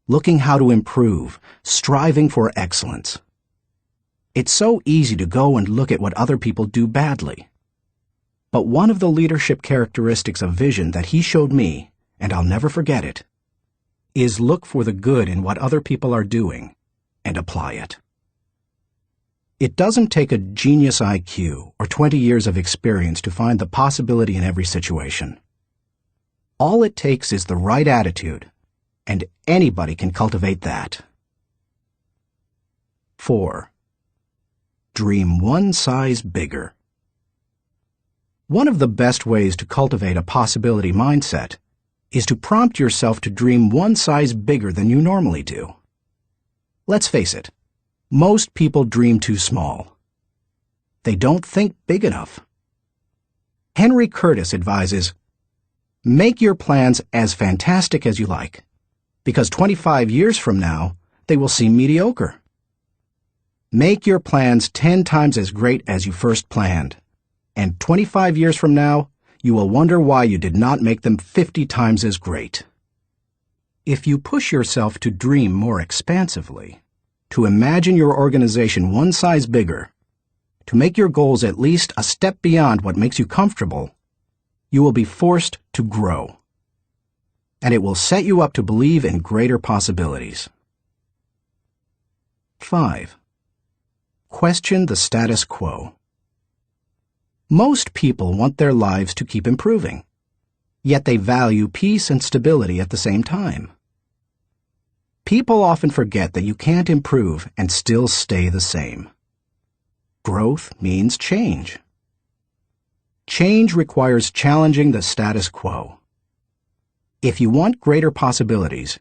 [SPEAKER 1] looking how to improve, striving for excellence. It's so easy to go and look at what other people do badly. But one of the leadership characteristics of vision that he showed me, and I'll never forget it, is look for the good in what other people are doing and apply it. It doesn't take a genius IQ or 20 years of experience to find the possibility in every situation. All it takes is the right attitude, and anybody can cultivate that. 4. Dream one size bigger. One of the best ways to cultivate a possibility mindset is to prompt yourself to dream one size bigger than you normally do. Let's face it, most people dream too small. They don't think big enough. Henry Curtis advises, "Make your plans as fantastic as you like, because 25 years from now, they will seem mediocre. Make your plans 10 times as great as you first planned, and 25 years from now, you will wonder why you did not make them 50 times as great." If you push yourself to dream more expansively, to imagine your organization one size bigger, to make your goals at least a step beyond what makes you comfortable, you will be forced to grow. And it will set you up to believe in greater possibilities. 5. Question the status quo. Most people want their lives to keep improving, yet they value peace and stability at the same time. People often forget that you can't improve and still stay the same. Growth means change. Change requires challenging the status quo. If you want greater possibilities,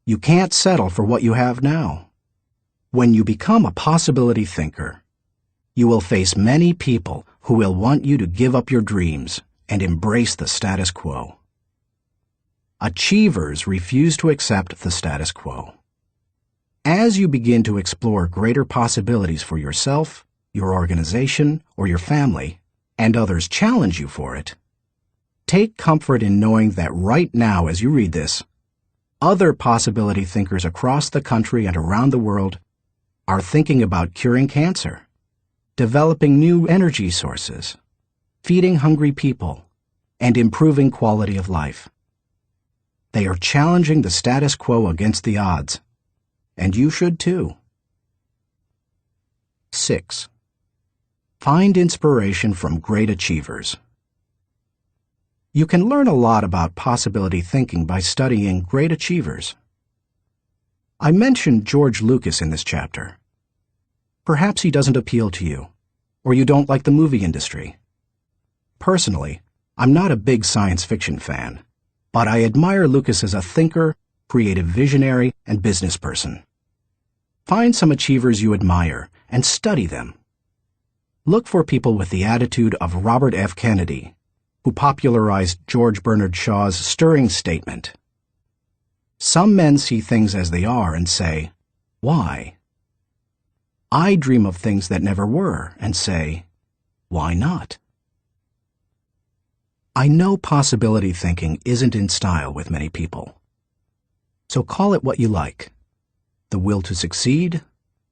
[SPEAKER 1] you can't settle for what you have now. When you become a possibility thinker, you will face many people who will want you to give up your dreams and embrace the status quo. Achievers refuse to accept the status quo. As you begin to explore greater possibilities for yourself, your organization, or your family, and others challenge you for it, take comfort in knowing that right now as you read this, other possibility thinkers across the country and around the world are thinking about curing cancer, developing new energy sources, feeding hungry people, and improving quality of life. They are challenging the status quo against the odds, and you should too. 6. Find inspiration from great achievers. You can learn a lot about possibility thinking by studying great achievers. I mentioned George Lucas in this chapter. Perhaps he doesn't appeal to you, or you don't like the movie industry. Personally, I'm not a big science fiction fan, but I admire Lucas as a thinker, creative visionary, and business person. Find some achievers you admire and study them. Look for people with the attitude of Robert F. Kennedy, who popularized George Bernard Shaw's stirring statement. Some men see things as they are and say, "Why?" I dream of things that never were and say, "Why not?" I know possibility thinking isn't in style with many people. So call it what you like. The will to succeed,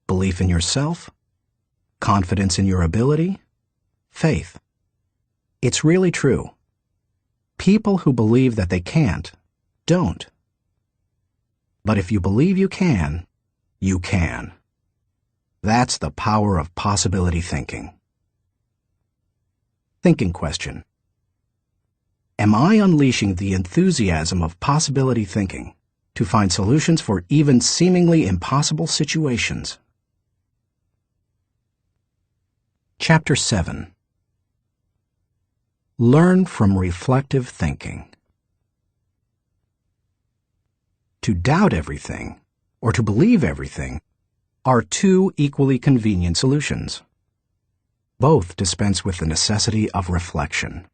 [SPEAKER 1] belief in yourself, confidence in your ability, faith. It's really true. People who believe that they can't, don't. But if you believe you can, you can. That's the power of possibility thinking. Thinking question. Am I unleashing the enthusiasm of possibility thinking to find solutions for even seemingly impossible situations? Chapter 7. Learn from reflective thinking. To doubt everything, or to believe everything, are two equally convenient solutions. Both dispense with the necessity of reflection.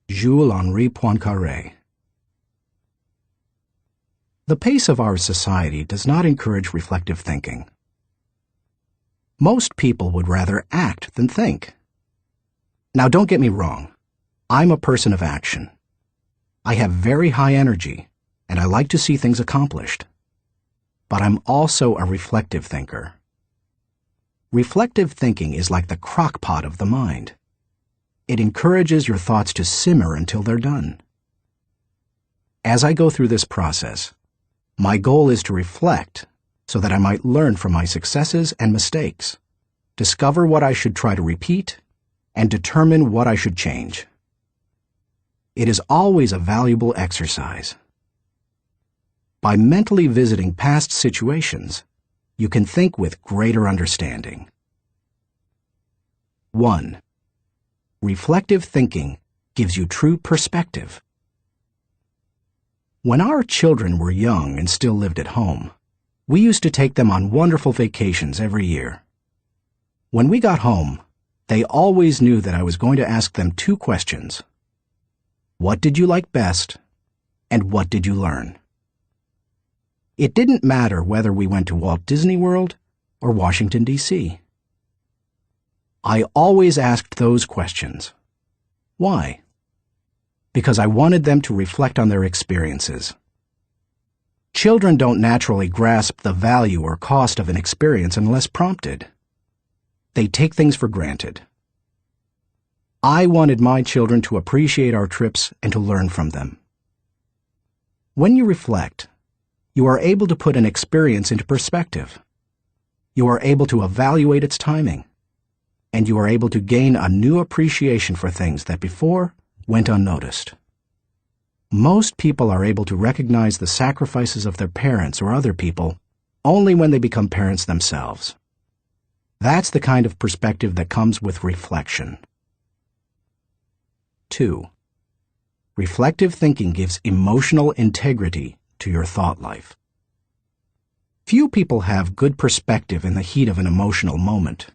[SPEAKER 1] Jules-Henri Poincaré. The pace of our society does not encourage reflective thinking. Most people would rather act than think. Now, don't get me wrong. I'm a person of action. I have very high energy, and I like to see things accomplished. But I'm also a reflective thinker. Reflective thinking is like the crock pot of the mind. It encourages your thoughts to simmer until they're done. As I go through this process, my goal is to reflect so that I might learn from my successes and mistakes, discover what I should try to repeat, and determine what I should change. It is always a valuable exercise. By mentally visiting past situations, you can think with greater understanding. 1. Reflective thinking gives you true perspective. When our children were young and still lived at home, we used to take them on wonderful vacations every year. When we got home, they always knew that I was going to ask them two questions. What did you like best, and what did you learn? It didn't matter whether we went to Walt Disney World or Washington, D.C. I always asked those questions. Why? Because I wanted them to reflect on their experiences. Children don't naturally grasp the value or cost of an experience unless prompted. They take things for granted. I wanted my children to appreciate our trips and to learn from them. When you reflect, you are able to put an experience into perspective. You are able to evaluate its timing, and you are able to gain a new appreciation for things that before went unnoticed. Most people are able to recognize the sacrifices of their parents or other people only when they become parents themselves. That's the kind of perspective that comes with reflection. 2. Reflective thinking gives emotional integrity to your thought life. Few people have good perspective in the heat of an emotional moment.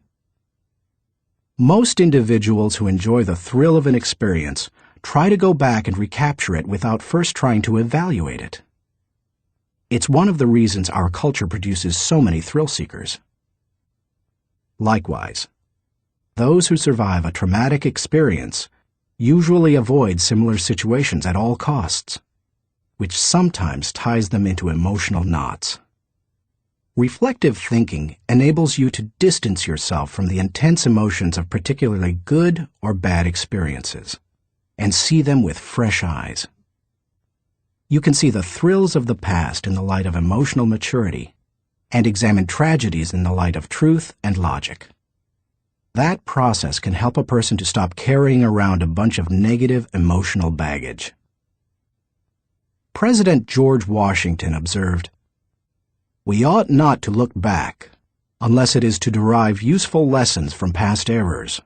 [SPEAKER 1] Most individuals who enjoy the thrill of an experience try to go back and recapture it without first trying to evaluate it. It's one of the reasons our culture produces so many thrill seekers. Likewise, those who survive a traumatic experience usually avoid similar situations at all costs, which sometimes ties them into emotional knots. Reflective thinking enables you to distance yourself from the intense emotions of particularly good or bad experiences and see them with fresh eyes. You can see the thrills of the past in the light of emotional maturity and examine tragedies in the light of truth and logic. That process can help a person to stop carrying around a bunch of negative emotional baggage. President George Washington observed, "We ought not to look back unless it is to derive useful lessons from past errors,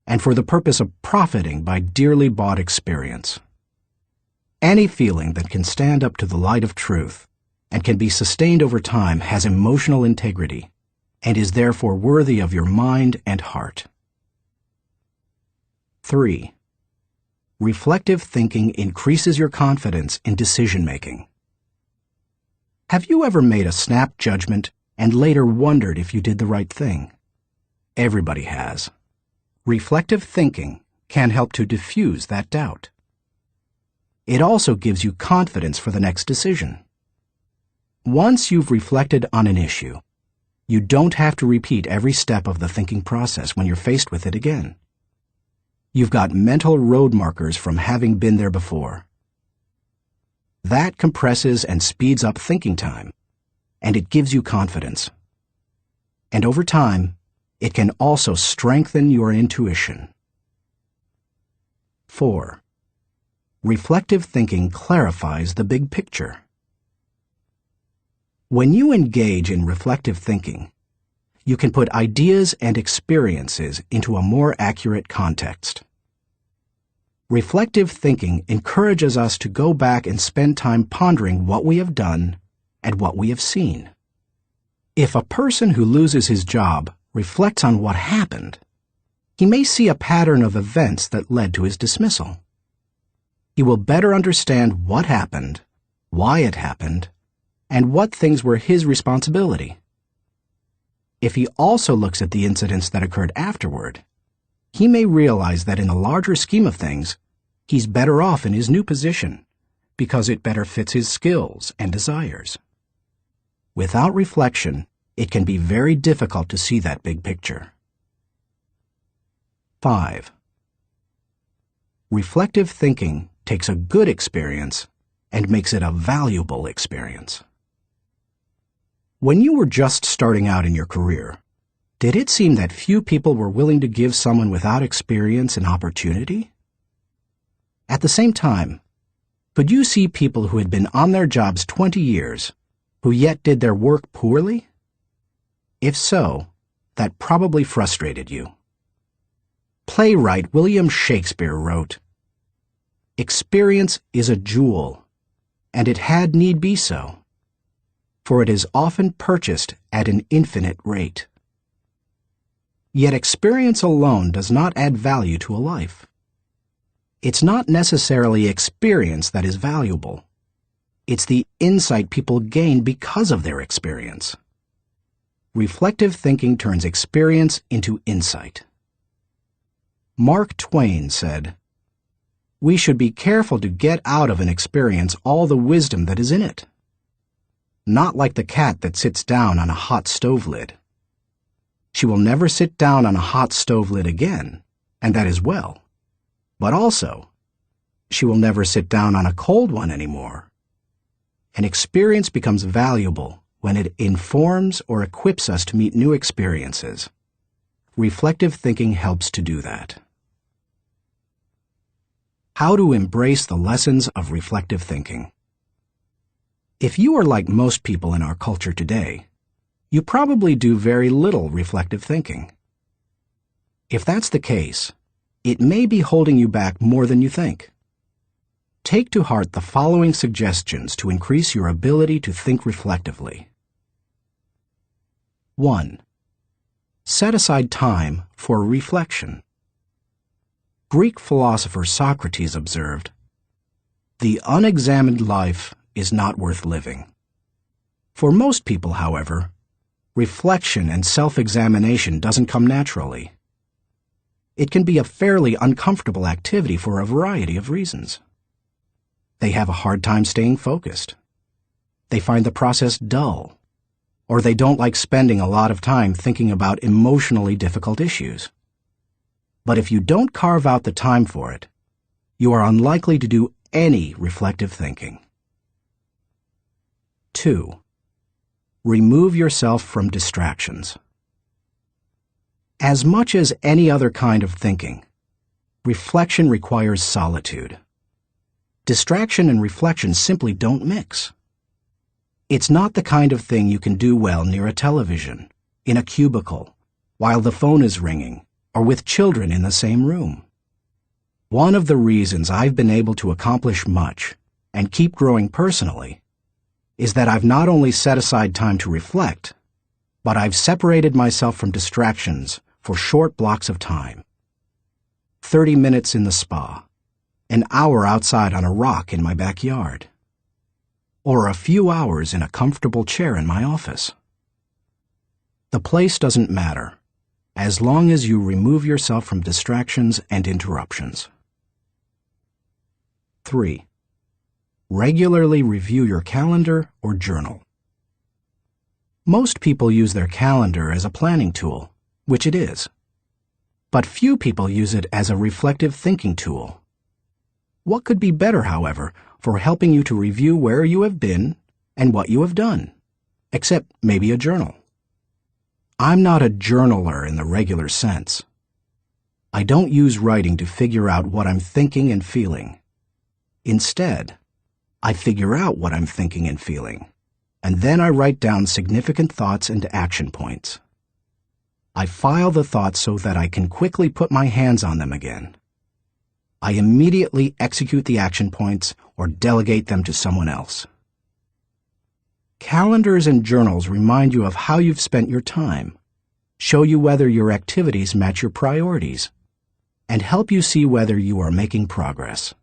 [SPEAKER 1] and for the purpose of profiting by dearly bought experience. Any feeling that can stand up to the light of truth and can be sustained over time has emotional integrity and is therefore worthy of your mind and heart." 3. Reflective thinking increases your confidence in decision-making. Have you ever made a snap judgment and later wondered if you did the right thing? Everybody has. Reflective thinking can help to diffuse that doubt. It also gives you confidence for the next decision. Once you've reflected on an issue, you don't have to repeat every step of the thinking process when you're faced with it again. You've got mental road markers from having been there before. That compresses and speeds up thinking time, and it gives you confidence. And over time, it can also strengthen your intuition. 4. Reflective thinking clarifies the big picture. When you engage in reflective thinking, you can put ideas and experiences into a more accurate context. Reflective thinking encourages us to go back and spend time pondering what we have done and what we have seen. If a person who loses his job reflects on what happened, he may see a pattern of events that led to his dismissal. He will better understand what happened, why it happened, and what things were his responsibility. If he also looks at the incidents that occurred afterward, he may realize that in the larger scheme of things, he's better off in his new position because it better fits his skills and desires. Without reflection, it can be very difficult to see that big picture. 5. Reflective thinking takes a good experience and makes it a valuable experience. When you were just starting out in your career, did it seem that few people were willing to give someone without experience an opportunity? At the same time, could you see people who had been on their jobs 20 years who yet did their work poorly? If so, that probably frustrated you. Playwright William Shakespeare wrote, "Experience is a jewel, and it had need be so, for it is often purchased at an infinite rate." Yet experience alone does not add value to a life. It's not necessarily experience that is valuable. It's the insight people gain because of their experience. Reflective thinking turns experience into insight. Mark Twain said, "We should be careful to get out of an experience all the wisdom that is in it. Not like the cat that sits down on a hot stove lid. She will never sit down on a hot stove lid again, and that is well. But also, she will never sit down on a cold one anymore." An experience becomes valuable when it informs or equips us to meet new experiences. Reflective thinking helps to do that. How to embrace the lessons of reflective thinking. If you are like most people in our culture today, you probably do very little reflective thinking. If that's the case, it may be holding you back more than you think. Take to heart the following suggestions to increase your ability to think reflectively. 1. Set aside time for reflection. Greek philosopher Socrates observed, "The unexamined life is not worth living." For most people, however, reflection and self-examination doesn't come naturally. It can be a fairly uncomfortable activity for a variety of reasons. They have a hard time staying focused. They find the process dull, or they don't like spending a lot of time thinking about emotionally difficult issues. But if you don't carve out the time for it, you are unlikely to do any reflective thinking. 2. Remove yourself from distractions. As much as any other kind of thinking, reflection requires solitude. Distraction and reflection simply don't mix. It's not the kind of thing you can do well near a television, in a cubicle, while the phone is ringing, or with children in the same room. One of the reasons I've been able to accomplish much and keep growing personally is that I've not only set aside time to reflect, but I've separated myself from distractions for short blocks of time. 30 minutes in the spa, an hour outside on a rock in my backyard, or a few hours in a comfortable chair in my office. The place doesn't matter, as long as you remove yourself from distractions and interruptions. 3. Regularly review your calendar or journal. Most people use their calendar as a planning tool, which it is. But few people use it as a reflective thinking tool. What could be better, however, for helping you to review where you have been and what you have done, except maybe a journal? I'm not a journaler in the regular sense. I don't use writing to figure out what I'm thinking and feeling. Instead, I figure out what I'm thinking and feeling, and then I write down significant thoughts and action points. I file the thoughts so that I can quickly put my hands on them again. I immediately execute the action points or delegate them to someone else. Calendars and journals remind you of how you've spent your time, show you whether your activities match your priorities, and help you see whether you are making progress.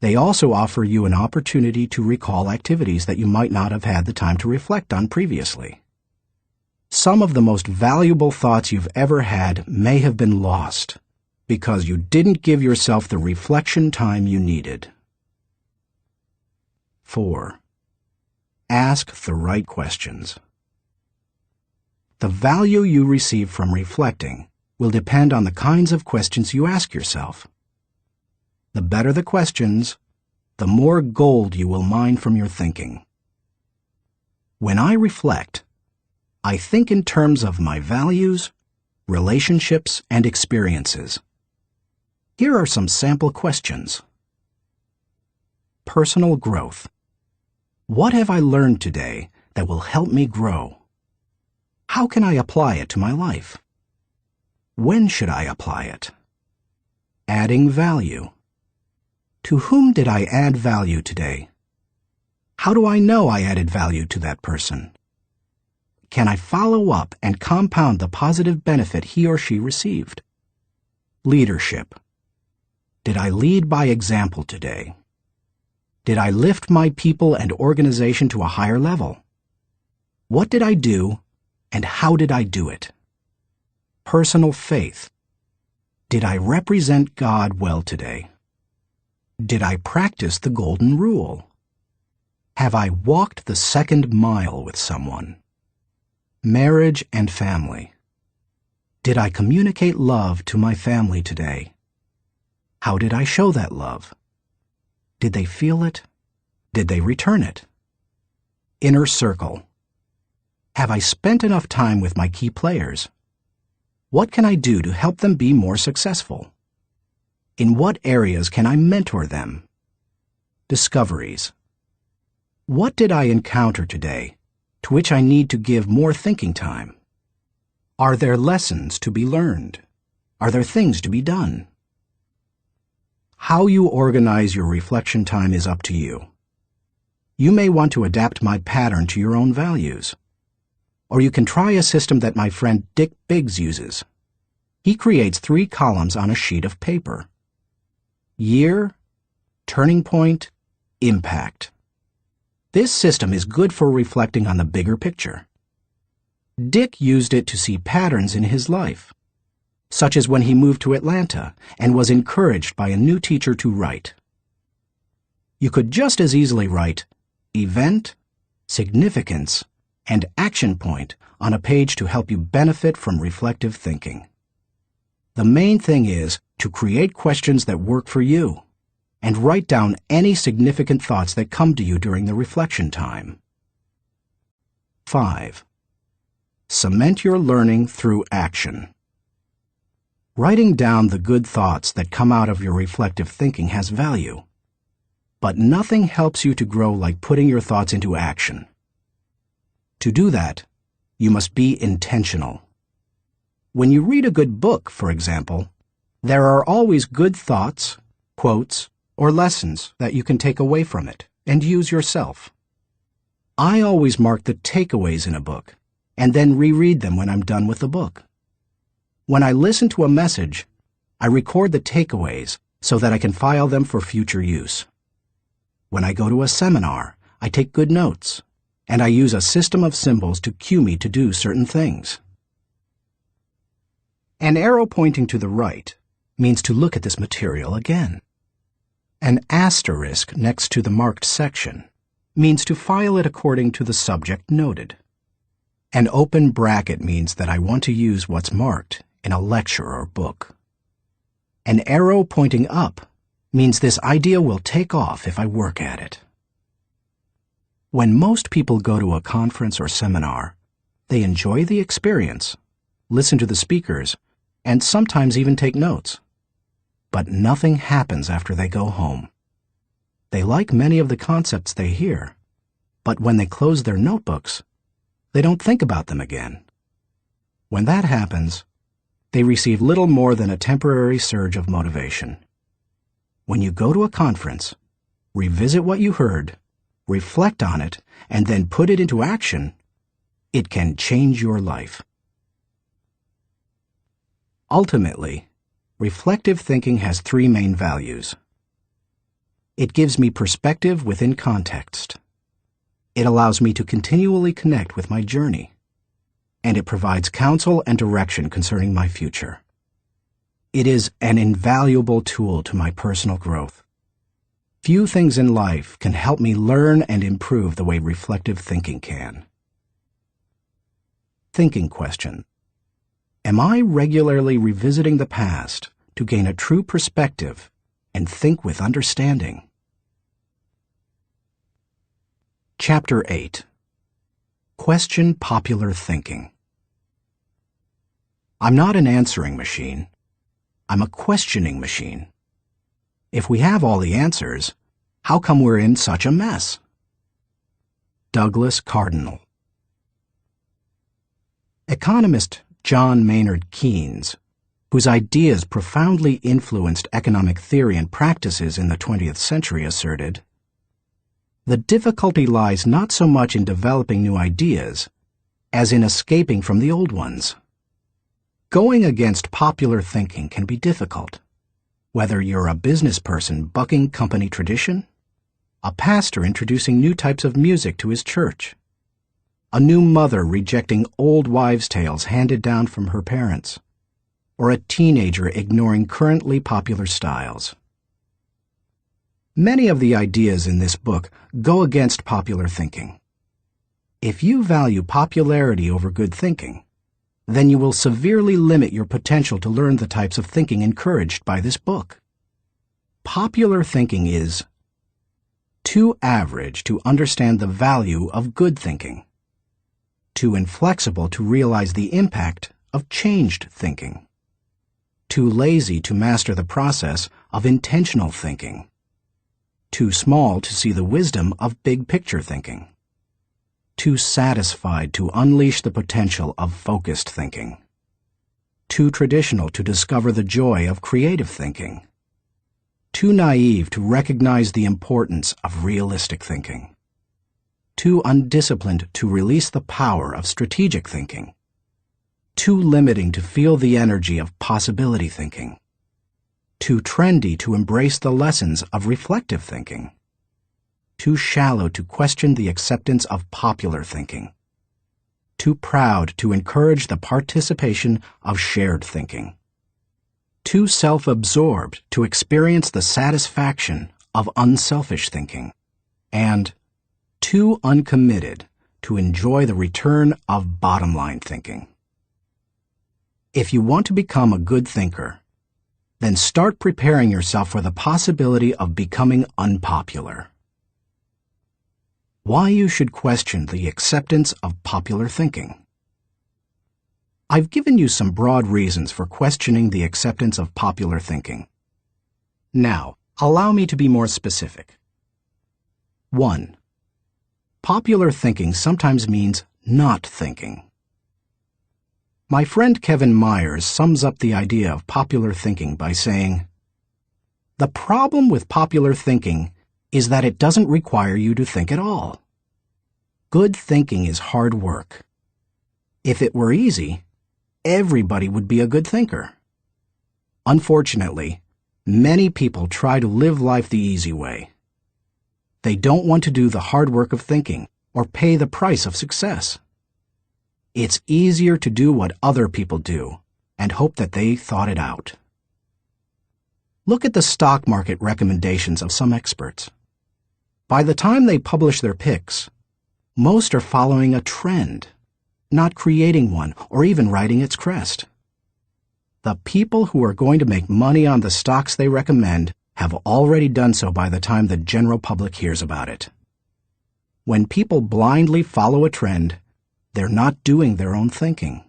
[SPEAKER 1] They also offer you an opportunity to recall activities that you might not have had the time to reflect on previously. Some of the most valuable thoughts you've ever had may have been lost because you didn't give yourself the reflection time you needed. 4. Ask the right questions. The value you receive from reflecting will depend on the kinds of questions you ask yourself. The better the questions, the more gold you will mine from your thinking. When I reflect, I think in terms of my values, relationships, and experiences. Here are some sample questions. Personal growth. What have I learned today that will help me grow? How can I apply it to my life? When should I apply it? Adding value. To whom did I add value today? How do I know I added value to that person? Can I follow up and compound the positive benefit he or she received? Leadership. Did I lead by example today? Did I lift my people and organization to a higher level? What did I do, and how did I do it? Personal faith. Did I represent God well today? Did I practice the golden rule? Have I walked the second mile with someone? Marriage and family. Did I communicate love to my family today? How did I show that love? Did they feel it? Did they return it? Inner circle. Have I spent enough time with my key players? What can I do to help them be more successful? In what areas can I mentor them? Discoveries. What did I encounter today to which I need to give more thinking time? Are there lessons to be learned? Are there things to be done? How you organize your reflection time is up to you. You may want to adapt my pattern to your own values. Or you can try a system that my friend Dick Biggs uses. He creates 3 columns on a sheet of paper. Year, turning point, impact. This system is good for reflecting on the bigger picture. Dick used it to see patterns in his life, such as when he moved to Atlanta and was encouraged by a new teacher to write. You could just as easily write event, significance, and action point on a page to help you benefit from reflective thinking. The main thing is to create questions that work for you and write down any significant thoughts that come to you during the reflection time. 5. Cement your learning through action. Writing down the good thoughts that come out of your reflective thinking has value. But nothing helps you to grow like putting your thoughts into action. To do that, you must be intentional. When you read a good book, for example, there are always good thoughts, quotes, or lessons that you can take away from it and use yourself. I always mark the takeaways in a book and then reread them when I'm done with the book. When I listen to a message, I record the takeaways so that I can file them for future use. When I go to a seminar, I take good notes, and I use a system of symbols to cue me to do certain things. An arrow pointing to the right means to look at this material again. An asterisk next to the marked section means to file it according to the subject noted. An open bracket means that I want to use what's marked in a lecture or book. An arrow pointing up means this idea will take off if I work at it. When most people go to a conference or seminar, they enjoy the experience, listen to the speakers, and sometimes even take notes. But nothing happens after they go home. They like many of the concepts they hear, but when they close their notebooks, they don't think about them again. When that happens, they receive little more than a temporary surge of motivation. When you go to a conference, revisit what you heard, reflect on it, and then put it into action, it can change your life. Ultimately, reflective thinking has three main values. It gives me perspective within context. It allows me to continually connect with my journey. And it provides counsel and direction concerning my future. It is an invaluable tool to my personal growth. Few things in life can help me learn and improve the way reflective thinking can. Thinking question. Am I regularly revisiting the past to gain a true perspective and think with understanding? Chapter 8. Question popular thinking. I'm not an answering machine. I'm a questioning machine. If we have all the answers, how come we're in such a mess? Douglas Cardinal. Economist John Maynard Keynes, whose ideas profoundly influenced economic theory and practices in the 20th century, asserted, "The difficulty lies not so much in developing new ideas as in escaping from the old ones." Going against popular thinking can be difficult, whether you're a business person bucking company tradition, a pastor introducing new types of music to his church, a new mother rejecting old wives' tales handed down from her parents, or a teenager ignoring currently popular styles. Many of the ideas in this book go against popular thinking. If you value popularity over good thinking, then you will severely limit your potential to learn the types of thinking encouraged by this book. Popular thinking is too average to understand the value of good thinking, too inflexible to realize the impact of changed thinking, too lazy to master the process of intentional thinking, too small to see the wisdom of big-picture thinking, too satisfied to unleash the potential of focused thinking, too traditional to discover the joy of creative thinking, too naive to recognize the importance of realistic thinking, too undisciplined to release the power of strategic thinking, too limiting to feel the energy of possibility thinking, too trendy to embrace the lessons of reflective thinking, too shallow to question the acceptance of popular thinking, too proud to encourage the participation of shared thinking, too self-absorbed to experience the satisfaction of unselfish thinking, and too uncommitted to enjoy the return of bottom-line thinking. If you want to become a good thinker, then start preparing yourself for the possibility of becoming unpopular. Why you should question the acceptance of popular thinking. I've given you some broad reasons for questioning the acceptance of popular thinking. Now, allow me to be more specific. 1. Popular thinking sometimes means not thinking. My friend Kevin Myers sums up the idea of popular thinking by saying, "The problem with popular thinking is that it doesn't require you to think at all. Good thinking is hard work. If it were easy, everybody would be a good thinker. Unfortunately, many people try to live life the easy way. They don't want to do the hard work of thinking or pay the price of success. It's easier to do what other people do and hope that they thought it out." Look at the stock market recommendations of some experts. By the time they publish their picks, most are following a trend, not creating one or even riding its crest. The people who are going to make money on the stocks they recommend have already done so by the time the general public hears about it. When people blindly follow a trend, they're not doing their own thinking.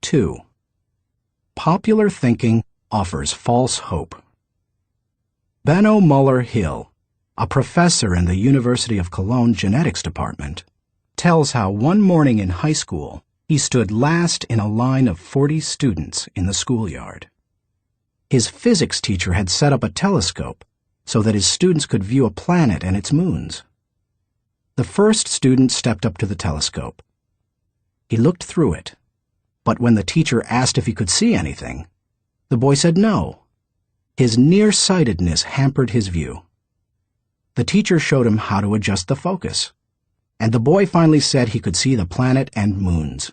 [SPEAKER 1] 2. Popular thinking offers false hope. Benno Muller-Hill, a professor in the University of Cologne Genetics Department, tells how one morning in high school he stood last in a line of 40 students in the schoolyard. His physics teacher had set up a telescope so that his students could view a planet and its moons. The first student stepped up to the telescope. He looked through it, but when the teacher asked if he could see anything, the boy said no. His nearsightedness hampered his view. The teacher showed him how to adjust the focus, and the boy finally said he could see the planet and moons.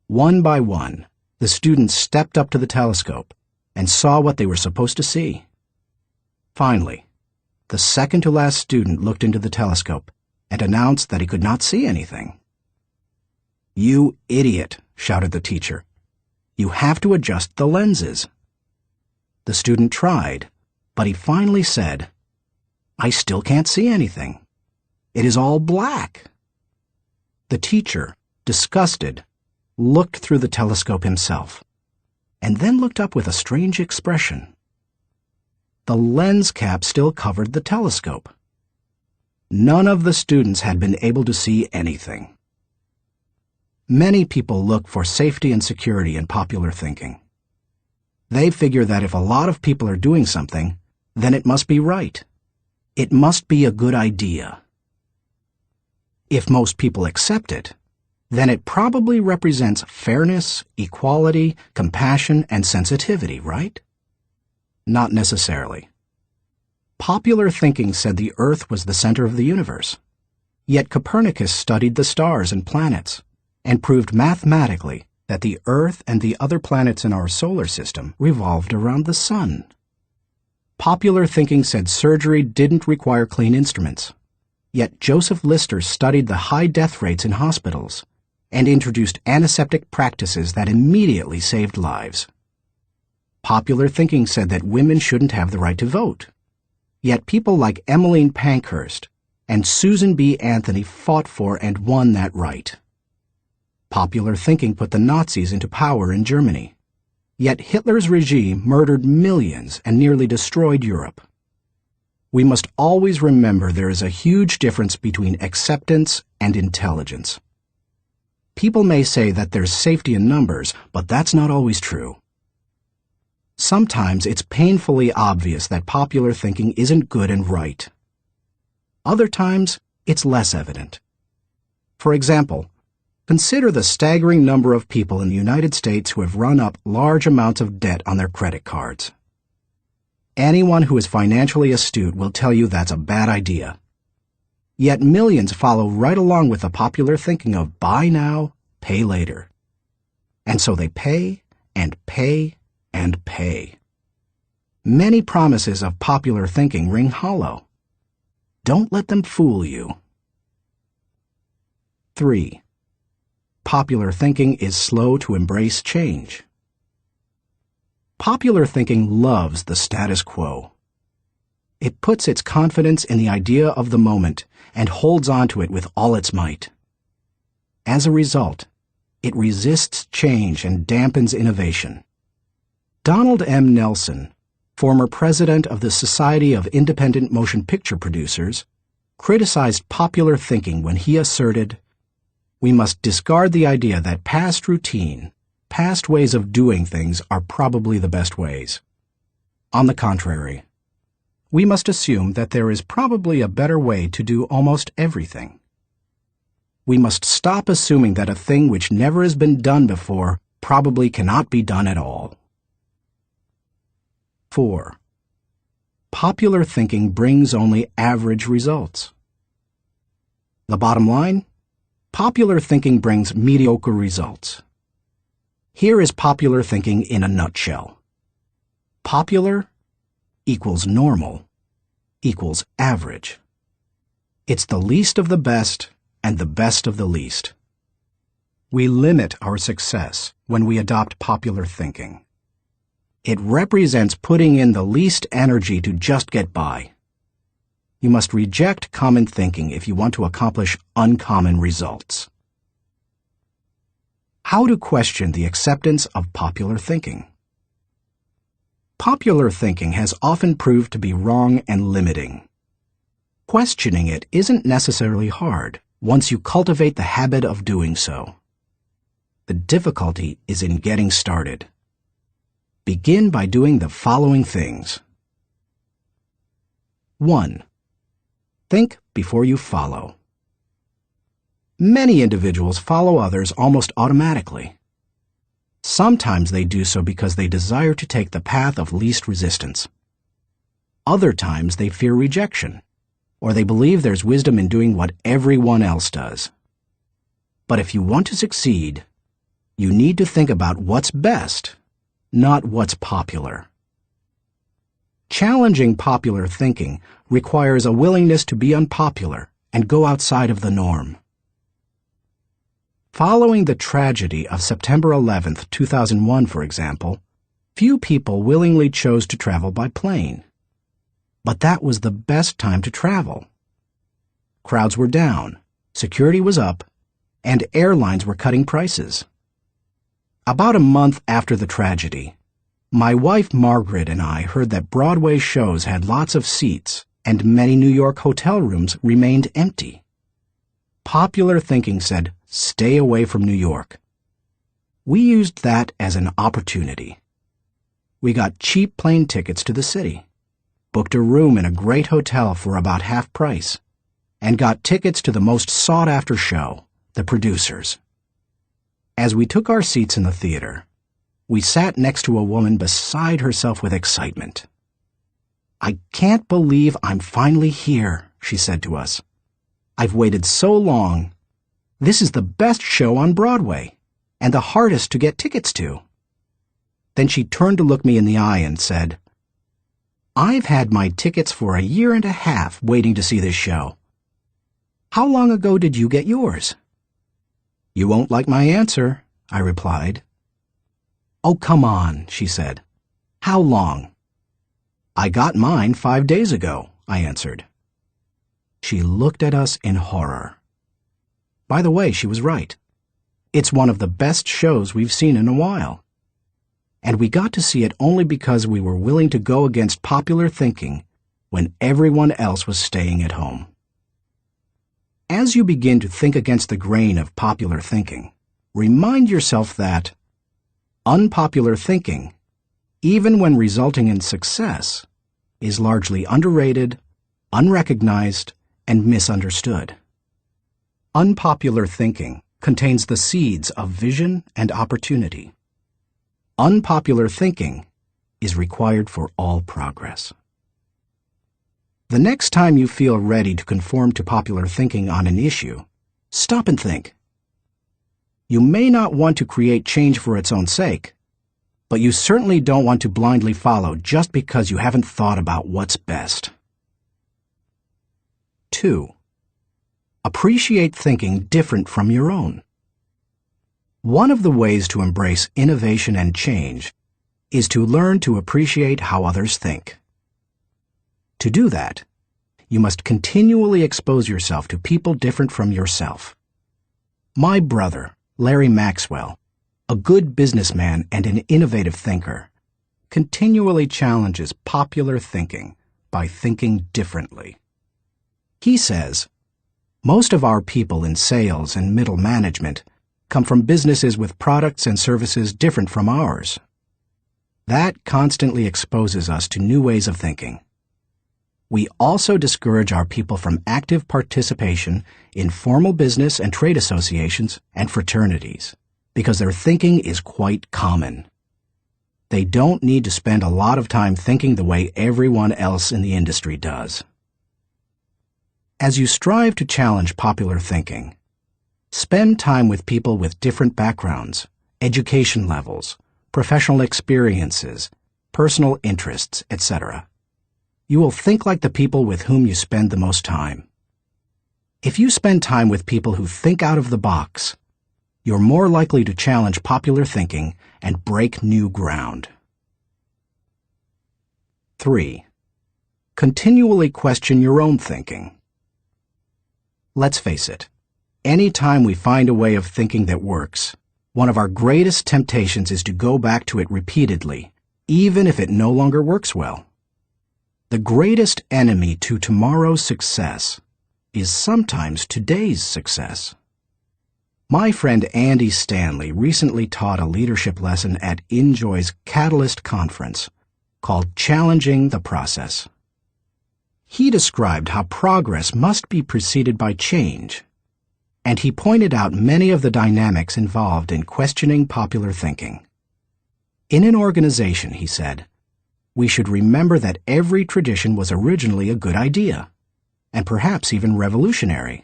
[SPEAKER 1] One by one, the students stepped up to the telescope and saw what they were supposed to see. Finally, the second-to-last student looked into the telescope and announced that he could not see anything. "You idiot," shouted the teacher. "You have to adjust the lenses." The student tried, but he finally said, "I still can't see anything. It is all black." The teacher, disgusted, looked through the telescope himself, and then looked up with a strange expression. The lens cap still covered the telescope. None of the students had been able to see anything. Many people look for safety and security in popular thinking. They figure that if a lot of people are doing something, then it must be right. It must be a good idea. If most people accept it, then it probably represents fairness, equality, compassion, and sensitivity, right? Not necessarily. Popular thinking said the Earth was the center of the universe. Yet Copernicus studied the stars and planets and proved mathematically that the Earth and the other planets in our solar system revolved around the sun. Popular thinking said surgery didn't require clean instruments. Yet Joseph Lister studied the high death rates in hospitals and introduced antiseptic practices that immediately saved lives. Popular thinking said that women shouldn't have the right to vote. Yet people like Emmeline Pankhurst and Susan B. Anthony fought for and won that right. Popular thinking put the Nazis into power in Germany. Yet Hitler's regime murdered millions and nearly destroyed Europe. We must always remember there is a huge difference between acceptance and intelligence. People may say that there's safety in numbers, but that's not always true. Sometimes it's painfully obvious that popular thinking isn't good and right. Other times, it's less evident. For example, consider the staggering number of people in the United States who have run up large amounts of debt on their credit cards. Anyone who is financially astute will tell you that's a bad idea. Yet millions follow right along with the popular thinking of buy now, pay later. And so they pay and pay and pay. Many promises of popular thinking ring hollow. Don't let them fool you. 3. Popular thinking is slow to embrace change. Popular thinking loves the status quo. It puts its confidence in the idea of the moment and holds on to it with all its might. As a result, It resists change and dampens innovation. Donald M. Nelson, former president of the Society of Independent Motion Picture Producers, criticized popular thinking when he asserted, "We must discard the idea that past routine, past ways of doing things are probably the best ways. On the contrary, we must assume that there is probably a better way to do almost everything. We must stop assuming that a thing which never has been done before probably cannot be done at all." 4. Popular thinking brings only average results. The bottom line? Popular thinking brings mediocre results. Here is popular thinking in a nutshell. Popular equals normal equals average. It's the least of the best and the best of the least. We limit our success when we adopt popular thinking. It represents putting in the least energy to just get by. You must reject common thinking if you want to accomplish uncommon results. How to question the acceptance of popular thinking. Popular thinking has often proved to be wrong and limiting. Questioning it isn't necessarily hard once you cultivate the habit of doing so. The difficulty is in getting started. Begin by doing the following things. 1. Think before you follow. Many individuals follow others almost automatically. Sometimes they do so because they desire to take the path of least resistance. Other times they fear rejection, or they believe there's wisdom in doing what everyone else does. But if you want to succeed, you need to think about what's best, not what's popular. Challenging popular thinking requires a willingness to be unpopular and go outside of the norm. Following the tragedy of September 11, 2001, for example, few people willingly chose to travel by plane. But that was the best time to travel. Crowds were down, security was up, and airlines were cutting prices. About a month after the tragedy, my wife Margaret and I heard that Broadway shows had lots of seats and many New York hotel rooms remained empty. Popular thinking said, "Stay away from New York." We used that as an opportunity. We got cheap plane tickets to the city, booked a room in a great hotel for about half price, and got tickets to the most sought-after show, The Producers. As we took our seats in the theater, we sat next to a woman beside herself with excitement. "I can't believe I'm finally here," she said to us. "I've waited so long. This is the best show on Broadway, and the hardest to get tickets to." Then she turned to look me in the eye and said, "I've had my tickets for a year and a half waiting to see this show. How long ago did you get yours?" "You won't like my answer," I replied. "Oh, come on," she said. "How long?" "I got mine 5 days ago," I answered. She looked at us in horror. By the way, she was right. It's one of the best shows we've seen in a while. And we got to see it only because we were willing to go against popular thinking when everyone else was staying at home. As you begin to think against the grain of popular thinking, remind yourself that unpopular thinking, even when resulting in success, is largely underrated, unrecognized, and misunderstood. Unpopular thinking contains the seeds of vision and opportunity. Unpopular thinking is required for all progress. The next time you feel ready to conform to popular thinking on an issue, stop and think. You may not want to create change for its own sake, but you certainly don't want to blindly follow just because you haven't thought about what's best. 2. Appreciate thinking different from your own. One of the ways to embrace innovation and change is to learn to appreciate how others think. To do that, you must continually expose yourself to people different from yourself. My brother, Larry Maxwell, a good businessman and an innovative thinker, continually challenges popular thinking by thinking differently. He says, most of our people in sales and middle management come from businesses with products and services different from ours. That constantly exposes us to new ways of thinking. We also discourage our people from active participation in formal business and trade associations and fraternities because their thinking is quite common. They don't need to spend a lot of time thinking the way everyone else in the industry does. As you strive to challenge popular thinking, spend time with people with different backgrounds, education levels, professional experiences, personal interests, etc. You will think like the people with whom you spend the most time. If you spend time with people who think out of the box, you're more likely to challenge popular thinking and break new ground. 3. Continually question your own thinking. Let's face it, any time we find a way of thinking that works, one of our greatest temptations is to go back to it repeatedly, even if it no longer works well. The greatest enemy to tomorrow's success is sometimes today's success. My friend Andy Stanley recently taught a leadership lesson at Enjoy's Catalyst Conference called Challenging the Process. He described how progress must be preceded by change, and he pointed out many of the dynamics involved in questioning popular thinking. In an organization, he said, we should remember that every tradition was originally a good idea, and perhaps even revolutionary.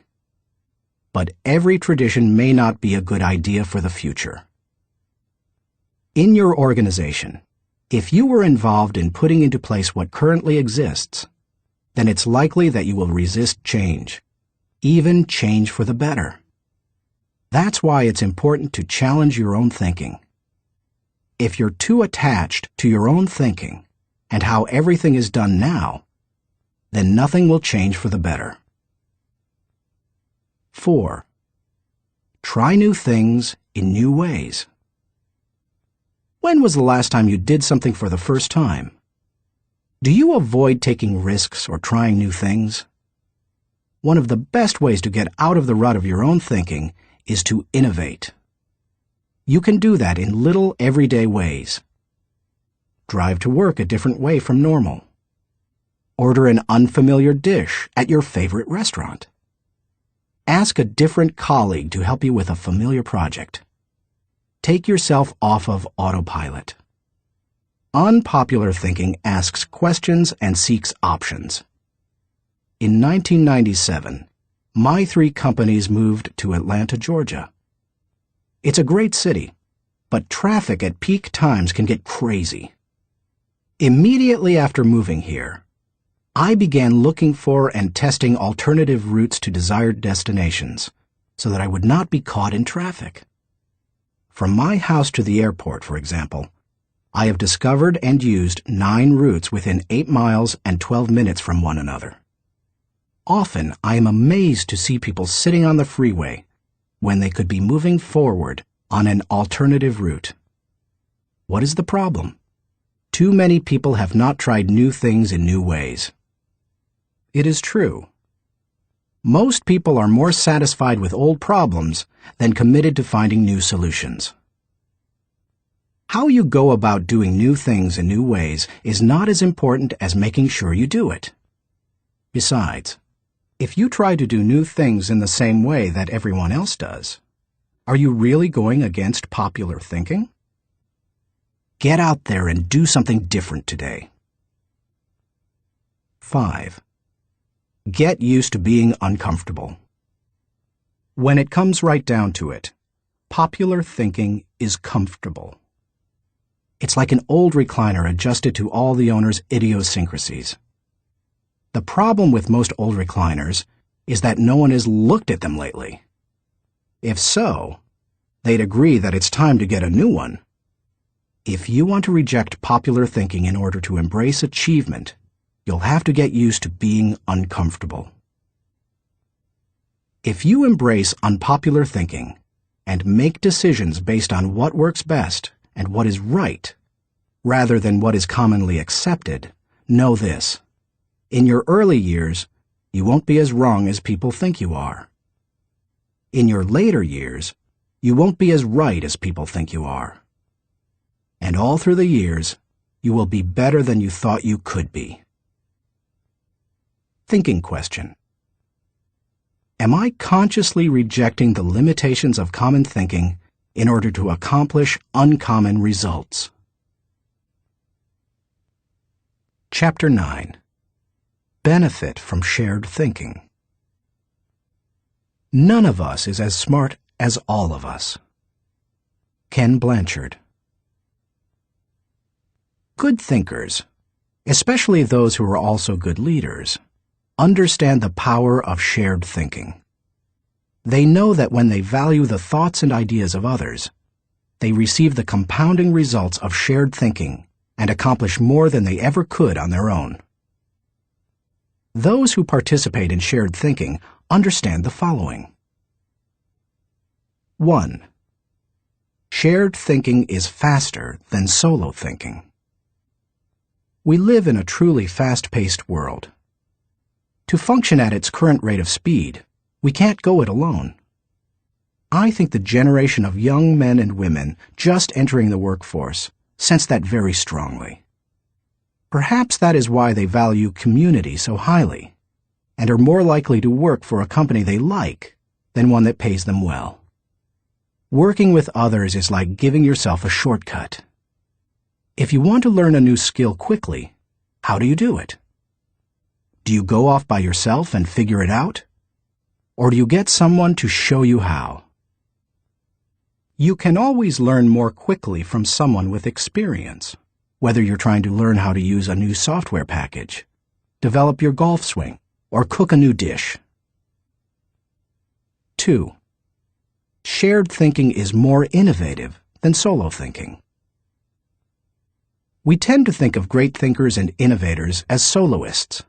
[SPEAKER 1] But every tradition may not be a good idea for the future. In your organization, if you were involved in putting into place what currently exists, then it's likely that you will resist change, even change for the better. That's why it's important to challenge your own thinking. If you're too attached to your own thinking, and how everything is done now, then nothing will change for the better. 4. Try new things in new ways. When was the last time you did something for the first time? Do you avoid taking risks or trying new things? One of the best ways to get out of the rut of your own thinking is to innovate. You can do that in little everyday ways. Drive to work a different way from normal. Order an unfamiliar dish at your favorite restaurant. Ask a different colleague to help you with a familiar project. Take yourself off of autopilot. Unpopular thinking asks questions and seeks options. In 1997, my 3 companies moved to Atlanta, Georgia. It's a great city, but traffic at peak times can get crazy. Immediately after moving here, I began looking for and testing alternative routes to desired destinations so that I would not be caught in traffic. From my house to the airport, for example, I have discovered and used 9 routes within 8 miles and 12 minutes from one another. Often, I am amazed to see people sitting on the freeway when they could be moving forward on an alternative route. What is the problem? Too many people have not tried new things in new ways. It is true. Most people are more satisfied with old problems than committed to finding new solutions. How you go about doing new things in new ways is not as important as making sure you do it. Besides, if you try to do new things in the same way that everyone else does, are you really going against popular thinking? Get out there and do something different today. 5. Get used to being uncomfortable. When it comes right down to it, popular thinking is comfortable. It's like an old recliner adjusted to all the owner's idiosyncrasies. The problem with most old recliners is that no one has looked at them lately. If so, they'd agree that it's time to get a new one. If you want to reject popular thinking in order to embrace achievement, you'll have to get used to being uncomfortable. If you embrace unpopular thinking, and make decisions based on what works best and what is right, rather than what is commonly accepted, know this: in your early years, you won't be as wrong as people think you are. In your later years, you won't be as right as people think you are. And all through the years, you will be better than you thought you could be. Thinking question. Am I consciously rejecting the limitations of common thinking in order to accomplish uncommon results? Chapter 9. Benefit from shared thinking. None of us is as smart as all of us. Ken Blanchard. Good thinkers, especially those who are also good leaders, understand the power of shared thinking. They know that when they value the thoughts and ideas of others, they receive the compounding results of shared thinking and accomplish more than they ever could on their own. Those who participate in shared thinking understand the following. 1. Shared thinking is faster than solo thinking. We live in a truly fast-paced world. To function at its current rate of speed, we can't go it alone. I think the generation of young men and women just entering the workforce sense that very strongly. Perhaps that is why they value community so highly, and are more likely to work for a company they like than one that pays them well. Working with others is like giving yourself a shortcut. If you want to learn a new skill quickly, how do you do it? Do you go off by yourself and figure it out? Or do you get someone to show you how? You can always learn more quickly from someone with experience, whether you're trying to learn how to use a new software package, develop your golf swing, or cook a new dish. 2. Shared thinking is more innovative than solo thinking. We tend to think of great thinkers and innovators as soloists.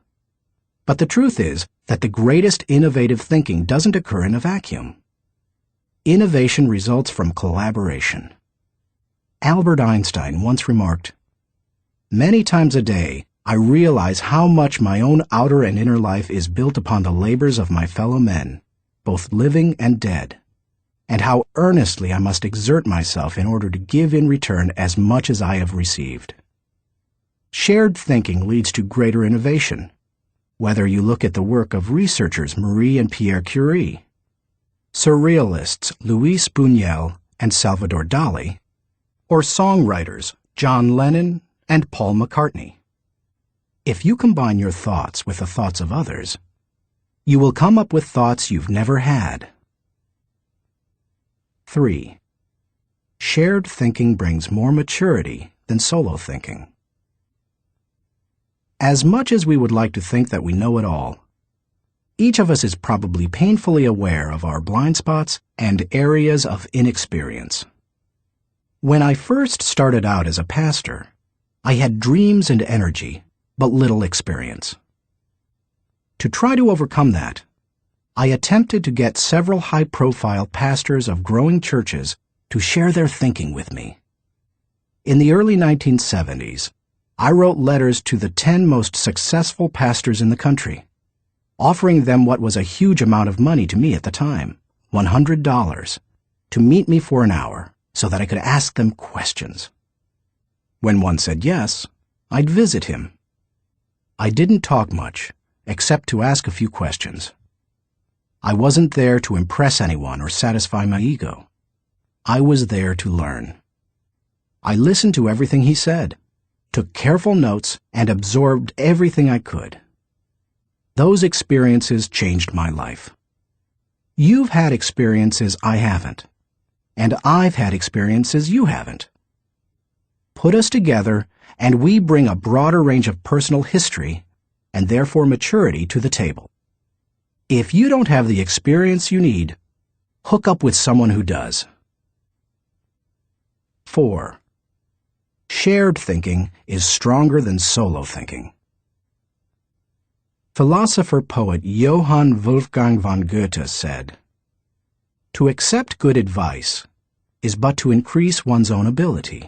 [SPEAKER 1] But the truth is that the greatest innovative thinking doesn't occur in a vacuum. Innovation results from collaboration. Albert Einstein once remarked, "Many times a day, I realize how much my own outer and inner life is built upon the labors of my fellow men, both living and dead, and how earnestly I must exert myself in order to give in return as much as I have received." Shared thinking leads to greater innovation, whether you look at the work of researchers Marie and Pierre Curie, surrealists Luis Buñuel and Salvador Dali, or songwriters John Lennon and Paul McCartney. If you combine your thoughts with the thoughts of others, you will come up with thoughts you've never had. 3. Shared thinking brings more maturity than solo thinking. As much as we would like to think that we know it all, each of us is probably painfully aware of our blind spots and areas of inexperience. When I first started out as a pastor, I had dreams and energy, but little experience. To try to overcome that, I attempted to get several high-profile pastors of growing churches to share their thinking with me. In the early 1970s, I wrote letters to the 10 most successful pastors in the country, offering them what was a huge amount of money to me at the time, $100, to meet me for an hour so that I could ask them questions. When one said yes, I'd visit him. I didn't talk much, except to ask a few questions. I wasn't there to impress anyone or satisfy my ego. I was there to learn. I listened to everything he said, took careful notes, and absorbed everything I could. Those experiences changed my life. You've had experiences I haven't, and I've had experiences you haven't. Put us together, and we bring a broader range of personal history, and therefore maturity, to the table. If you don't have the experience you need, hook up with someone who does. 4. Shared thinking is stronger than solo thinking. Philosopher-poet Johann Wolfgang von Goethe said, To accept good advice is but to increase one's own ability.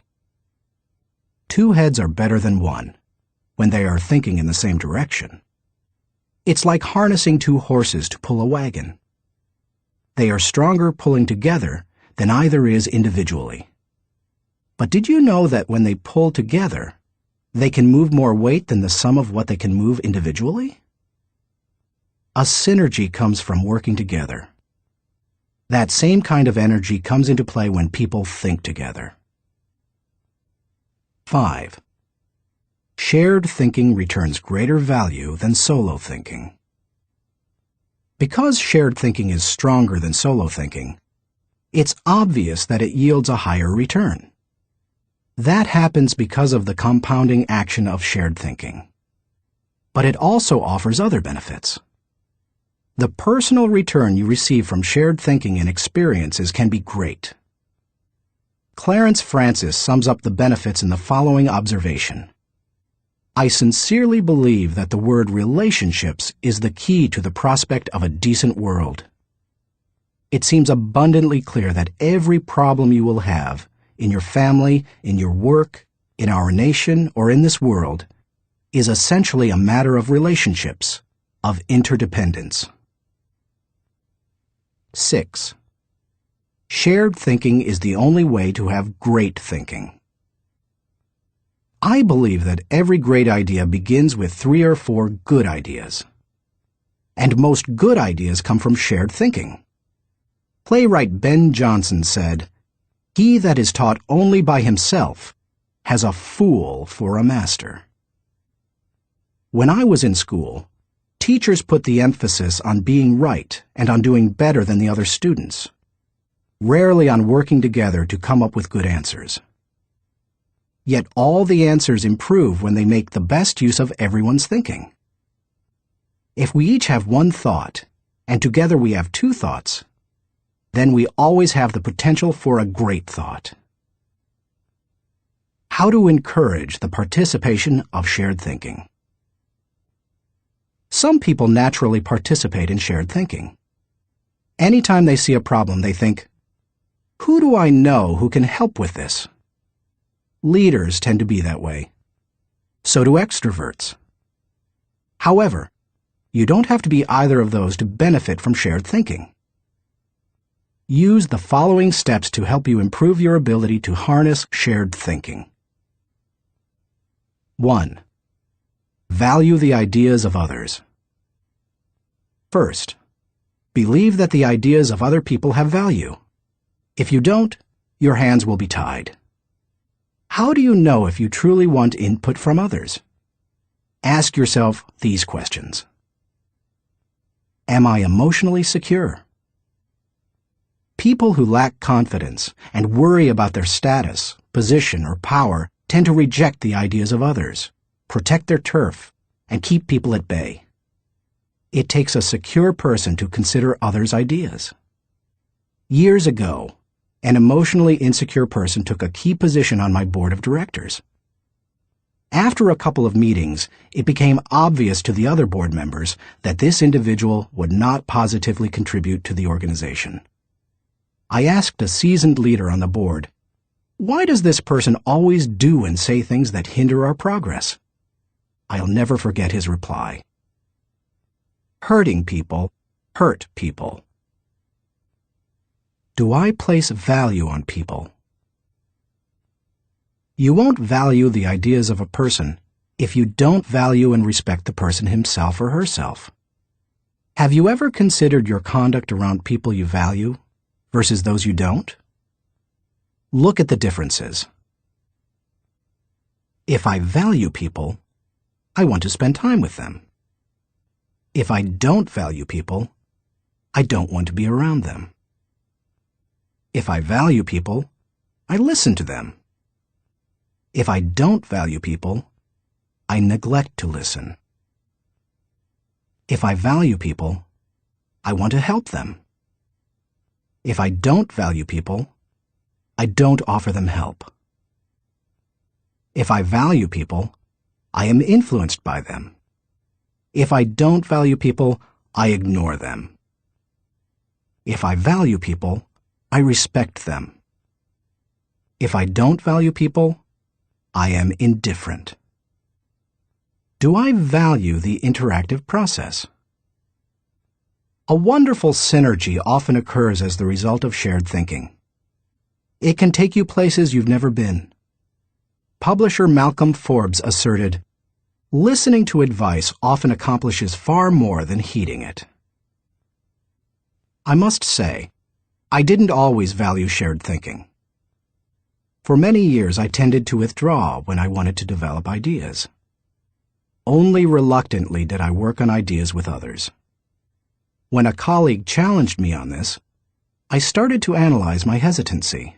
[SPEAKER 1] Two heads are better than one when they are thinking in the same direction. It's like harnessing two horses to pull a wagon. They are stronger pulling together than either is individually. But did you know that when they pull together, they can move more weight than the sum of what they can move individually? A synergy comes from working together. That same kind of energy comes into play when people think together. 5. Shared thinking returns greater value than solo thinking. Because shared thinking is stronger than solo thinking, it's obvious that it yields a higher return. That happens because of the compounding action of shared thinking. But it also offers other benefits. The personal return you receive from shared thinking and experiences can be great. Clarence Francis sums up the benefits in the following observation. I sincerely believe that the word relationships is the key to the prospect of a decent world. It seems abundantly clear that every problem you will have, in your family, in your work, in our nation, or in this world, is essentially a matter of relationships, of interdependence. 6. Shared thinking is the only way to have great thinking. I believe that every great idea begins with 3 or 4 good ideas. And most good ideas come from shared thinking. Playwright Ben Jonson said, "He that is taught only by himself has a fool for a master." When I was in school, teachers put the emphasis on being right and on doing better than the other students, rarely on working together to come up with good answers. Yet all the answers improve when they make the best use of everyone's thinking. If we each have one thought, and together we have 2 thoughts, then we always have the potential for a great thought. How to encourage the participation of shared thinking. Some people naturally participate in shared thinking. Anytime they see a problem, they think, "Who do I know who can help with this?" Leaders tend to be that way. So do extroverts. However, you don't have to be either of those to benefit from shared thinking. Use the following steps to help you improve your ability to harness shared thinking. 1. Value the ideas of others. First, believe that the ideas of other people have value. If you don't, your hands will be tied. How do you know if you truly want input from others? Ask yourself these questions. Am I emotionally secure? People who lack confidence and worry about their status, position, or power tend to reject the ideas of others, protect their turf, and keep people at bay. It takes a secure person to consider others' ideas. Years ago, an emotionally insecure person took a key position on my board of directors. After a couple of meetings, it became obvious to the other board members that this individual would not positively contribute to the organization. I asked a seasoned leader on the board, "Why does this person always do and say things that hinder our progress?" I'll never forget his reply. Hurting people hurt people. Do I place value on people? You won't value the ideas of a person if you don't value and respect the person himself or herself. Have you ever considered your conduct around people you value versus those you don't? Look at the differences. If I value people, I want to spend time with them. If I don't value people, I don't want to be around them. If I value people, I listen to them. If I don't value people, I neglect to listen. If I value people, I want to help them. If I don't value people, I don't offer them help. If I value people, I am influenced by them. If I don't value people, I ignore them. If I value people, I respect them. If I don't value people, I am indifferent. Do I value the interactive process? A wonderful synergy often occurs as the result of shared thinking. It can take you places you've never been. Publisher Malcolm Forbes asserted, "Listening to advice often accomplishes far more than heeding it." I must say, I didn't always value shared thinking. For many years, I tended to withdraw when I wanted to develop ideas. Only reluctantly did I work on ideas with others. When a colleague challenged me on this, I started to analyze my hesitancy.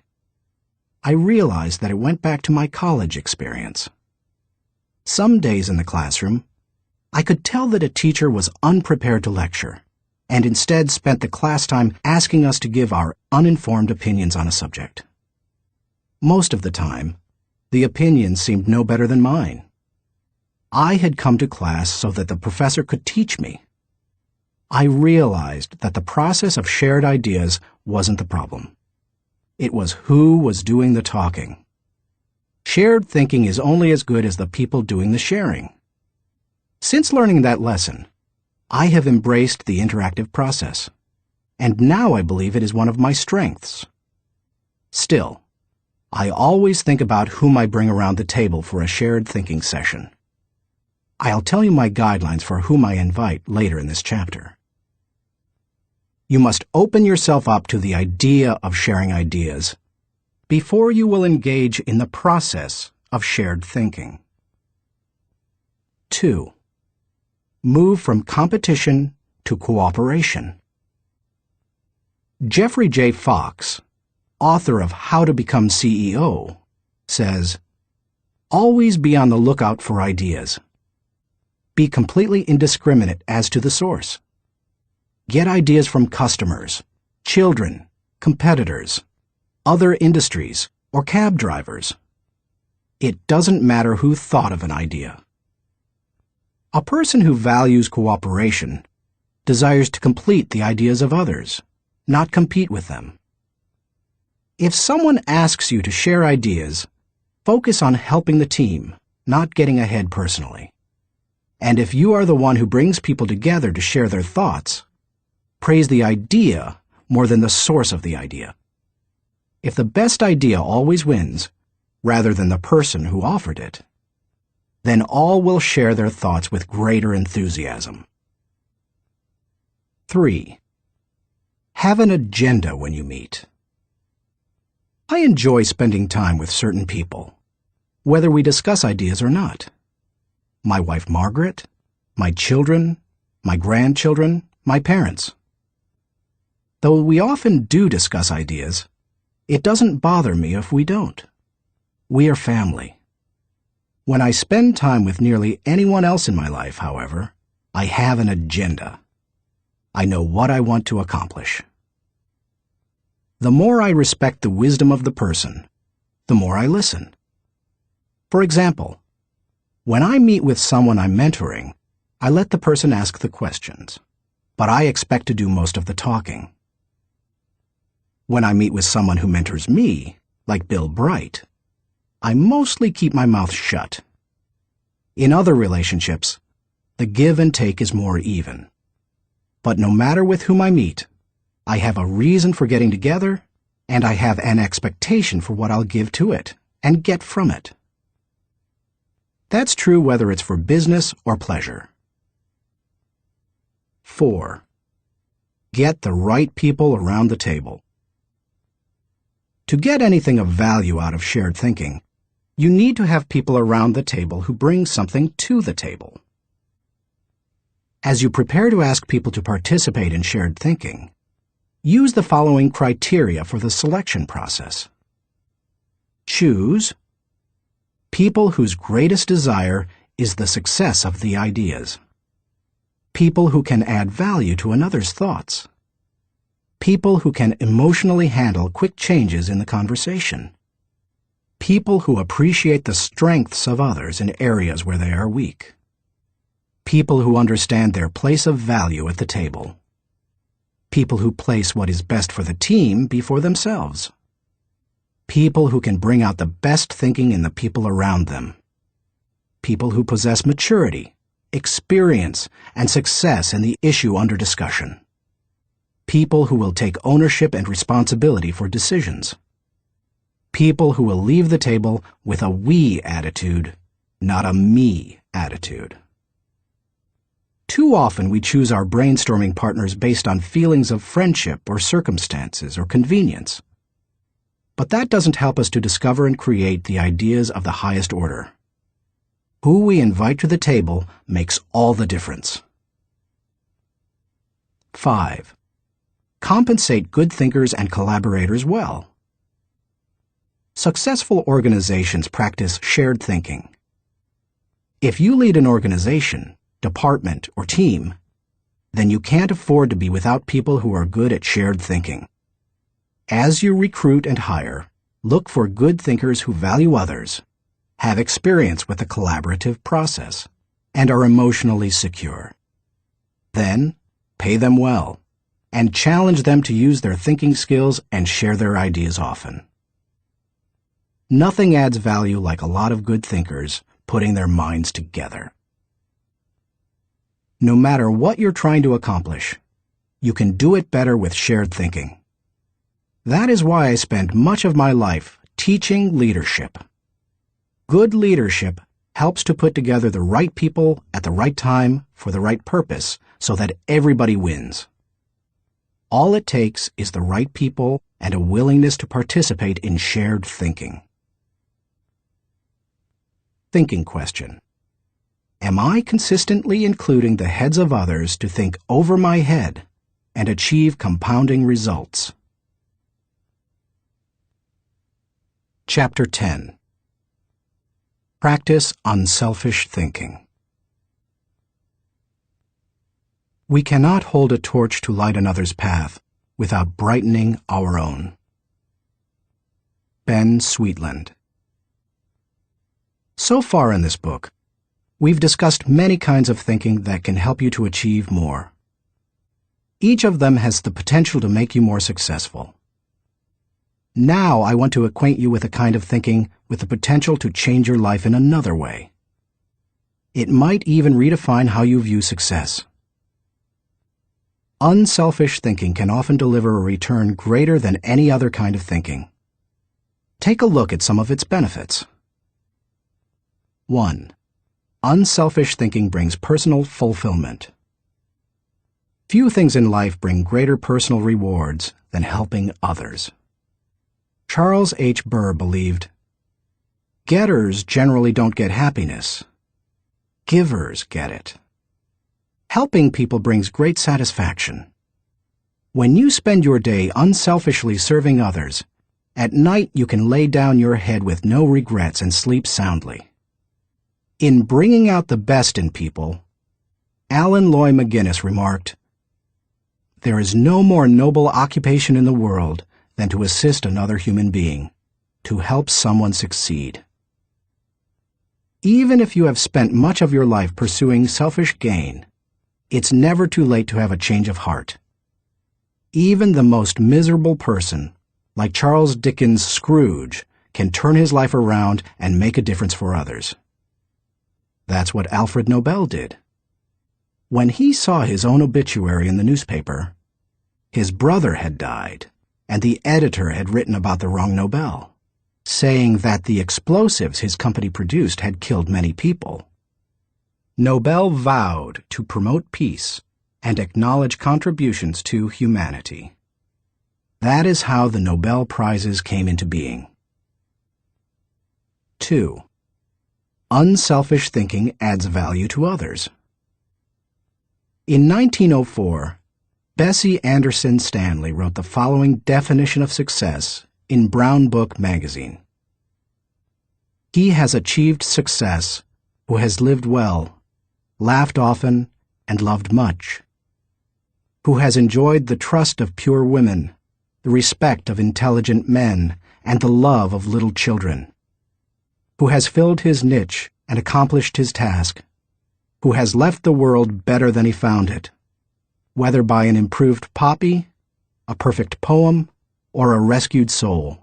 [SPEAKER 1] I realized that it went back to my college experience. Some days in the classroom, I could tell that a teacher was unprepared to lecture, and instead spent the class time asking us to give our uninformed opinions on a subject. Most of the time, the opinions seemed no better than mine. I had come to class so that the professor could teach me. I realized that the process of shared ideas wasn't the problem. It was who was doing the talking. Shared thinking is only as good as the people doing the sharing. Since learning that lesson, I have embraced the interactive process, and now I believe it is one of my strengths. Still, I always think about whom I bring around the table for a shared thinking session. I'll tell you my guidelines for whom I invite later in this chapter. You must open yourself up to the idea of sharing ideas before you will engage in the process of shared thinking. 2. Move from competition to cooperation. Jeffrey J. Fox, author of How to Become CEO, says, "Always be on the lookout for ideas. Be completely indiscriminate as to the source. Get ideas from customers, children, competitors, other industries, or cab drivers. It doesn't matter who thought of an idea." A person who values cooperation desires to complete the ideas of others, not compete with them. If someone asks you to share ideas, focus on helping the team, not getting ahead personally. And if you are the one who brings people together to share their thoughts, praise the idea more than the source of the idea. If the best idea always wins, rather than the person who offered it, then all will share their thoughts with greater enthusiasm. 3. Have an agenda when you meet. I enjoy spending time with certain people, whether we discuss ideas or not. My wife Margaret, my children, my grandchildren, my parents. Though we often do discuss ideas, it doesn't bother me if we don't. We are family. When I spend time with nearly anyone else in my life, however, I have an agenda. I know what I want to accomplish. The more I respect the wisdom of the person, the more I listen. For example, when I meet with someone I'm mentoring, I let the person ask the questions, but I expect to do most of the talking. When I meet with someone who mentors me, like Bill Bright, I mostly keep my mouth shut. In other relationships, the give and take is more even. But no matter with whom I meet, I have a reason for getting together, and I have an expectation for what I'll give to it and get from it. That's true whether it's for business or pleasure. 4. Get the right people around the table. To get anything of value out of shared thinking, you need to have people around the table who bring something to the table. As you prepare to ask people to participate in shared thinking, use the following criteria for the selection process. Choose people whose greatest desire is the success of the ideas. People who can add value to another's thoughts. People who can emotionally handle quick changes in the conversation. People who appreciate the strengths of others in areas where they are weak. People who understand their place of value at the table. People who place what is best for the team before themselves. People who can bring out the best thinking in the people around them. People who possess maturity, experience, and success in the issue under discussion. People who will take ownership and responsibility for decisions. People who will leave the table with a we attitude, not a me attitude. Too often we choose our brainstorming partners based on feelings of friendship or circumstances or convenience. But that doesn't help us to discover and create the ideas of the highest order. Who we invite to the table makes all the difference. 5. Compensate good thinkers and collaborators well. Successful organizations practice shared thinking. If you lead an organization, department, or team, then you can't afford to be without people who are good at shared thinking. As you recruit and hire, look for good thinkers who value others, have experience with the collaborative process, and are emotionally secure. Then, pay them well, and challenge them to use their thinking skills and share their ideas often. Nothing adds value like a lot of good thinkers putting their minds together. No matter what you're trying to accomplish, you can do it better with shared thinking. That is why I spend much of my life teaching leadership. Good leadership helps to put together the right people at the right time for the right purpose so that everybody wins. All it takes is the right people and a willingness to participate in shared thinking. Thinking question. Am I consistently including the heads of others to think over my head and achieve compounding results? Chapter 10. Practice unselfish thinking. We cannot hold a torch to light another's path without brightening our own. Ben Sweetland. So far in this book, we've discussed many kinds of thinking that can help you to achieve more. Each of them has the potential to make you more successful. Now I want to acquaint you with a kind of thinking with the potential to change your life in another way. It might even redefine how you view success. Unselfish thinking can often deliver a return greater than any other kind of thinking. Take a look at some of its benefits. 1. Unselfish thinking brings personal fulfillment. Few things in life bring greater personal rewards than helping others. Charles H. Burr believed, "Getters generally don't get happiness. Givers get it." Helping people brings great satisfaction. When you spend your day unselfishly serving others, at night you can lay down your head with no regrets and sleep soundly. In Bringing Out the Best in People, Alan Loy McGuinness remarked, "There is no more noble occupation in the world than to assist another human being, to help someone succeed." Even if you have spent much of your life pursuing selfish gain, it's never too late to have a change of heart. Even the most miserable person, like Charles Dickens' Scrooge, can turn his life around and make a difference for others. That's what Alfred Nobel did. When he saw his own obituary in the newspaper, his brother had died, and the editor had written about the wrong Nobel, saying that the explosives his company produced had killed many people. Nobel vowed to promote peace and acknowledge contributions to humanity. That is how the Nobel Prizes came into being. 2. Unselfish thinking adds value to others. In 1904, Bessie Anderson Stanley wrote the following definition of success in Brown Book magazine. "He has achieved success who has lived well, laughed often, and loved much, who has enjoyed the trust of pure women, the respect of intelligent men, and the love of little children, who has filled his niche and accomplished his task, who has left the world better than he found it, whether by an improved poppy, a perfect poem, or a rescued soul,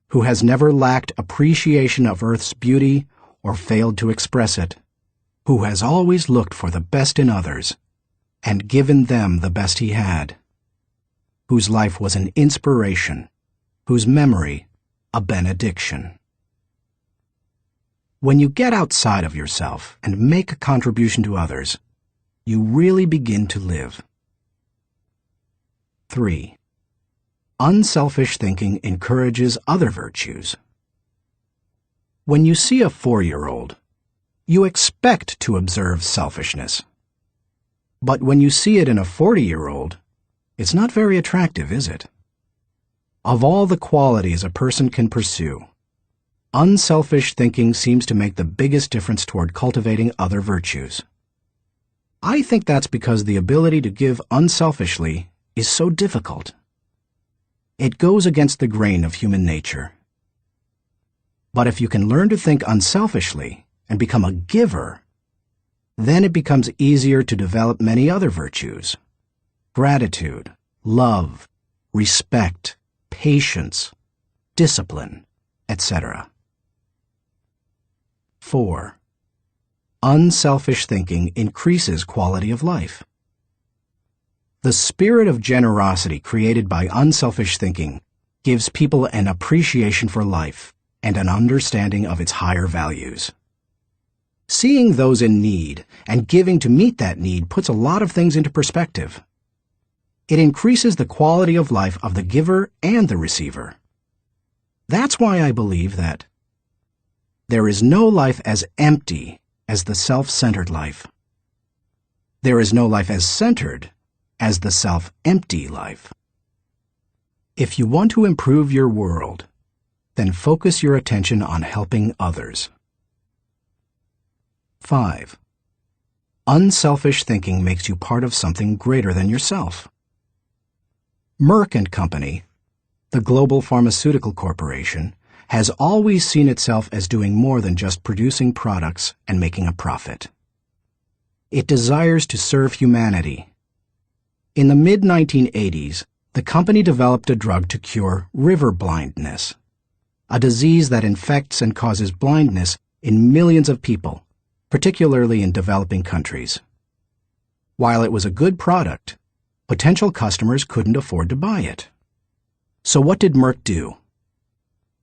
[SPEAKER 1] who has never lacked appreciation of Earth's beauty or failed to express it, who has always looked for the best in others and given them the best he had, whose life was an inspiration, whose memory a benediction. When you get outside of yourself and make a contribution to others, you really begin to live. 3. Unselfish thinking encourages other virtues. When you see a 4-year-old, you expect to observe selfishness. But when you see it in a 40-year-old, it's not very attractive, is it? Of all the qualities a person can pursue, unselfish thinking seems to make the biggest difference toward cultivating other virtues. I think that's because the ability to give unselfishly is so difficult. It goes against the grain of human nature. But if you can learn to think unselfishly and become a giver, then it becomes easier to develop many other virtues: gratitude, love, respect, patience, discipline, etc. 4. Unselfish thinking increases quality of life. The spirit of generosity created by unselfish thinking gives people an appreciation for life and an understanding of its higher values. Seeing those in need and giving to meet that need puts a lot of things into perspective. It increases the quality of life of the giver and the receiver. That's why I believe that there is no life as empty as the self-centered life. There is no life as centered as the self-empty life. If you want to improve your world, then focus your attention on helping others. 5. Unselfish thinking makes you part of something greater than yourself. Merck & Company, the global pharmaceutical corporation, has always seen itself as doing more than just producing products and making a profit. It desires to serve humanity. In the mid-1980s, the company developed a drug to cure river blindness, a disease that infects and causes blindness in millions of people, particularly in developing countries. While it was a good product, potential customers couldn't afford to buy it. So what did Merck do?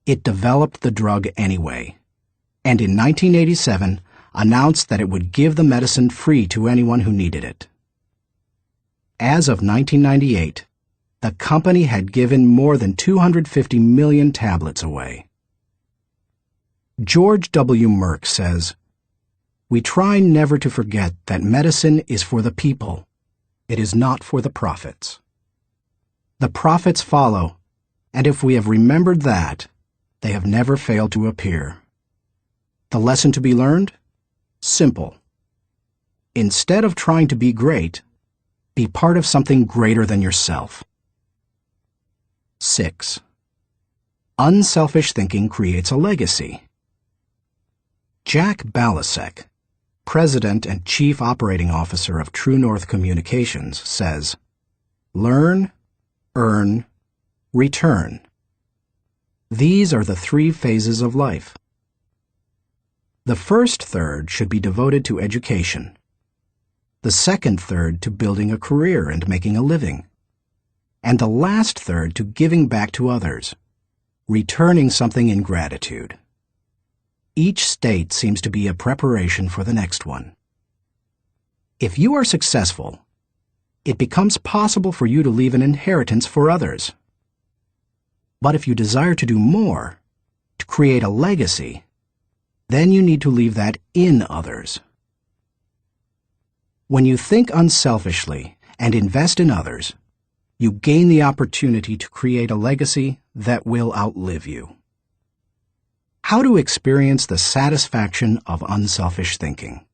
[SPEAKER 1] It developed the drug anyway, and in 1987 announced that it would give the medicine free to anyone who needed it. As of 1998, the company had given more than 250 million tablets away. George W. Merck says, "We try never to forget that medicine is for the people. It is not for the profits. The profits follow, and if we have remembered that, they have never failed to appear. The lesson to be learned? Simple. Instead of trying to be great, be part of something greater than yourself." 6. Unselfish thinking creates a legacy. Jack Balasek, President and Chief Operating Officer of True North Communications, says, "Learn, earn, return. These are the 3 phases of life. The first third should be devoted to education. The second third to building a career and making a living. And the last third to giving back to others, returning something in gratitude. Each state seems to be a preparation for the next one. If you are successful, it becomes possible for you to leave an inheritance for others. But if you desire to do more, to create a legacy, then you need to leave that in others. When you think unselfishly and invest in others, you gain the opportunity to create a legacy that will outlive you. How to experience the satisfaction of unselfish thinking.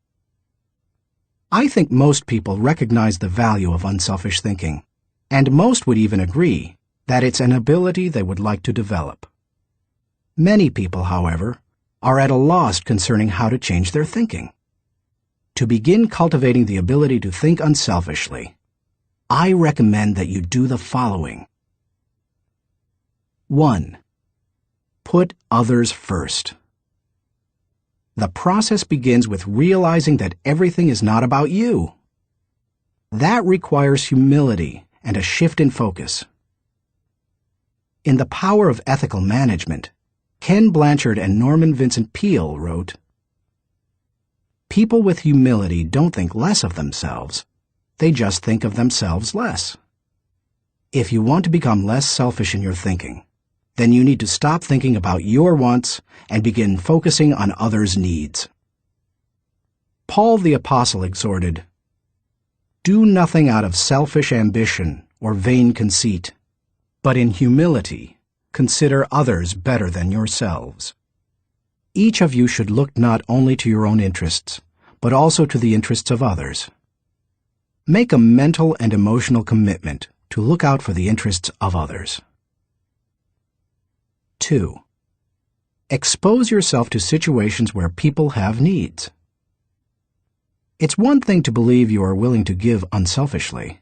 [SPEAKER 1] I think most people recognize the value of unselfish thinking, and most would even agree that it's an ability they would like to develop. Many people, however, are at a loss concerning how to change their thinking. To begin cultivating the ability to think unselfishly, I recommend that you do the following. 1. Put others first. The process begins with realizing that everything is not about you. That requires humility and a shift in focus. In The Power of Ethical Management, Ken Blanchard and Norman Vincent Peale wrote, "People with humility don't think less of themselves. They just think of themselves less." If you want to become less selfish in your thinking, then you need to stop thinking about your wants and begin focusing on others' needs. Paul the Apostle exhorted, "Do nothing out of selfish ambition or vain conceit, but in humility consider others better than yourselves." Each of you should look not only to your own interests, but also to the interests of others. Make a mental and emotional commitment to look out for the interests of others. 2. Expose yourself to situations where people have needs. It's one thing to believe you are willing to give unselfishly.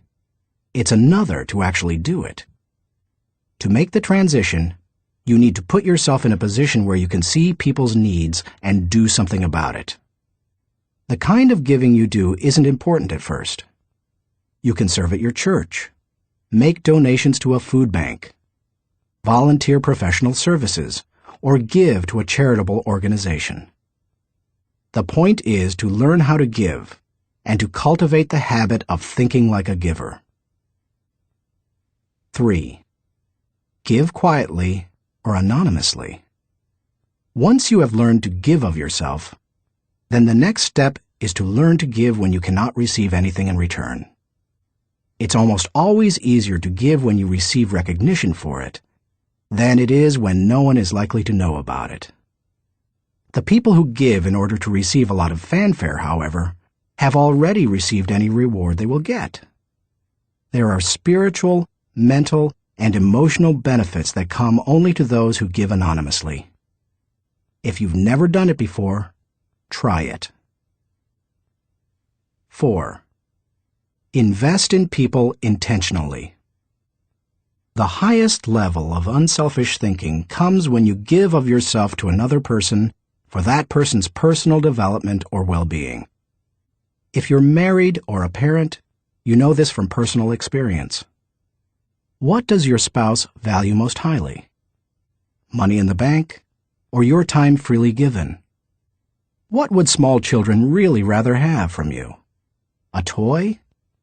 [SPEAKER 1] It's another to actually do it. To make the transition, you need to put yourself in a position where you can see people's needs and do something about it. The kind of giving you do isn't important at first. You can serve at your church, make donations to a food bank, volunteer professional services, or give to a charitable organization. The point is to learn how to give and to cultivate the habit of thinking like a giver. 3. Give quietly or anonymously. Once you have learned to give of yourself, then the next step is to learn to give when you cannot receive anything in return. It's almost always easier to give when you receive recognition for it than it is when no one is likely to know about it. The people who give in order to receive a lot of fanfare, however, have already received any reward they will get. There are spiritual, mental, and emotional benefits that come only to those who give anonymously. If you've never done it before, try it. 4. Invest in people intentionally. The highest level of unselfish thinking comes when you give of yourself to another person for that person's personal development or well-being. If you're married or a parent, you know this from personal experience. What does your spouse value most highly? Money in the bank, or your time freely given? What would small children really rather have from you? A toy,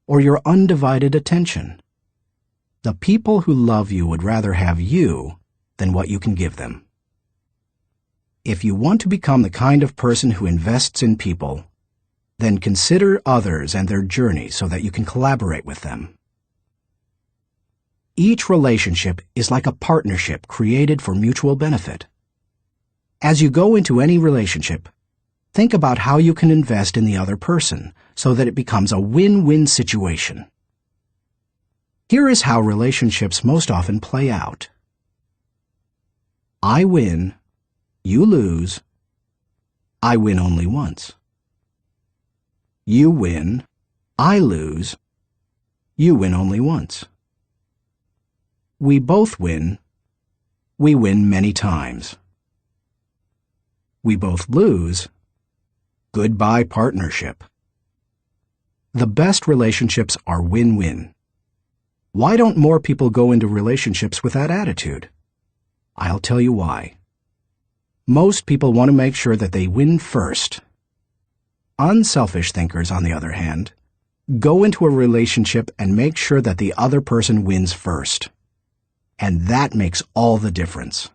[SPEAKER 1] or your undivided attention? The people who love you would rather have you than what you can give them. If you want to become the kind of person who invests in people, then consider others and their journey so that you can collaborate with them. Each relationship is like a partnership created for mutual benefit. As you go into any relationship, think about how you can invest in the other person so that it becomes a win-win situation. Here is how relationships most often play out. I win, you lose. I win only once. You win, I lose. You win only once. We both win. We win many times. We both lose. Goodbye partnership. The best relationships are win-win. Why don't more people go into relationships with that attitude? I'll tell you why. Most people want to make sure that they win first. Unselfish thinkers, on the other hand, go into a relationship and make sure that the other person wins first. And that makes all the difference.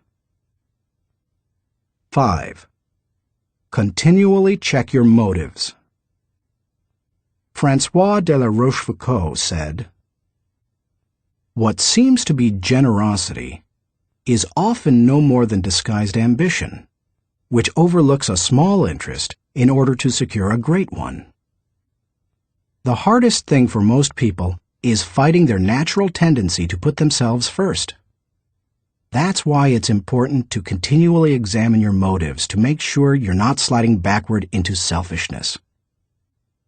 [SPEAKER 1] 5. Continually check your motives. François de la Rochefoucauld said, "What seems to be generosity is often no more than disguised ambition, which overlooks a small interest in order to secure a great one." The hardest thing for most people is fighting their natural tendency to put themselves first. That's why it's important to continually examine your motives to make sure you're not sliding backward into selfishness.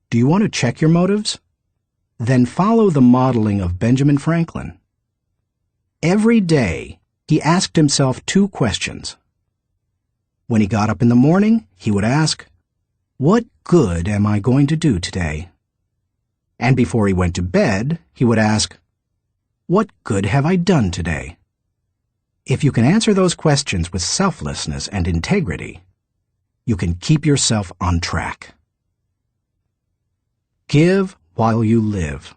[SPEAKER 1] Do you want to check your motives? then follow the modeling of Benjamin Franklin. Every day, he asked himself 2 questions. When he got up in the morning, he would ask, "What good am I going to do today?" And before he went to bed, he would ask, "What good have I done today?" If you can answer those questions with selflessness and integrity, you can keep yourself on track. Give while you live.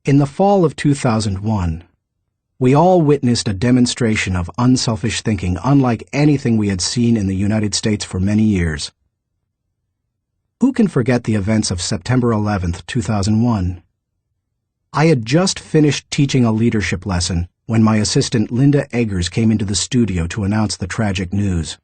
[SPEAKER 1] In the fall of 2001, we all witnessed a demonstration of unselfish thinking unlike anything we had seen in the United States for many years. Who can forget the events of September 11th, 2001? I had just finished teaching a leadership lesson when my assistant Linda Eggers came into the studio to announce the tragic news.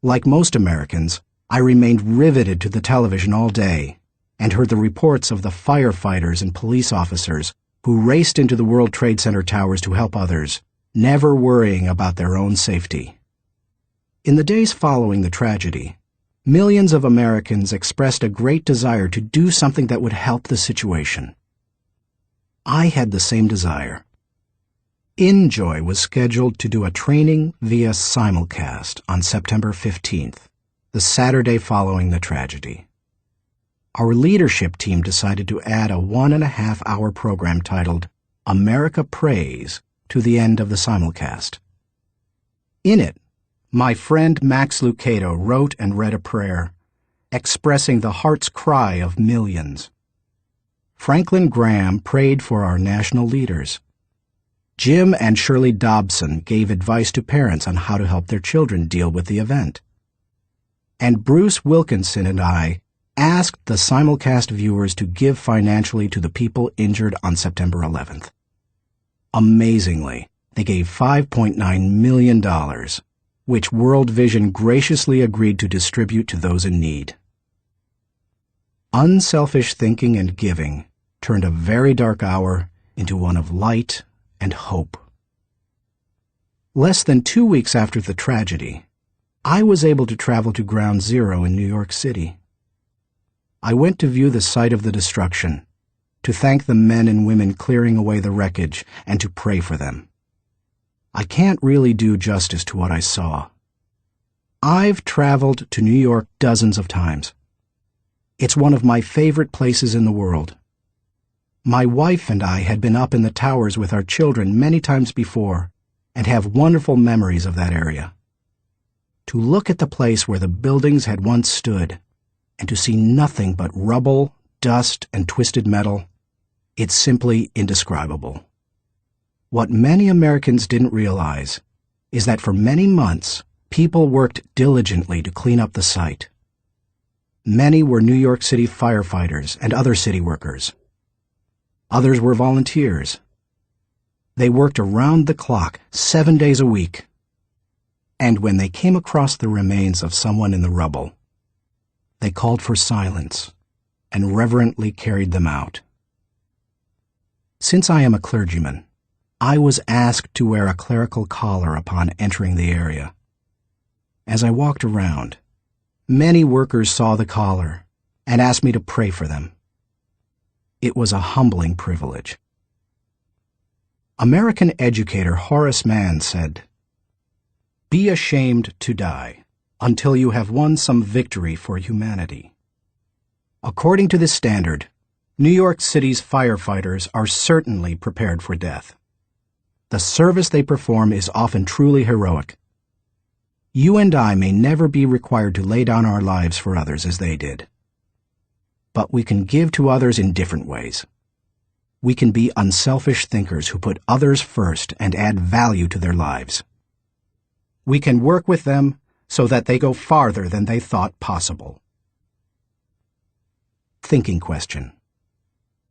[SPEAKER 1] Like most Americans, I remained riveted to the television all day and heard the reports of the firefighters and police officers who raced into the World Trade Center towers to help others, never worrying about their own safety. In the days following the tragedy, millions of Americans expressed a great desire to do something that would help the situation. I had the same desire. InJoy was scheduled to do a training via simulcast on September 15th, the Saturday following the tragedy. Our leadership team decided to add a 1.5-hour program titled America Prays to the end of the simulcast. In it, my friend Max Lucado wrote and read a prayer, expressing the heart's cry of millions. Franklin Graham prayed for our national leaders. Jim and Shirley Dobson gave advice to parents on how to help their children deal with the event. And Bruce Wilkinson and I asked the simulcast viewers to give financially to the people injured on September 11th. Amazingly, they gave $5.9 million, which World Vision graciously agreed to distribute to those in need. Unselfish thinking and giving turned a very dark hour into one of light and hope. Less than 2 weeks after the tragedy, I was able to travel to Ground Zero in New York City. I went to view the site of the destruction, to thank the men and women clearing away the wreckage, and to pray for them. I can't really do justice to what I saw. I've traveled to New York dozens of times. It's one of my favorite places in the world. My wife and I had been up in the towers with our children many times before and have wonderful memories of that area. To look at the place where the buildings had once stood and to see nothing but rubble, dust, and twisted metal, it's simply indescribable. What many Americans didn't realize is that for many months, people worked diligently to clean up the site. Many were New York City firefighters and other city workers. Others were volunteers. They worked around the clock, 7 days a week. And when they came across the remains of someone in the rubble, they called for silence and reverently carried them out. Since I am a clergyman, I was asked to wear a clerical collar upon entering the area. As I walked around, many workers saw the collar and asked me to pray for them. It was a humbling privilege. American educator Horace Mann said, "Be ashamed to die until you have won some victory for humanity." According to this standard, New York City's firefighters are certainly prepared for death. The service they perform is often truly heroic. You and I may never be required to lay down our lives for others as they did. But we can give to others in different ways. We can be unselfish thinkers who put others first and add value to their lives. We can work with them so that they go farther than they thought possible. Thinking question.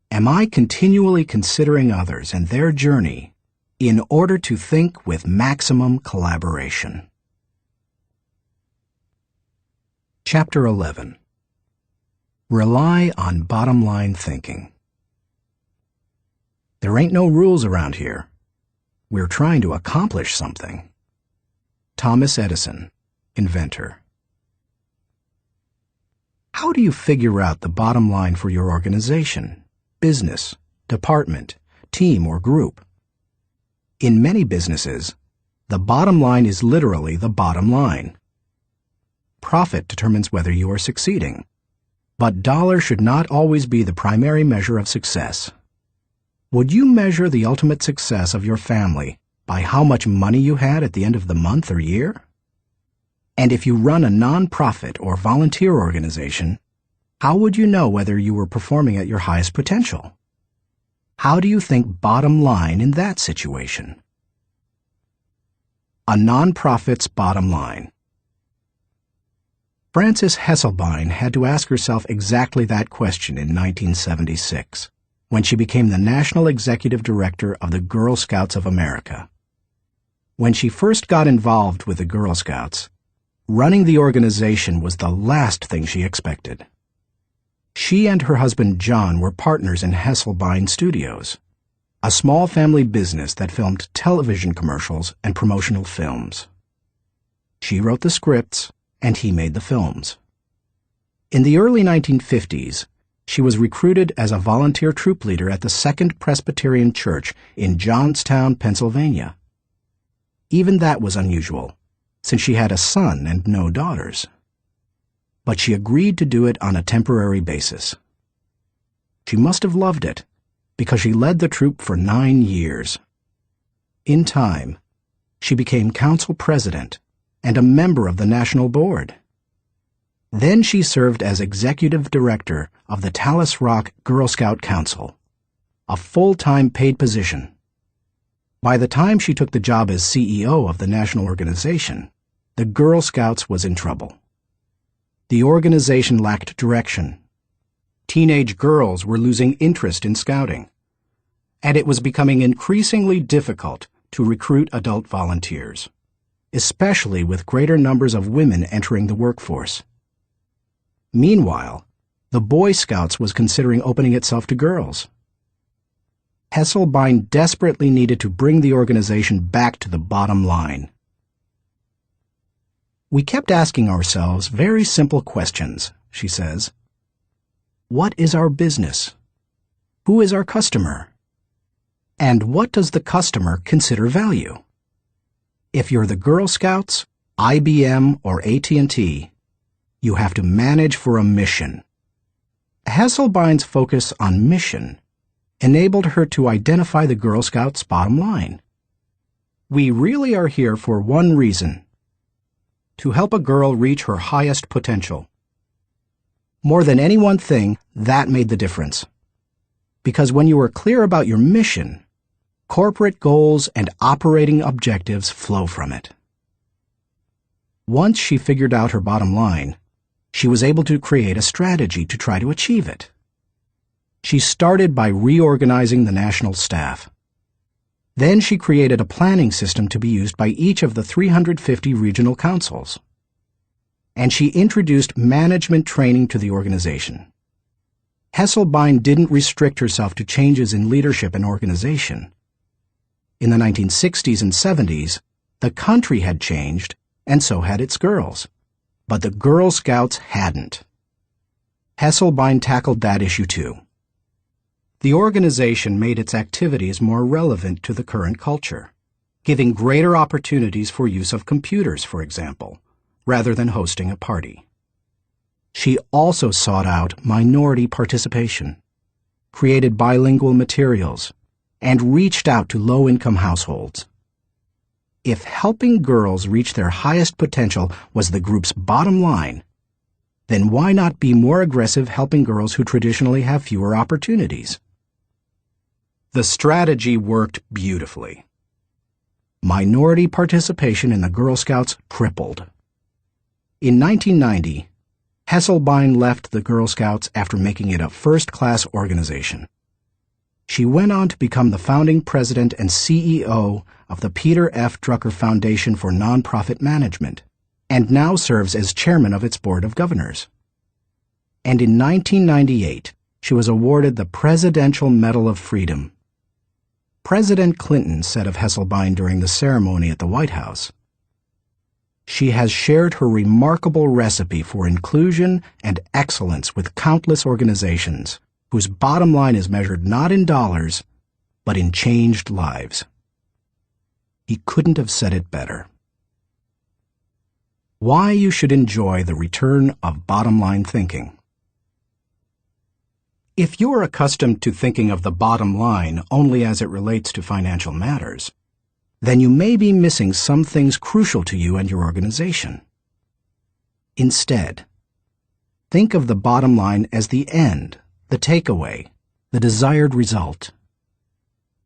[SPEAKER 1] Am I continually considering others and their journey in order to think with maximum collaboration? Chapter 11. Rely on bottom-line thinking. There ain't no rules around here. We're trying to accomplish something. Thomas Edison, inventor. How do you figure out the bottom line for your organization, business, department, team, or group? In many businesses, the bottom line is literally the bottom line. Profit determines whether you are succeeding, but dollars should not always be the primary measure of success. Would you measure the ultimate success of your family by how much money you had at the end of the month or year? And if you run a non-profit or volunteer organization, how would you know whether you were performing at your highest potential? How do you think bottom line in that situation? A non-profit's bottom line. Frances Hesselbein had to ask herself exactly that question in 1976, when she became the National Executive Director of the Girl Scouts of America. When she first got involved with the Girl Scouts, running the organization was the last thing she expected. She and her husband John were partners in Hesselbein Studios, a small family business that filmed television commercials and promotional films. She wrote the scripts, and he made the films. In the early 1950s, she was recruited as a volunteer troop leader at the Second Presbyterian Church in Johnstown, Pennsylvania. Even that was unusual, since she had a son and no daughters. But she agreed to do it on a temporary basis. She must have loved it, because she led the troop for 9 years. In time, she became council president and a member of the national board. Then she served as executive director of the Talus Rock Girl Scout Council, a full-time paid position. By the time she took the job as CEO of the national organization, the Girl Scouts was in trouble. The organization lacked direction. Teenage girls were losing interest in scouting, and it was becoming increasingly difficult to recruit adult volunteers, especially with greater numbers of women entering the workforce. Meanwhile, the Boy Scouts was considering opening itself to girls. Hesselbein desperately needed to bring the organization back to the bottom line. We kept asking ourselves very simple questions, she says. What is our business? Who is our customer? And what does the customer consider value? If you're the Girl Scouts, IBM, or AT&T, you have to manage for a mission. Hesselbein's focus on mission enabled her to identify the Girl Scouts' bottom line. We really are here for one reason: to help a girl reach her highest potential. More than any one thing, that made the difference. Because when you are clear about your mission, corporate goals and operating objectives flow from it. Once she figured out her bottom line, she was able to create a strategy to try to achieve it. She started by reorganizing the national staff. Then she created a planning system to be used by each of the 350 regional councils. And she introduced management training to the organization. Hesselbein didn't restrict herself to changes in leadership and organization. In the 1960s and 70s, the country had changed, and so had its girls. But the Girl Scouts hadn't. Hesselbein tackled that issue too. The organization made its activities more relevant to the current culture, giving greater opportunities for use of computers, for example, rather than hosting a party. She also sought out minority participation, created bilingual materials, and reached out to low-income households. If helping girls reach their highest potential was the group's bottom line, then why not be more aggressive helping girls who traditionally have fewer opportunities? The strategy worked beautifully. Minority participation in the Girl Scouts tripled. In 1990, Hesselbein left the Girl Scouts after making it a first-class organization. She went on to become the founding president and CEO of the Peter F. Drucker Foundation for Nonprofit Management, and now serves as chairman of its board of governors. And in 1998, she was awarded the Presidential Medal of Freedom. President Clinton said of Hesselbein during the ceremony at the White House, She has shared her remarkable recipe for inclusion and excellence with countless organizations whose bottom line is measured not in dollars, but in changed lives. He couldn't have said it better. Why you should enjoy the return of bottom-line thinking. If you're accustomed to thinking of the bottom line only as it relates to financial matters, then you may be missing some things crucial to you and your organization. Instead, think of the bottom line as the end, the takeaway, the desired result.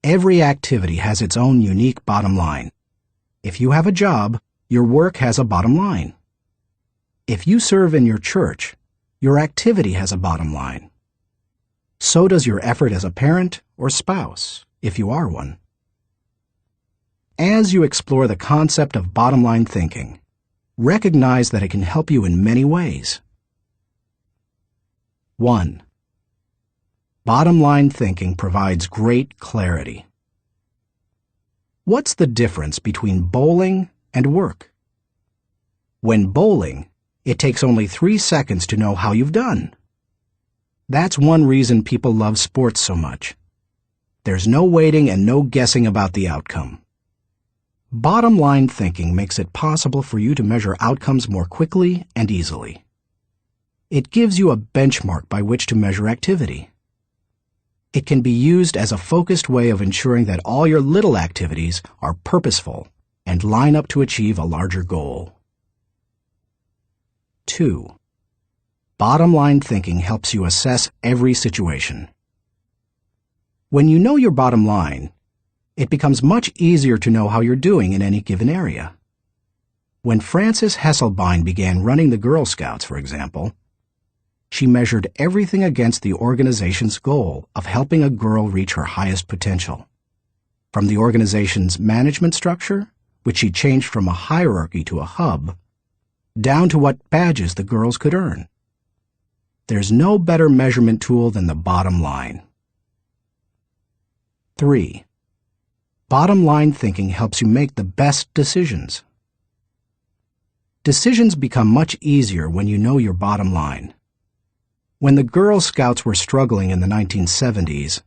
[SPEAKER 1] Every activity has its own unique bottom line. If you have a job, your work has a bottom line. If you serve in your church, your activity has a bottom line. So does your effort as a parent or spouse, if you are one. As you explore the concept of bottom-line thinking, recognize that it can help you in many ways. 1. Bottom-line thinking provides great clarity. What's the difference between bowling and work? When bowling, it takes only 3 seconds to know how you've done. That's one reason people love sports so much. There's no waiting and no guessing about the outcome. Bottom-line thinking makes it possible for you to measure outcomes more quickly and easily. It gives you a benchmark by which to measure activity. It can be used as a focused way of ensuring that all your little activities are purposeful and line up to achieve a larger goal. 2. Bottom-line thinking helps you assess every situation. When you know your bottom line, it becomes much easier to know how you're doing in any given area. When Frances Hesselbein began running the Girl Scouts, for example, she measured everything against the organization's goal of helping a girl reach her highest potential. From the organization's management structure, which she changed from a hierarchy to a hub, down to what badges the girls could earn. There's no better measurement tool than the bottom line. 3. Bottom-line thinking helps you make the best decisions. Decisions become much easier when you know your bottom line. When the Girl Scouts were struggling in the 1970s,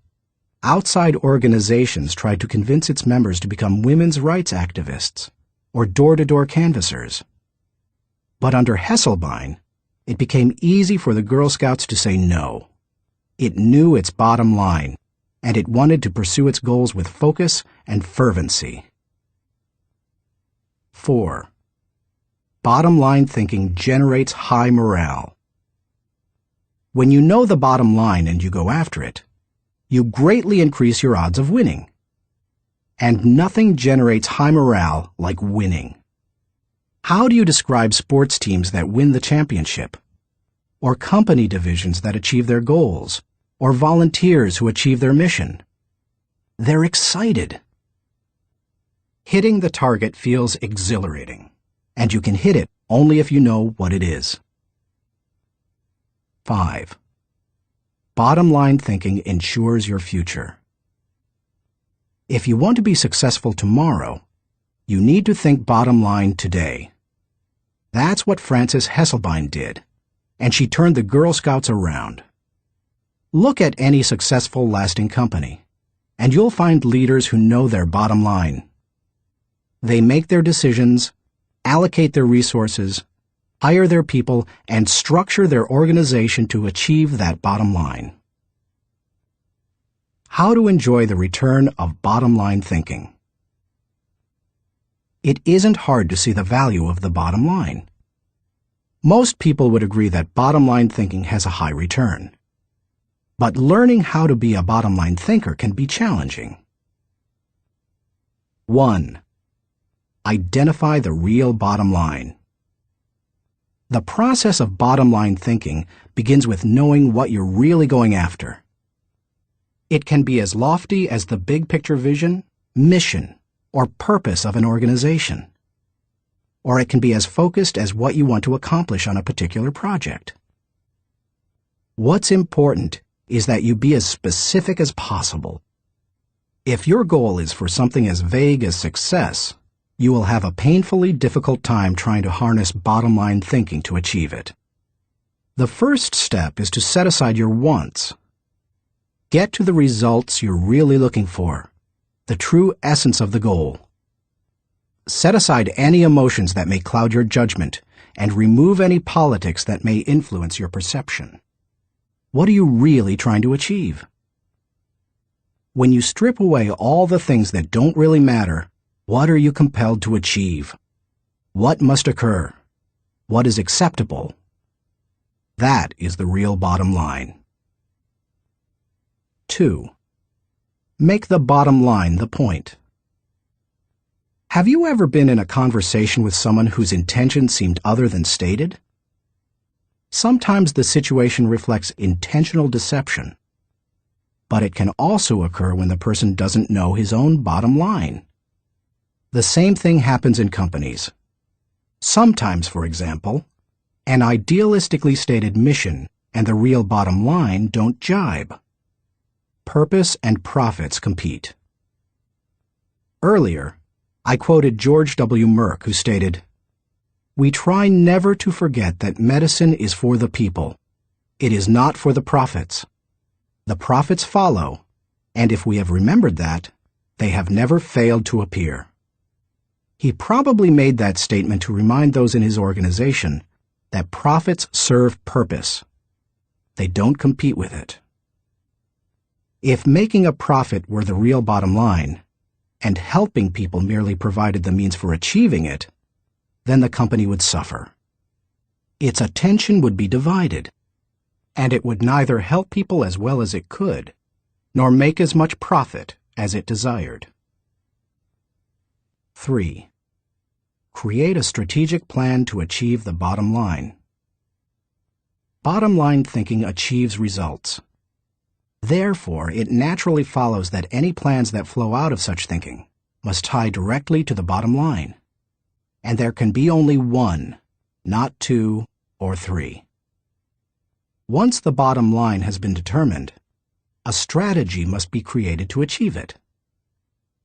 [SPEAKER 1] outside organizations tried to convince its members to become women's rights activists or door-to-door canvassers. But under Hesselbein, it became easy for the Girl Scouts to say no. It knew its bottom line, and it wanted to pursue its goals with focus and fervency. 4. Bottom-line thinking generates high morale. When you know the bottom line and you go after it, you greatly increase your odds of winning. And nothing generates high morale like winning. How do you describe sports teams that win the championship? Or company divisions that achieve their goals? Or volunteers who achieve their mission? They're excited. Hitting the target feels exhilarating, and you can hit it only if you know what it is. 5. Bottom-line thinking ensures your future. If you want to be successful tomorrow, you need to think bottom line today. That's what Frances Hesselbein did, and she turned the Girl Scouts around. Look at any successful, lasting company, and you'll find leaders who know their bottom line. They make their decisions, allocate their resources, hire their people, and structure their organization to achieve that bottom line. How to enjoy the return of bottom-line thinking. It isn't hard to see the value of the bottom line. Most people would agree that bottom-line thinking has a high return. But learning how to be a bottom-line thinker can be challenging. 1. Identify the real bottom line. The process of bottom-line thinking begins with knowing what you're really going after. It can be as lofty as the big-picture vision, mission, or purpose of an organization. Or it can be as focused as what you want to accomplish on a particular project. What's important is that you be as specific as possible. If your goal is for something as vague as success, you will have a painfully difficult time trying to harness bottom-line thinking to achieve it. The first step is to set aside your wants. Get to the results you're really looking for, the true essence of the goal. Set aside any emotions that may cloud your judgment and remove any politics that may influence your perception. What are you really trying to achieve? When you strip away all the things that don't really matter, what are you compelled to achieve? What must occur? What is acceptable? That is the real bottom line. 2. Make the bottom line the point. Have you ever been in a conversation with someone whose intention seemed other than stated? Sometimes the situation reflects intentional deception, but it can also occur when the person doesn't know his own bottom line. The same thing happens in companies. Sometimes, for example, an idealistically stated mission and the real bottom line don't jibe. Purpose and profits compete. Earlier, I quoted George W. Merck, who stated, "We try never to forget that medicine is for the people. It is not for the profits. The profits follow, and if we have remembered that, they have never failed to appear." He probably made that statement to remind those in his organization that profits serve purpose. They don't compete with it. If making a profit were the real bottom line, and helping people merely provided the means for achieving it, then the company would suffer. Its attention would be divided, and it would neither help people as well as it could, nor make as much profit as it desired. 3. Create a strategic plan to achieve the bottom line. Bottom line thinking achieves results. Therefore, it naturally follows that any plans that flow out of such thinking must tie directly to the bottom line. And there can be only one, not two or three. Once the bottom line has been determined, a strategy must be created to achieve it.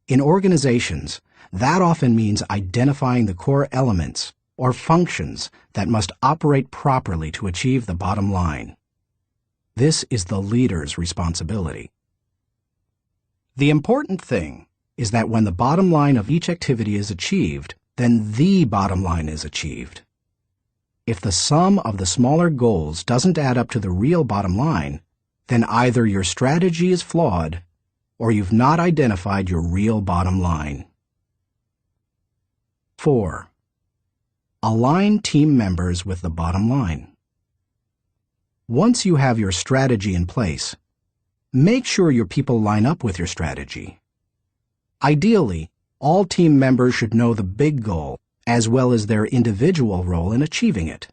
[SPEAKER 1] In organizations, that often means identifying the core elements or functions that must operate properly to achieve the bottom line. This is the leader's responsibility. The important thing is that when the bottom line of each activity is achieved, then the bottom line is achieved. If the sum of the smaller goals doesn't add up to the real bottom line, then either your strategy is flawed or you've not identified your real bottom line. 4. Align team members with the bottom line. Once you have your strategy in place, make sure your people line up with your strategy. Ideally, all team members should know the big goal as well as their individual role in achieving it.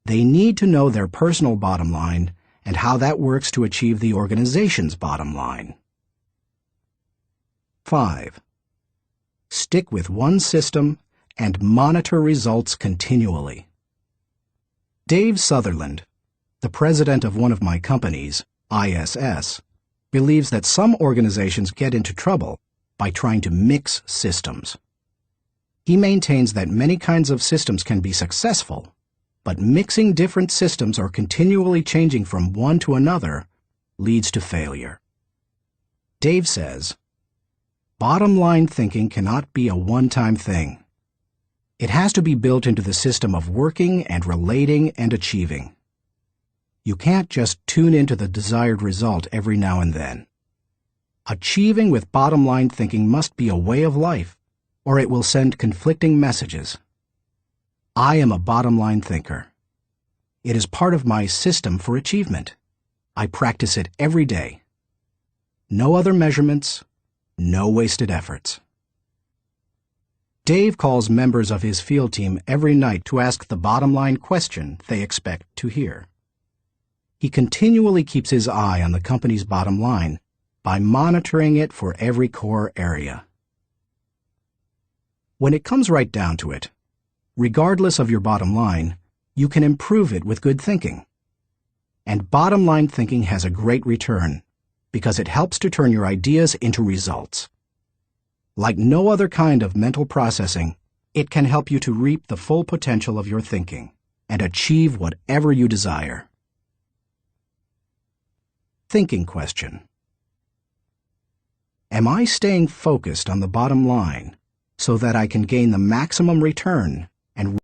[SPEAKER 1] They need to know their personal bottom line and how that works to achieve the organization's bottom line. 5. Stick with one system and monitor results continually. Dave Sutherland, the president of one of my companies, ISS, believes that some organizations get into trouble by trying to mix systems. He maintains that many kinds of systems can be successful, but mixing different systems or continually changing from one to another leads to failure. Dave says, "Bottom line thinking cannot be a one-time thing. It has to be built into the system of working and relating and achieving. You can't just tune into the desired result every now and then. Achieving with bottom line thinking must be a way of life, or it will send conflicting messages. I am a bottom line thinker. It is part of my system for achievement. I practice it every day. No other measurements, no wasted efforts." Dave calls members of his field team every night to ask the bottom line question they expect to hear. He continually keeps his eye on the company's bottom line by monitoring it for every core area. When it comes right down to it, regardless of your bottom line, you can improve it with good thinking. And bottom line thinking has a great return because it helps to turn your ideas into results. Like no other kind of mental processing, it can help you to reap the full potential of your thinking and achieve whatever you desire. Thinking question. Am I staying focused on the bottom line so that I can gain the maximum return and